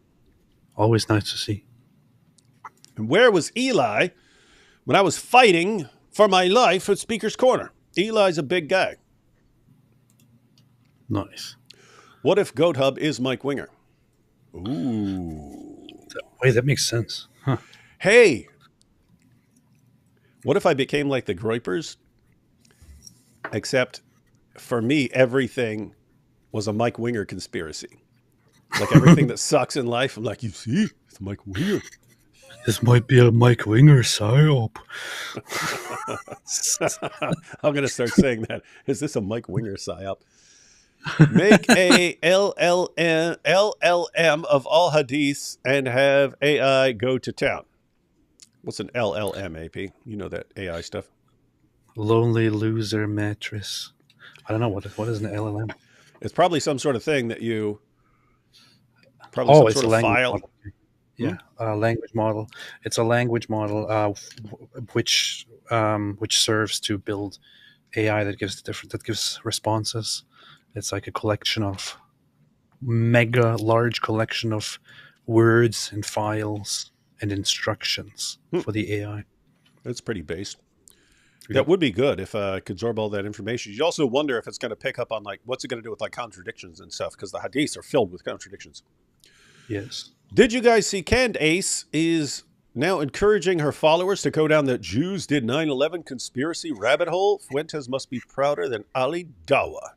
Always nice to see. And where was Eli when I was fighting for my life at Speaker's Corner? Eli's a big guy. Nice. What if Goat Hub is Mike Winger? Ooh. Wait, that makes sense. Huh. Hey, what if I became like the Groypers? Except for me, everything was a Mike Winger conspiracy. Like everything that sucks in life, I'm like, you see, it's Mike Winger. This might be a Mike Winger psyop. I'm going to start saying that. Is this a Mike Winger psyop? Make a LLM of all hadiths and have AI go to town. What's an LLM, AP? You know that AI stuff. Lonely loser mattress. I don't know what is an LLM. It's probably some sort of thing that you. Probably some it's sort a of language file. model. Yeah, a language model. It's a language model which serves to build AI that gives responses. It's like a collection of large collection of words and files and instructions for the AI. It's pretty based. Yep. That would be good if I could absorb all that information. You also wonder if it's going to pick up on like what's it going to do with like contradictions and stuff, because the hadiths are filled with contradictions. Yes. Did you guys see Canned Ace is now encouraging her followers to go down the Jews did 9/11 conspiracy rabbit hole? Fuentes must be prouder than Ali Dawa.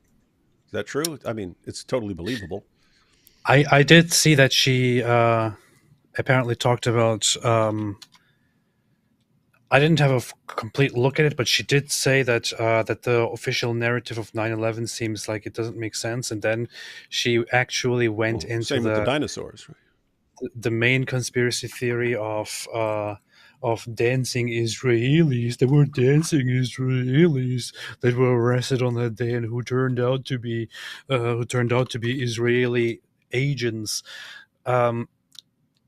Is that true? I mean, it's totally believable. I did see that she apparently talked about. I didn't have a complete look at it, but she did say that that the official narrative of 9/11 seems like it doesn't make sense, and then she actually went into same with the dinosaurs, right? The main conspiracy theory of dancing Israelis. There were dancing Israelis that were arrested on that day and who turned out to be Israeli agents. And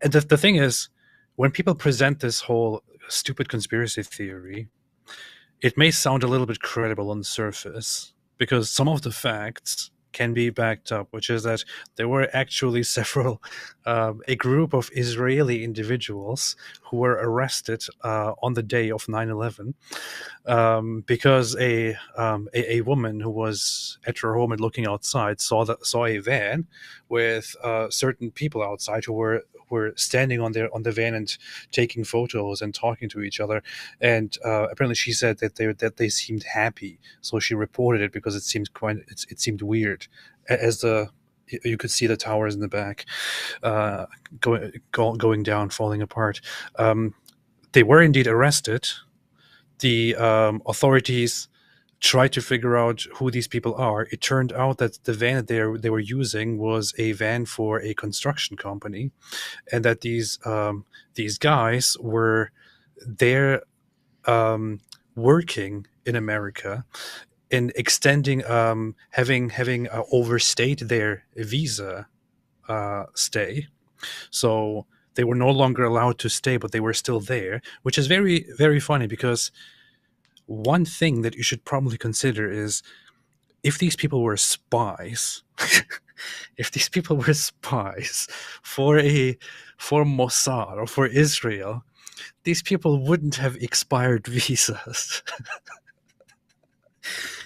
the thing is, when people present this whole stupid conspiracy theory, it may sound a little bit credible on the surface because some of the facts can be backed up, which is that there were actually a group of Israeli individuals who were arrested on the day of 9/11 because a woman who was at her home and looking outside saw a van with certain people outside who were standing on the van and taking photos and talking to each other, and apparently she said that they seemed happy, so she reported it because it seemed weird, as you could see the towers in the back going down, falling apart. They were indeed arrested. The authorities tried to figure out who these people are. It turned out that the van that they were using was a van for a construction company, and that these guys were there working in America in extending having overstayed their visa stay. So They were no longer allowed to stay, but they were still there, which is very, very funny, because one thing that you should probably consider is, if these people were spies, if these people were spies for Mossad or for Israel, these people wouldn't have expired visas.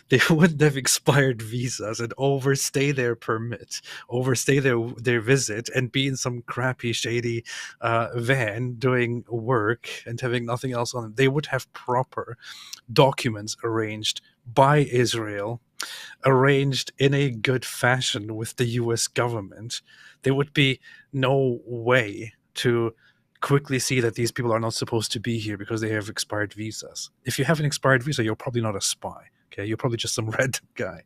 They wouldn't have expired visas and overstay their permit, overstay their visit, and be in some crappy, shady van doing work and having nothing else on them. They would have proper documents arranged by Israel, arranged in a good fashion with the US government. There would be no way to quickly see that these people are not supposed to be here because they have expired visas. If you have an expired visa, you're probably not a spy. Okay, you're probably just some random guy.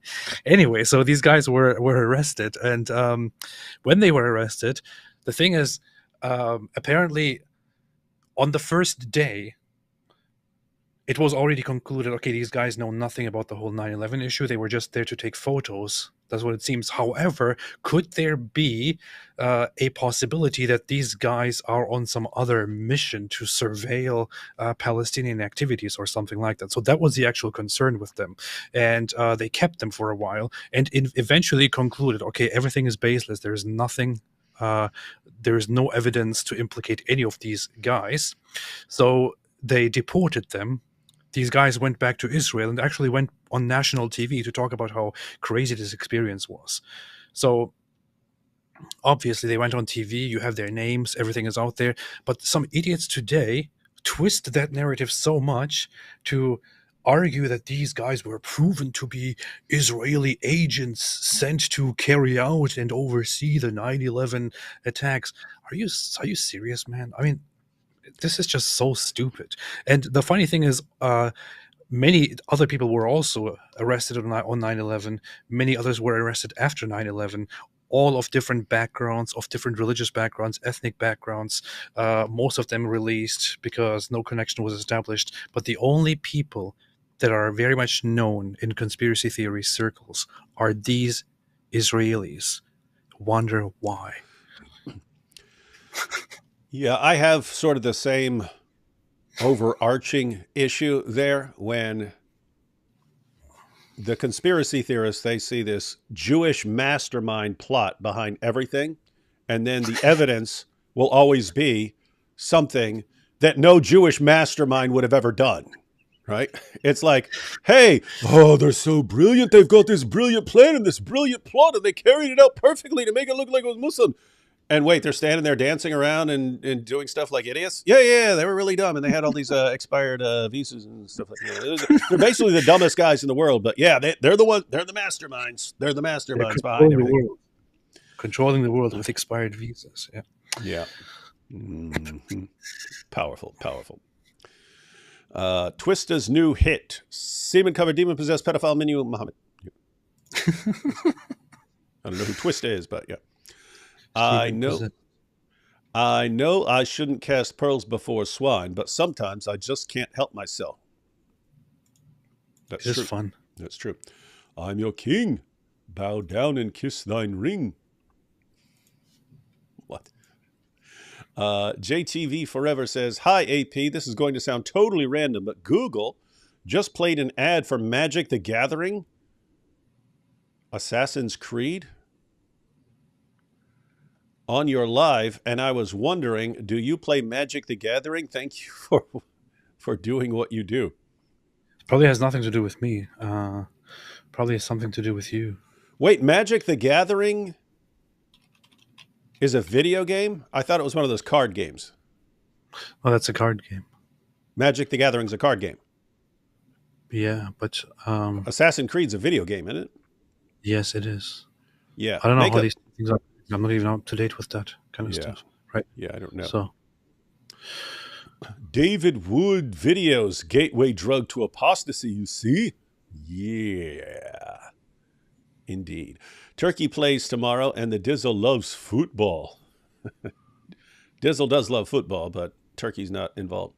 Anyway, so these guys were arrested, and when they were arrested, the thing is, apparently, on the first day, it was already concluded, okay, these guys know nothing about the whole 9/11 issue. They were just there to take photos. That's what it seems. However, could there be a possibility that these guys are on some other mission to surveil Palestinian activities or something like that? So that was the actual concern with them. And they kept them for a while and eventually concluded, okay, everything is baseless. There's nothing, there's no evidence to implicate any of these guys. So they deported them. These guys went back to Israel and actually went on national TV to talk about how crazy this experience was. So obviously they went on TV, you have their names, everything is out there, but some idiots today twist that narrative so much to argue that these guys were proven to be Israeli agents sent to carry out and oversee the 9/11 attacks. Are you serious, man? I mean, this is just so stupid. And the funny thing is, many other people were also arrested on 9/11. Many others were arrested after 9/11, all of different backgrounds, of different religious backgrounds, ethnic backgrounds. Most of them released because no connection was established. But the only people that are very much known in conspiracy theory circles are these Israelis. Wonder why. Yeah, I have sort of the same overarching issue there. When the conspiracy theorists, they see this Jewish mastermind plot behind everything, and then the evidence will always be something that no Jewish mastermind would have ever done, right? It's like, hey, oh, they're so brilliant. They've got this brilliant plan and this brilliant plot, and they carried it out perfectly to make it look like it was Muslim. And wait, they're standing there dancing around and doing stuff like idiots? Yeah, they were really dumb, and they had all these expired visas and stuff like that. They're basically the dumbest guys in the world, but yeah, they're the ones. They're the masterminds. They're the masterminds behind everything. Controlling the world with expired visas. Yeah. Mm-hmm. Powerful. Twista's new hit: semen-covered, demon-possessed pedophile Minu Muhammad. I don't know who Twista is, but yeah. I know I shouldn't cast pearls before swine, but sometimes I just can't help myself. That's true. It's fun. That's true. I'm your king. Bow down and kiss thine ring. What? JTV Forever says, hi, AP. This is going to sound totally random, but Google just played an ad for Magic the Gathering. Assassin's Creed on your live, and I was wondering, do you play Magic the Gathering? Thank you for doing what you do. Probably has nothing to do with me. Probably has something to do with you. Wait, Magic the Gathering is a video game? I thought it was one of those card games. Oh, that's a card game. Magic the Gathering's a card game. Yeah, but Assassin's Creed's a video game, isn't it? Yes, it is. Yeah. I don't know how these things are. I'm not even up to date with that kind of stuff, right? Yeah, I don't know. So, David Wood videos, gateway drug to apostasy, you see? Yeah. Indeed. Turkey plays tomorrow, and the Dizzle loves football. Dizzle does love football, but Turkey's not involved.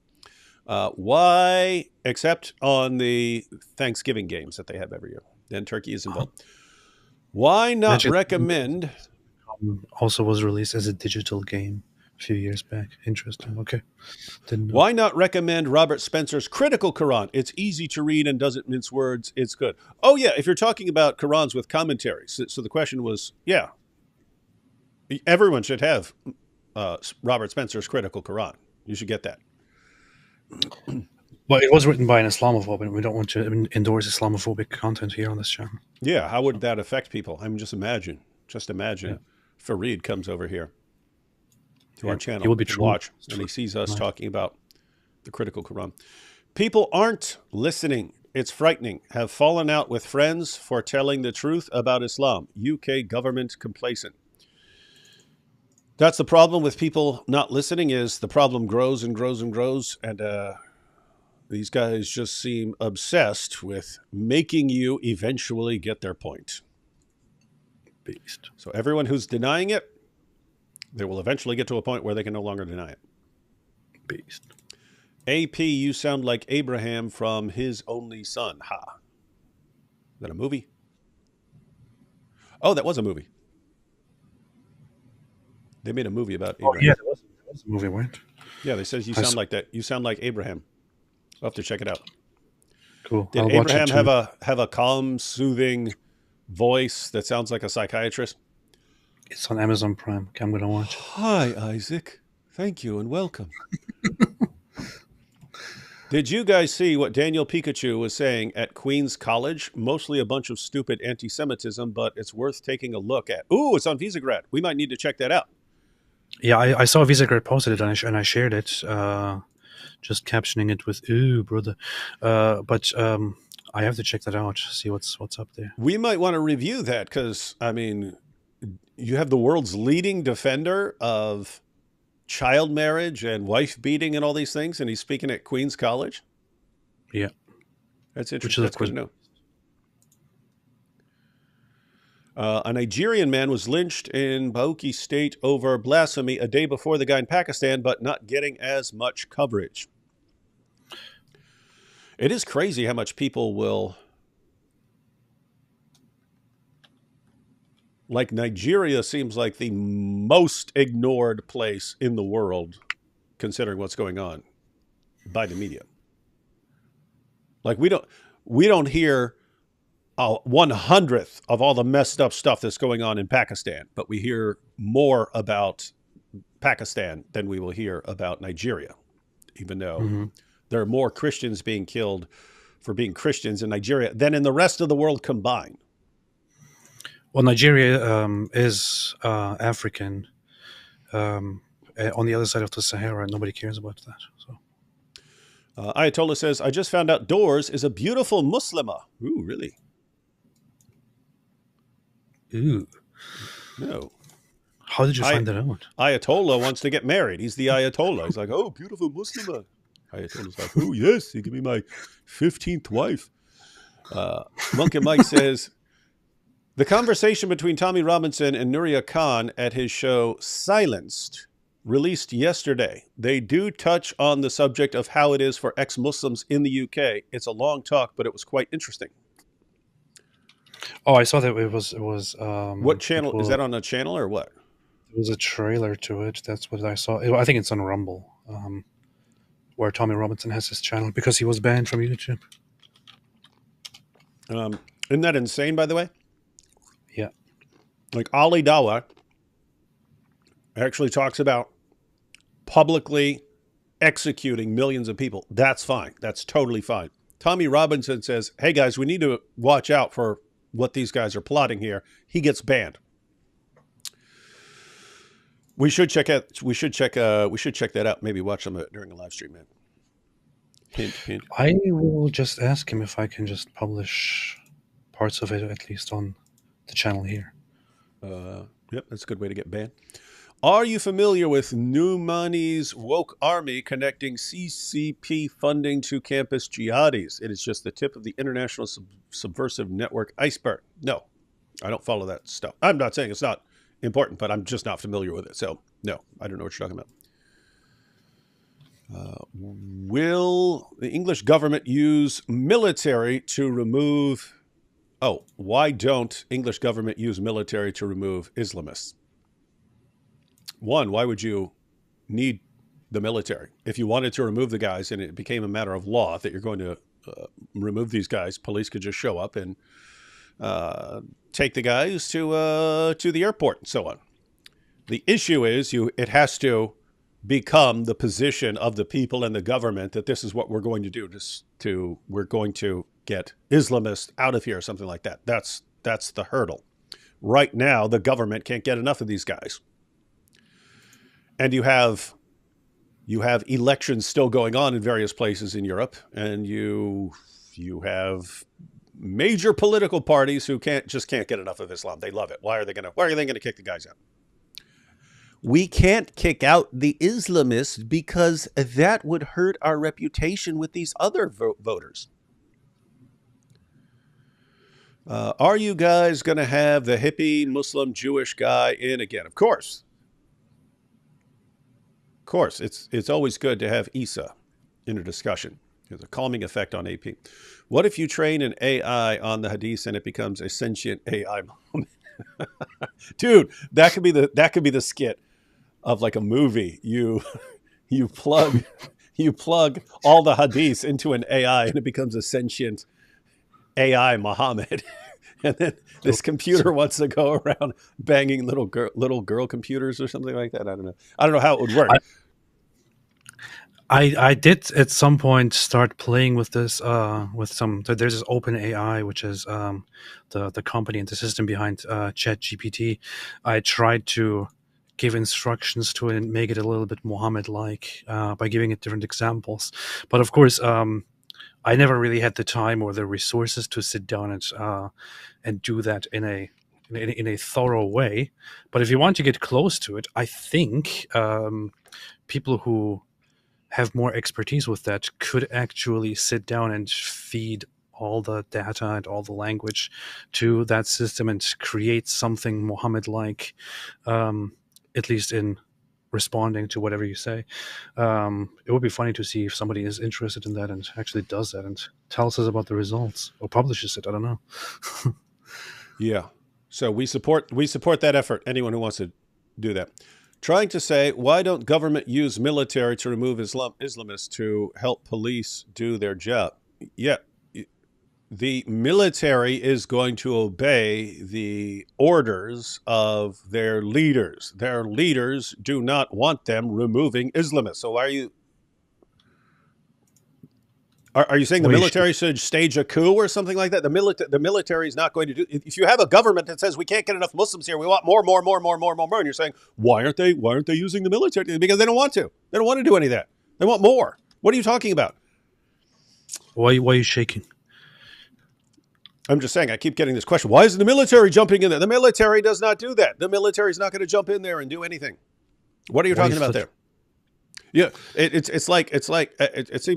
Why? Except on the Thanksgiving games that they have every year. Then Turkey is involved. Why not recommend... Also was released as a digital game a few years back. Interesting. Okay. Didn't know. Why not recommend Robert Spencer's Critical Quran? It's easy to read and doesn't mince words. It's good. Oh, yeah, if you're talking about Qurans with commentaries. So the question was, yeah, everyone should have Robert Spencer's Critical Quran. You should get that. Well, it was written by an Islamophobe, and we don't want to endorse Islamophobic content here on this channel. Yeah, how would that affect people? I mean, just imagine Fareed comes over here to our channel he will be to watch, and he sees us talking about the Critical Quran. People aren't listening. It's frightening. Have fallen out with friends for telling the truth about Islam. UK government complacent. That's the problem with people not listening, is the problem grows and grows and grows, and these guys just seem obsessed with making you eventually get their point. Beast. So everyone who's denying it, they will eventually get to a point where they can no longer deny it. Beast. AP, you sound like Abraham from His Only Son. Ha. Is that a movie? Oh, that was a movie. They made a movie about Abraham. Oh, yeah, there was a movie, right? Yeah, they said you sound like that. You sound like Abraham. I'll have to check it out. Cool. Did Abraham have a calm, soothing voice that sounds like a psychiatrist? It's on Amazon Prime. Okay, I'm going to watch. Hi, Isaac. Thank you and welcome. Did you guys see what Daniel Pikachu was saying at Queen's College? Mostly a bunch of stupid anti-Semitism, but it's worth taking a look at. Ooh, it's on Visegrad. We might need to check that out. Yeah, I saw Visegrad posted it, and I shared it, just captioning it with "ooh, brother." But I have to check that out, see what's up there. We might want to review that because, I mean, you have the world's leading defender of child marriage and wife beating and all these things, and he's speaking at Queen's College. Yeah, that's interesting. That's good to know. A Nigerian man was lynched in Bauchi State over blasphemy a day before the guy in Pakistan, but not getting as much coverage. It is crazy how much people will... Like, Nigeria seems like the most ignored place in the world, considering what's going on by the media. Like, we don't hear 1/100th of all the messed up stuff that's going on in Pakistan, but we hear more about Pakistan than we will hear about Nigeria, even though there are more Christians being killed for being Christians in Nigeria than in the rest of the world combined. Well, Nigeria is African, on the other side of the Sahara, and nobody cares about that. So, Ayatollah says, I just found out Doors is a beautiful Muslima. Ooh, really? Ooh. No. How did you find that out? Ayatollah wants to get married. He's the Ayatollah. He's like, oh, beautiful Muslima. Ayatollah's like, oh, yes, he can be my 15th wife. Monkey Mike says, the conversation between Tommy Robinson and Nuria Khan at his show Silenced, released yesterday. They do touch on the subject of how it is for ex-Muslims in the UK. It's a long talk, but it was quite interesting. Oh, I saw that it was. What channel? Is that on a channel or what? There was a trailer to it. That's what I saw. I think it's on Rumble, where Tommy Robinson has his channel because he was banned from YouTube. Isn't that insane, by the way? Yeah. Like Ali Dawah actually talks about publicly executing millions of people. That's fine. That's totally fine. Tommy Robinson says, hey guys, we need to watch out for what these guys are plotting here. He gets banned. We should check that out. Maybe watch them during a live stream, man. Hint, hint. I will just ask him if I can just publish parts of it, at least on the channel here. Yep, that's a good way to get banned. Are you familiar with Numani's woke army connecting CCP funding to campus jihadis? It is just the tip of the international subversive network iceberg. No, I don't follow that stuff. I'm not saying it's not important, but I'm just not familiar with it. So, no, I don't know what you're talking about. Will the English government use military to remove... Oh, why don't English government use military to remove Islamists? One, why would you need the military. If you wanted to remove the guys and it became a matter of law that you're going to remove these guys, police could just show up and take the guys to the airport and so on. The issue is it has to become the position of the people and the government that this is what we're going to do. We're going to get Islamists out of here, something like that. That's the hurdle. Right now, the government can't get enough of these guys, and you have elections still going on in various places in Europe, and you have major political parties who can't get enough of Islam. They love it. Why are they going to kick the guys out? We can't kick out the Islamists because that would hurt our reputation with these other voters. Are you guys going to have the hippie Muslim Jewish guy in again? Of course. Of course. It's always good to have Isa in a discussion. There's a calming effect on AP. What if you train an AI on the hadith and it becomes a sentient AI moment? Dude, that could be the skit of like a movie. You plug all the hadiths into an AI and it becomes a sentient AI Muhammad. And then this computer wants to go around banging little girl computers or something like that. I don't know how it would work. I did at some point start playing with this there's this open AI, which is the company and the system behind ChatGPT. I tried to give instructions to it and make it a little bit Muhammad-like by giving it different examples. But of course, I never really had the time or the resources to sit down and do that in a thorough way. But if you want to get close to it, I think people who have more expertise with that could actually sit down and feed all the data and all the language to that system and create something Muhammad-like, at least in responding to whatever you say. It would be funny to see if somebody is interested in that and actually does that and tells us about the results or publishes it. I don't know. Yeah. So we support that effort. Anyone who wants to do that. Trying to say, why don't government use military to remove Islamists to help police do their job? Yeah. The military is going to obey the orders of their leaders. Their leaders do not want them removing Islamists. So why are you... Are you saying the military should stage a coup or something like that? The military is not going to do. If you have a government that says we can't get enough Muslims here, we want more, and you're saying why aren't they using the military? Because they don't want to. They don't want to do any of that. They want more. What are you talking about? Why are you shaking? I'm just saying. I keep getting this question. Why isn't the military jumping in there? The military does not do that. The military is not going to jump in there and do anything. What are you talking about there? Yeah, it's like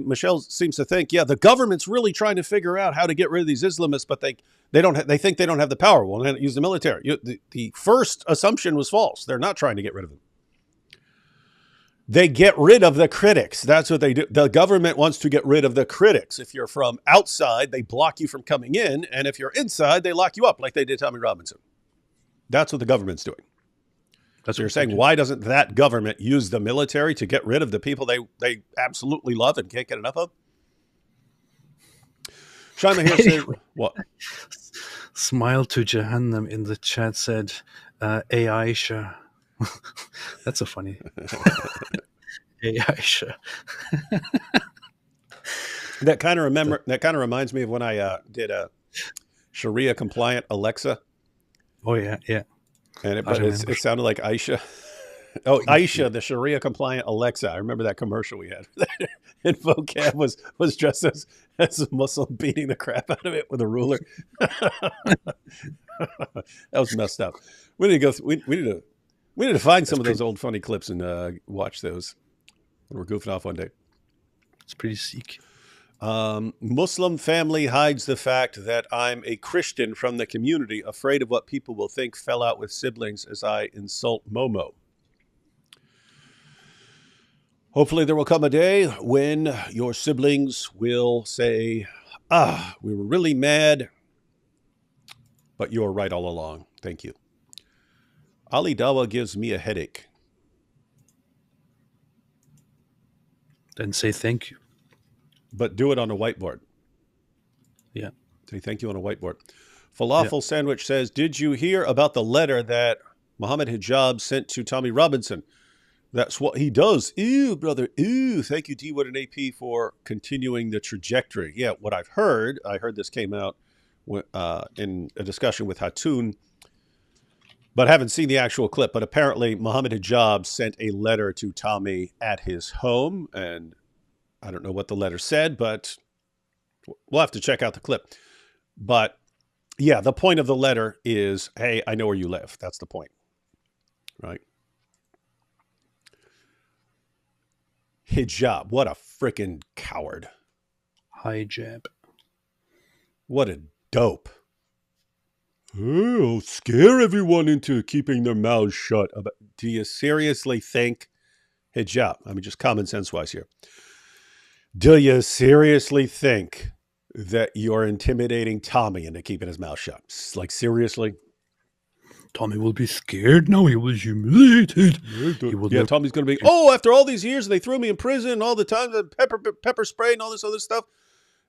Michelle seems to think, yeah, the government's really trying to figure out how to get rid of these Islamists, but they think they don't have the power. Well, then use the military. The first assumption was false. They're not trying to get rid of them. They get rid of the critics. That's what they do. The government wants to get rid of the critics. If you're from outside, they block you from coming in, and if you're inside, they lock you up, like they did Tommy Robinson. That's what the government's doing. That's what you're saying. Why doesn't that government use the military to get rid of the people they absolutely love and can't get enough of? Shaima here said, what? Smile to Jahannam in the chat said, Aisha. That's a funny. Aisha. That kind of reminds me of when I did a Sharia compliant Alexa. Oh yeah. And it sounded like Aisha. Oh, Aisha, the Sharia compliant Alexa. I remember that commercial we had. And vocab was dressed as a Muslim beating the crap out of it with a ruler. That was messed up. We need to find some of those old funny clips and watch those when we're goofing off one day. It's pretty sick. Muslim family hides the fact that I'm a Christian from the community, afraid of what people will think. Fell out with siblings as I insult Momo. Hopefully there will come a day when your siblings will say, we were really mad, but you were right all along. Thank you. Ali Dawa gives me a headache. Then say thank you. But do it on a whiteboard. Yeah. Say thank you on a whiteboard. Falafel Sandwich says, did you hear about the letter that Muhammad Hijab sent to Tommy Robinson? That's what he does. Ew, brother. Ew. Thank you, D. Wood and AP, for continuing the trajectory. Yeah, what I heard this came out in a discussion with Hatun, but I haven't seen the actual clip. But apparently, Muhammad Hijab sent a letter to Tommy at his home, and I don't know what the letter said, but we'll have to check out the clip. But yeah, the point of the letter is, hey, I know where you live. That's the point, right? Hijab, what a freaking coward. Hijab. What a dope. I'll scare everyone into keeping their mouths shut. Do you seriously think, Hijab, I mean, just common sense wise here, do you seriously think that you're intimidating Tommy into keeping his mouth shut? Like, seriously? Tommy will be scared now. He was humiliated. Tommy's going to be, after all these years, they threw me in prison all the time, the pepper spray and all this other stuff.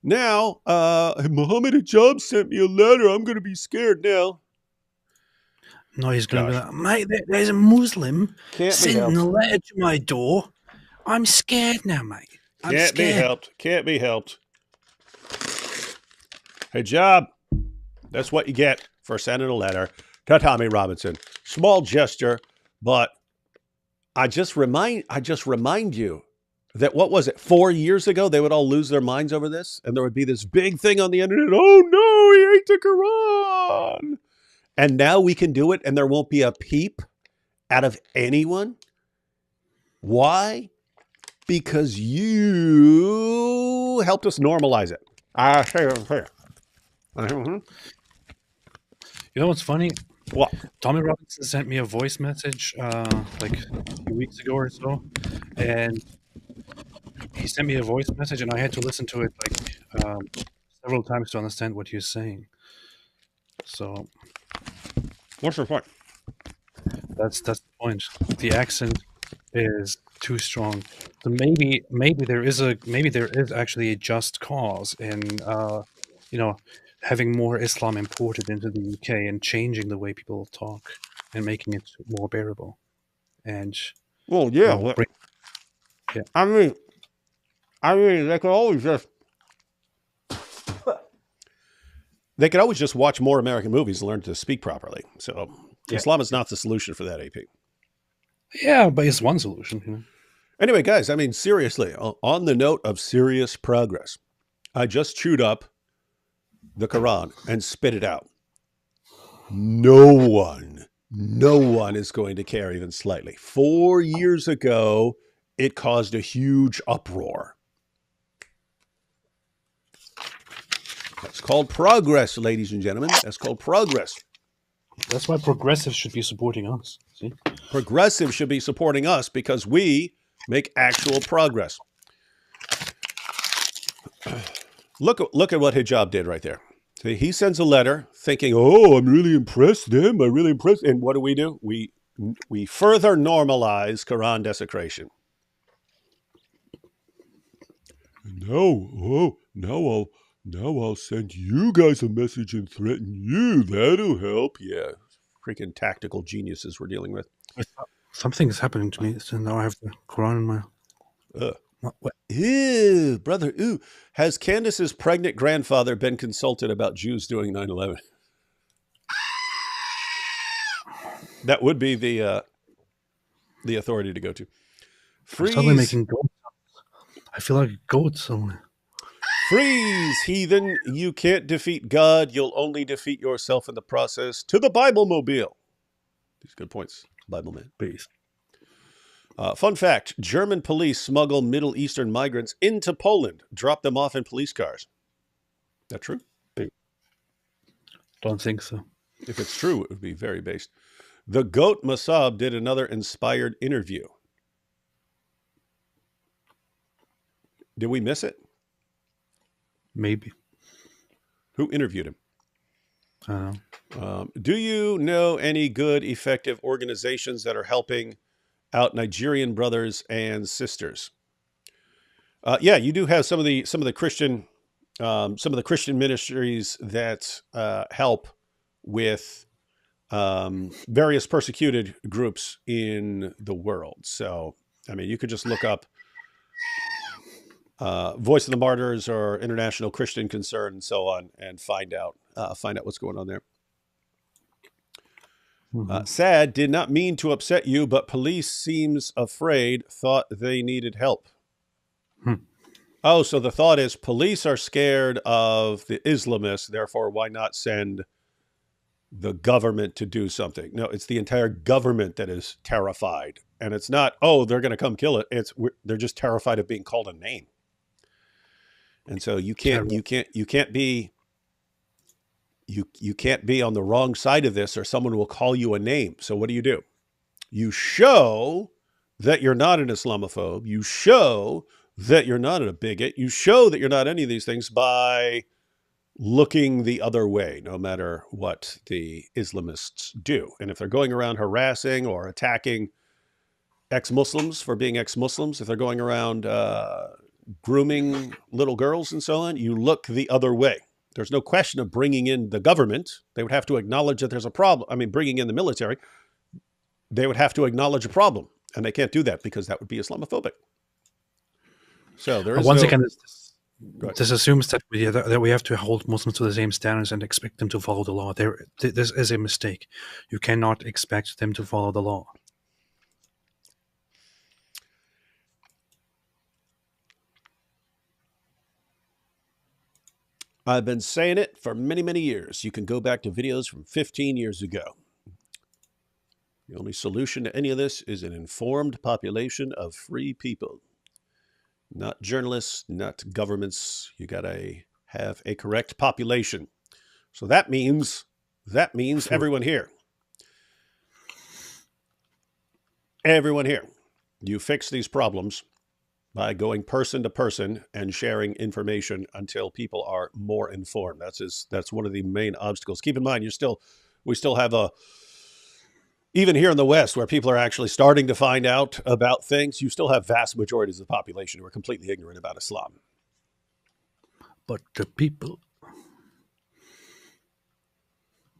Now, Muhammad Hijab sent me a letter. I'm going to be scared now. No, he's going to be like, mate, there's a Muslim sending a letter to my door. I'm scared now, mate. Can't be helped. Hijab, that's what you get for sending a letter to Tommy Robinson. Small gesture, but I just remind you that, what was it, 4 years ago, they would all lose their minds over this, and there would be this big thing on the internet, oh no, he ate the Quran. And now we can do it, and there won't be a peep out of anyone. Why? Because you helped us normalize it. You know what's funny? What? Tommy Robinson sent me a voice message like a few weeks ago or so, and he sent me a voice message, and I had to listen to it like several times to understand what he was saying. So, what's your point? That's the point. The accent is too strong. So maybe there is actually a just cause in having more Islam imported into the UK and changing the way people talk and making it more bearable. And I mean, they could always just watch more American movies and learn to speak properly. So Islam is not the solution for that, AP. Yeah, but it's one solution. You know? Anyway, guys, I mean, seriously, on the note of serious progress, I just chewed up the Quran and spit it out. No one is going to care even slightly. 4 years ago, it caused a huge uproar. That's called progress, ladies and gentlemen. That's called progress. That's why progressives should be supporting us. See? Progressives should be supporting us because we make actual progress. Look at what Hijab did right there. See, he sends a letter thinking, oh, I'm really impressed them. I'm really impressed. And what do? We further normalize Quran desecration. Now I'll send you guys a message and threaten you. That'll help. Yeah. Freaking tactical geniuses we're dealing with. Something's happening to me, so now I have the Quran in my... What? Ew, brother, ew. Has Candace's pregnant grandfather been consulted about Jews doing 9/11? That would be the authority to go to. Freeze. I'm making goats. I feel like goats only. Freeze, heathen. You can't defeat God. You'll only defeat yourself in the process. To the Bible mobile. These good points, Bible man. Peace. Fun fact, German police smuggle Middle Eastern migrants into Poland, drop them off in police cars. That true? Don't think so. If it's true, it would be very based. The GOAT Masab did another inspired interview. Did we miss it? Maybe. Who interviewed him? I don't know. Do you know any good, effective organizations that are helping out Nigerian brothers and sisters? Yeah, you do have some of the Christian ministries that help with various persecuted groups in the world. So, I mean, you could just look up Voice of the Martyrs or International Christian Concern and so on, and find out what's going on there. Sad, did not mean to upset you, but police seems afraid, thought they needed help. Oh, so the thought is police are scared of the Islamists, therefore why not send the government to do something? No, it's the entire government that is terrified. And it's not, oh, they're going to come kill it. They're just terrified of being called a name. And so you can't be on the wrong side of this, or someone will call you a name. So what do? You show that you're not an Islamophobe. You show that you're not a bigot. You show that you're not any of these things by looking the other way, no matter what the Islamists do. And if they're going around harassing or attacking ex-Muslims for being ex-Muslims, if they're going around grooming little girls and so on, you look the other way. There's no question of bringing in the government. They would have to acknowledge that there's a problem. I mean, bringing in the military, they would have to acknowledge a problem. And they can't do that because that would be Islamophobic. So there is once again, this assumes that we have to hold Muslims to the same standards and expect them to follow the law. This is a mistake. You cannot expect them to follow the law. I've been saying it for many, many years. You can go back to videos from 15 years ago. The only solution to any of this is an informed population of free people. Not journalists, not governments. You got to have a correct population. So that means everyone here. Everyone here. You fix these problems by going person to person and sharing information until people are more informed. That's one of the main obstacles. Keep in mind, we still have even here in the West, where people are actually starting to find out about things, you still have vast majorities of the population who are completely ignorant about Islam. But the people...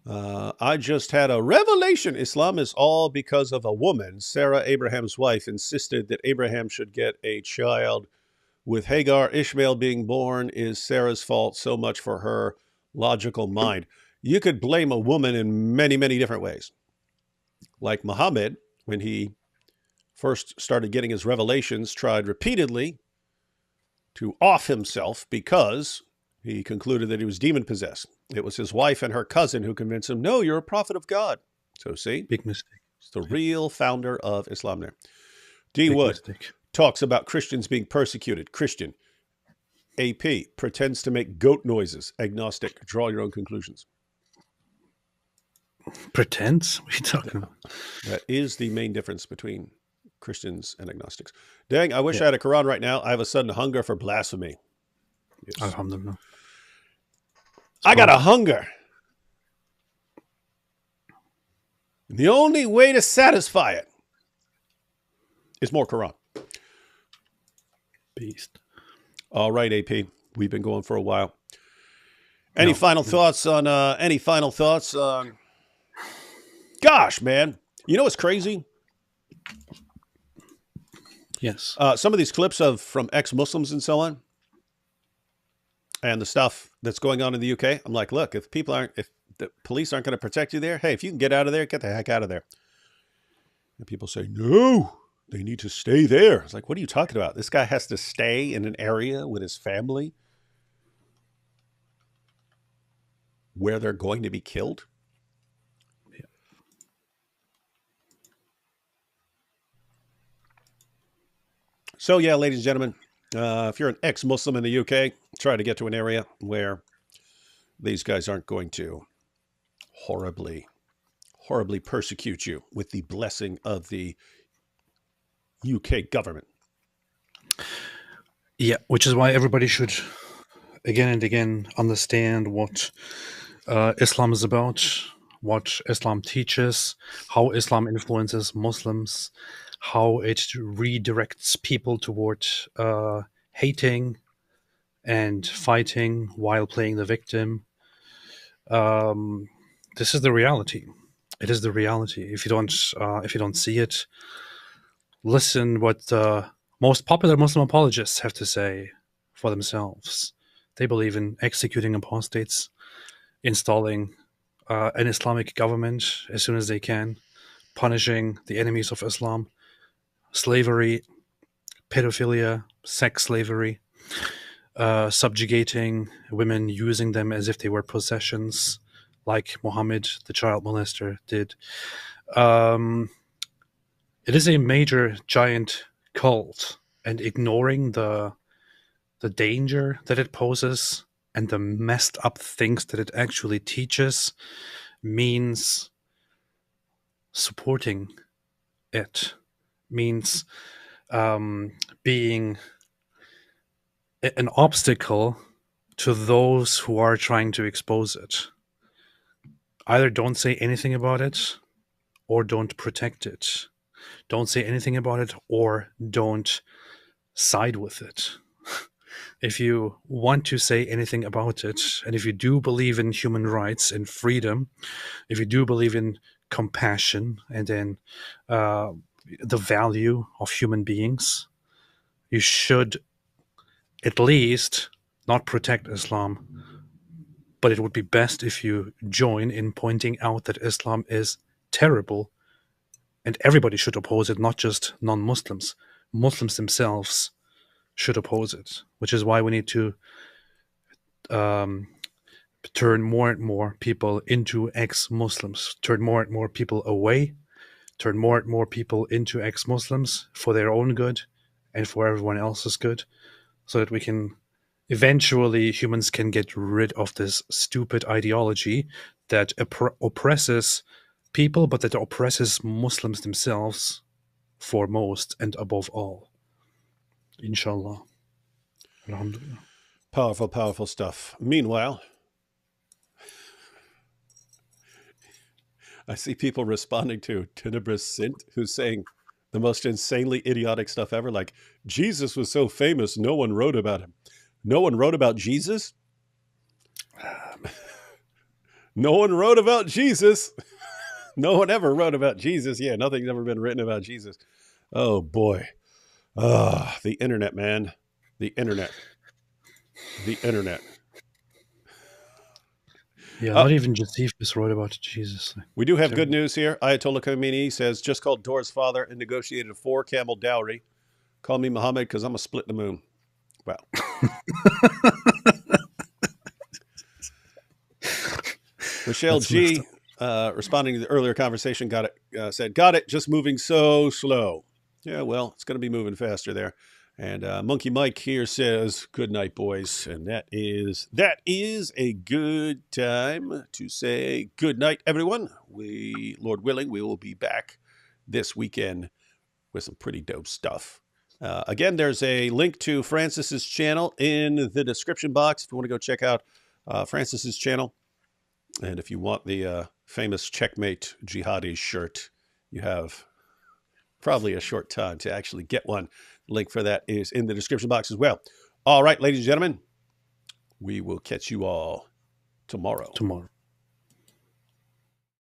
I just had a revelation. Islam is all because of a woman. Sarah, Abraham's wife, insisted that Abraham should get a child. With Hagar, Ishmael being born is Sarah's fault. So much for her logical mind. You could blame a woman in many, many different ways. Like Muhammad, when he first started getting his revelations, tried repeatedly to off himself because he concluded that he was demon-possessed. It was his wife and her cousin who convinced him, no, you're a prophet of God. So see? Big mistake. It's the real founder of Islam there. D. Wood talks about Christians being persecuted. Christian. AP pretends to make goat noises. Agnostic. Draw your own conclusions. Pretends? What are you talking about? That is the main difference between Christians and agnostics. Dang, I wish I had a Quran right now. I have a sudden hunger for blasphemy. Yes. Alhamdulillah. I got a hunger. The only way to satisfy it is more Quran. Beast. All right, AP. We've been going for a while. Any final thoughts on gosh, man. You know what's crazy? Yes. Some of these clips from ex-Muslims and so on, and the stuff that's going on in the UK, I'm like, look, if the police aren't going to protect you there, hey, if you can get out of there, get the heck out of there. And people say, no, they need to stay there. It's like, what are you talking about? This guy has to stay in an area with his family where they're going to be killed? Yeah. So, yeah, ladies and gentlemen, if you're an ex-Muslim in the UK, try to get to an area where these guys aren't going to horribly persecute you with the blessing of the UK government. Yeah, which is why everybody should again and again understand what Islam is about, what Islam teaches, how Islam influences Muslims, how it redirects people toward hating and fighting while playing the victim. This is the reality. It is the reality. If you don't see it, listen what the most popular Muslim apologists have to say for themselves. They believe in executing apostates, installing an Islamic government as soon as they can, punishing the enemies of Islam, slavery, pedophilia, sex slavery, subjugating women, using them as if they were possessions, like Muhammad, the child molester, did. It is a major, giant cult, and ignoring the danger that it poses and the messed up things that it actually teaches means supporting it, means being an obstacle to those who are trying to expose it. Either don't say anything about it or don't protect it. Don't say anything about it or don't side with it. If you want to say anything about it, and if you do believe in human rights and freedom, if you do believe in compassion and in the value of human beings, you should at least not protect Islam. But it would be best if you join in pointing out that Islam is terrible, and everybody should oppose it, not just non-Muslims. Muslims themselves should oppose it, which is why we need to turn more and more people into ex-Muslims, turn more and more people away, turn more and more people into ex-Muslims for their own good and for everyone else's good, so that we can eventually, humans can get rid of this stupid ideology that oppresses people, but that oppresses Muslims themselves foremost and above all. Inshallah. Alhamdulillah. Powerful, powerful stuff. Meanwhile, I see people responding to Tenebris Sint, who's saying the most insanely idiotic stuff ever, like, Jesus was so famous, no one wrote about him. No one wrote about Jesus? No one wrote about Jesus. No one ever wrote about Jesus. Yeah, nothing's ever been written about Jesus. Oh, boy. The internet, man. The internet. The internet. Yeah, not even Josephus wrote about Jesus. We do have good news here. Ayatollah Khomeini says, just called Dora's father and negotiated a 4-camel dowry. Call me Muhammad because I'm going to split the moon. Wow. Michelle G, responding to the earlier conversation, said, got it, just moving so slow. Yeah, well, it's going to be moving faster there. And Monkey Mike here says, good night, boys. And that is a good time to say good night, everyone. Lord willing, we will be back this weekend with some pretty dope stuff. Again, there's a link to Francis's channel in the description box if you want to go check out Francis's channel. And if you want the famous Checkmate Jihadi shirt, you have probably a short time to actually get one. Link for that is in the description box as well. All right, ladies and gentlemen, we will catch you all tomorrow.